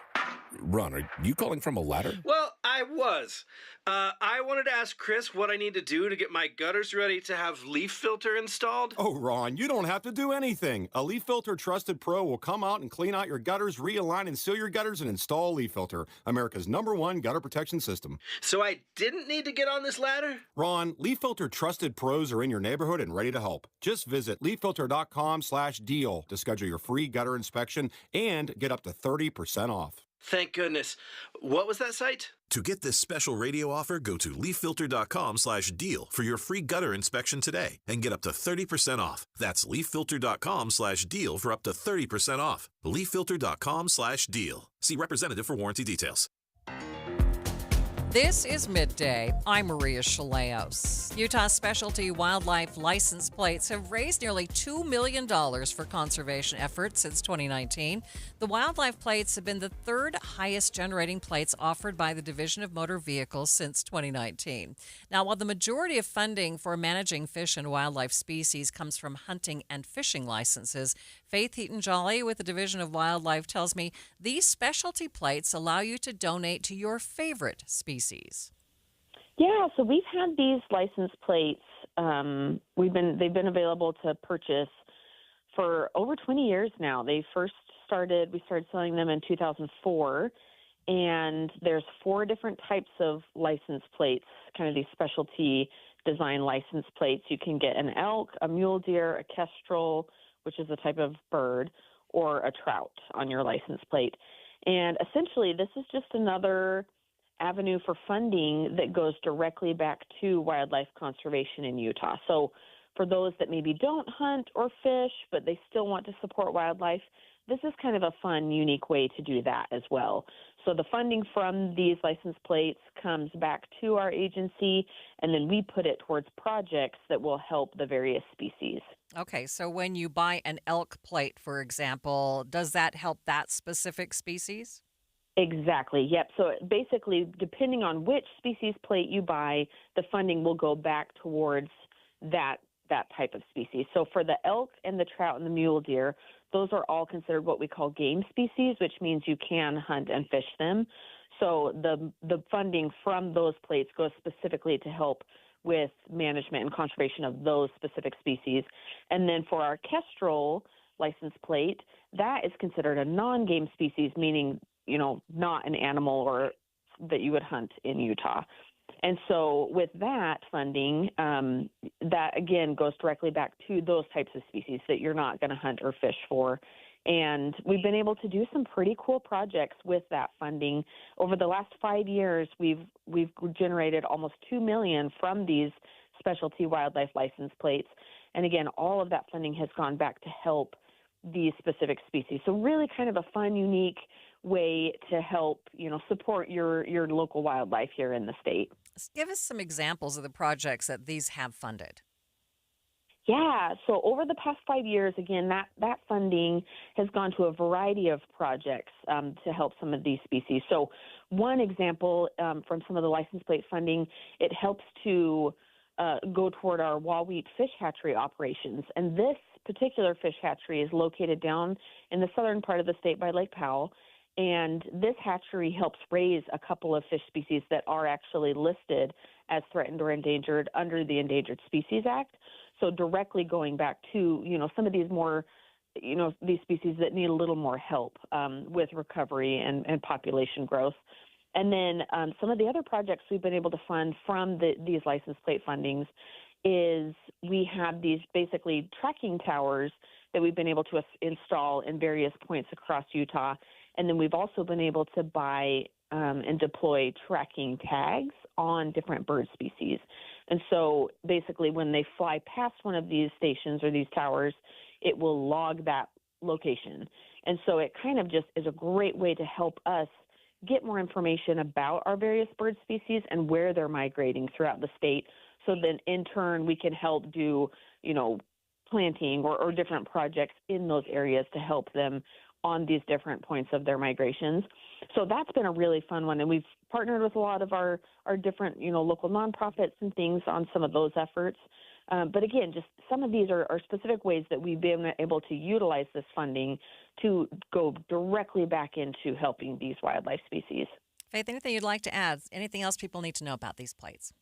Ron, are you calling from a ladder? Well, I was. I wanted to ask Chris what I need to do to get my gutters ready to have leaf filter installed. Oh, Ron, you don't have to do anything. A Leaf Filter Trusted Pro will come out and clean out your gutters, realign and seal your gutters, and install Leaf Filter, America's #1 gutter protection system. So I didn't need to get on this ladder? Ron, Leaf Filter Trusted Pros are in your neighborhood and ready to help. Just visit leaffilter.com/deal to schedule your free gutter inspection and get up to 30% off. Thank goodness. What was that site? To get this special radio offer, go to leaffilter.com/deal for your free gutter inspection today and get up to 30% off. That's leaffilter.com/deal for up to 30% off. leaffilter.com/deal. See representative for warranty details. This is Midday. I'm Maria Shilaos. Utah's specialty wildlife license plates have raised nearly $2 million for conservation efforts since 2019. The wildlife plates have been the third highest generating plates offered by the Division of Motor Vehicles since 2019. Now, while the majority of funding for managing fish and wildlife species comes from hunting and fishing licenses, Faith Heaton-Jolly with the Division of Wildlife tells me these specialty plates allow you to donate to your favorite species. Yeah, so we've had these license plates. They've been available to purchase for over 20 years now. We started selling them in 2004, and there's 4 different types of license plates, kind of these specialty design license plates. You can get an elk, a mule deer, a kestrel, which is a type of bird, or a trout on your license plate. And essentially, this is just another avenue for funding that goes directly back to wildlife conservation in Utah. So for those that maybe don't hunt or fish, but they still want to support wildlife, this is kind of a fun, unique way to do that as well. So the funding from these license plates comes back to our agency, and then we put it towards projects that will help the various species. Okay, so when you buy an elk plate, for example, does that help that specific species? Exactly. Yep. So basically, depending on which species plate you buy, the funding will go back towards that type of species. So for the elk and the trout and the mule deer, those are all considered what we call game species, which means you can hunt and fish them. So the funding from those plates goes specifically to help with management and conservation of those specific species. And then for our kestrel license plate, that is considered a non-game species, meaning not an animal or that you would hunt in Utah. And so with that funding, that again goes directly back to those types of species that you're not going to hunt or fish for. And we've been able to do some pretty cool projects with that funding. Over the last 5 years, we've generated almost $2 million from these specialty wildlife license plates. And again, all of that funding has gone back to help these specific species. So really kind of a fun, unique way to help, support your local wildlife here in the state. Give us some examples of the projects that these have funded. Yeah, so over the past 5 years, again, that funding has gone to a variety of projects to help some of these species. So one example from some of the license plate funding, it helps to go toward our Wahweap fish hatchery operations. And this particular fish hatchery is located down in the southern part of the state by Lake Powell. And this hatchery helps raise a couple of fish species that are actually listed as threatened or endangered under the Endangered Species Act. So directly going back to, some of these more, these species that need a little more help with recovery and population growth. And then some of the other projects we've been able to fund from these license plate fundings is we have these basically tracking towers that we've been able to install in various points across Utah. And then we've also been able to buy and deploy tracking tags on different bird species. And so basically when they fly past one of these stations or these towers, it will log that location. And so it kind of just is a great way to help us get more information about our various bird species and where they're migrating throughout the state. So then in turn, we can help do, planting or different projects in those areas to help them on these different points of their migrations. So that's been a really fun one. And we've partnered with a lot of our different, local nonprofits and things on some of those efforts. But again, just some of these are specific ways that we've been able to utilize this funding to go directly back into helping these wildlife species. Faith, anything you'd like to add? Anything else people need to know about these plates?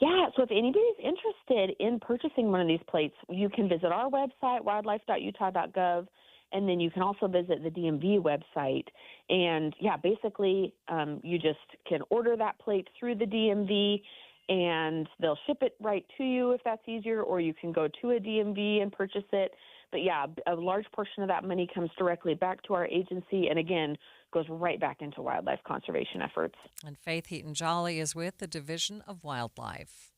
Yeah, so if anybody's interested in purchasing one of these plates, you can visit our website, wildlife.utah.gov, and then you can also visit the DMV website. And, basically you just can order that plate through the DMV, and they'll ship it right to you if that's easier, or you can go to a DMV and purchase it. But yeah, a large portion of that money comes directly back to our agency and again goes right back into wildlife conservation efforts. And Faith Heaton-Jolly is with the Division of Wildlife.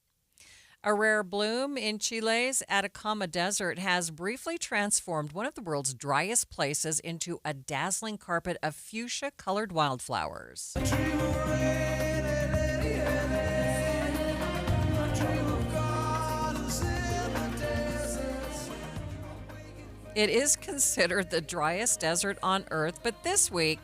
A rare bloom in Chile's Atacama Desert has briefly transformed one of the world's driest places into a dazzling carpet of fuchsia-colored wildflowers. It is considered the driest desert on Earth, but this week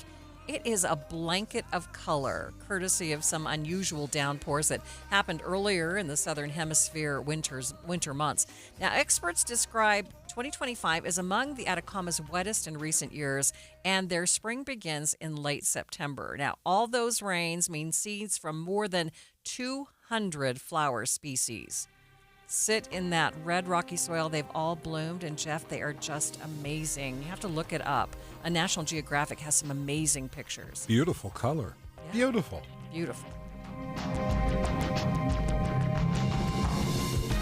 it is a blanket of color, courtesy of some unusual downpours that happened earlier in the southern hemisphere winter months. Now, experts describe 2025 as among the Atacama's wettest in recent years, and their spring begins in late September. Now, all those rains mean seeds from more than 200 flower species sit in that red rocky soil. They've all bloomed, and Jeff, they are just amazing. You have to look it up. A National Geographic has some amazing pictures. Beautiful color. Yeah. Beautiful. Beautiful.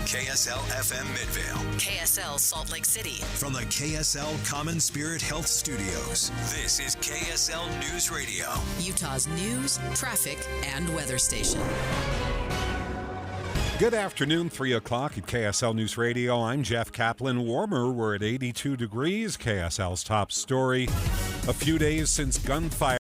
KSL FM Midvale. KSL Salt Lake City. From the KSL Common Spirit Health Studios, this is KSL News Radio, Utah's news, traffic, and weather station. Good afternoon, 3 o'clock at KSL News Radio. I'm Jeff Kaplan. Warmer, we're at 82 degrees. KSL's top story. A few days since gunfire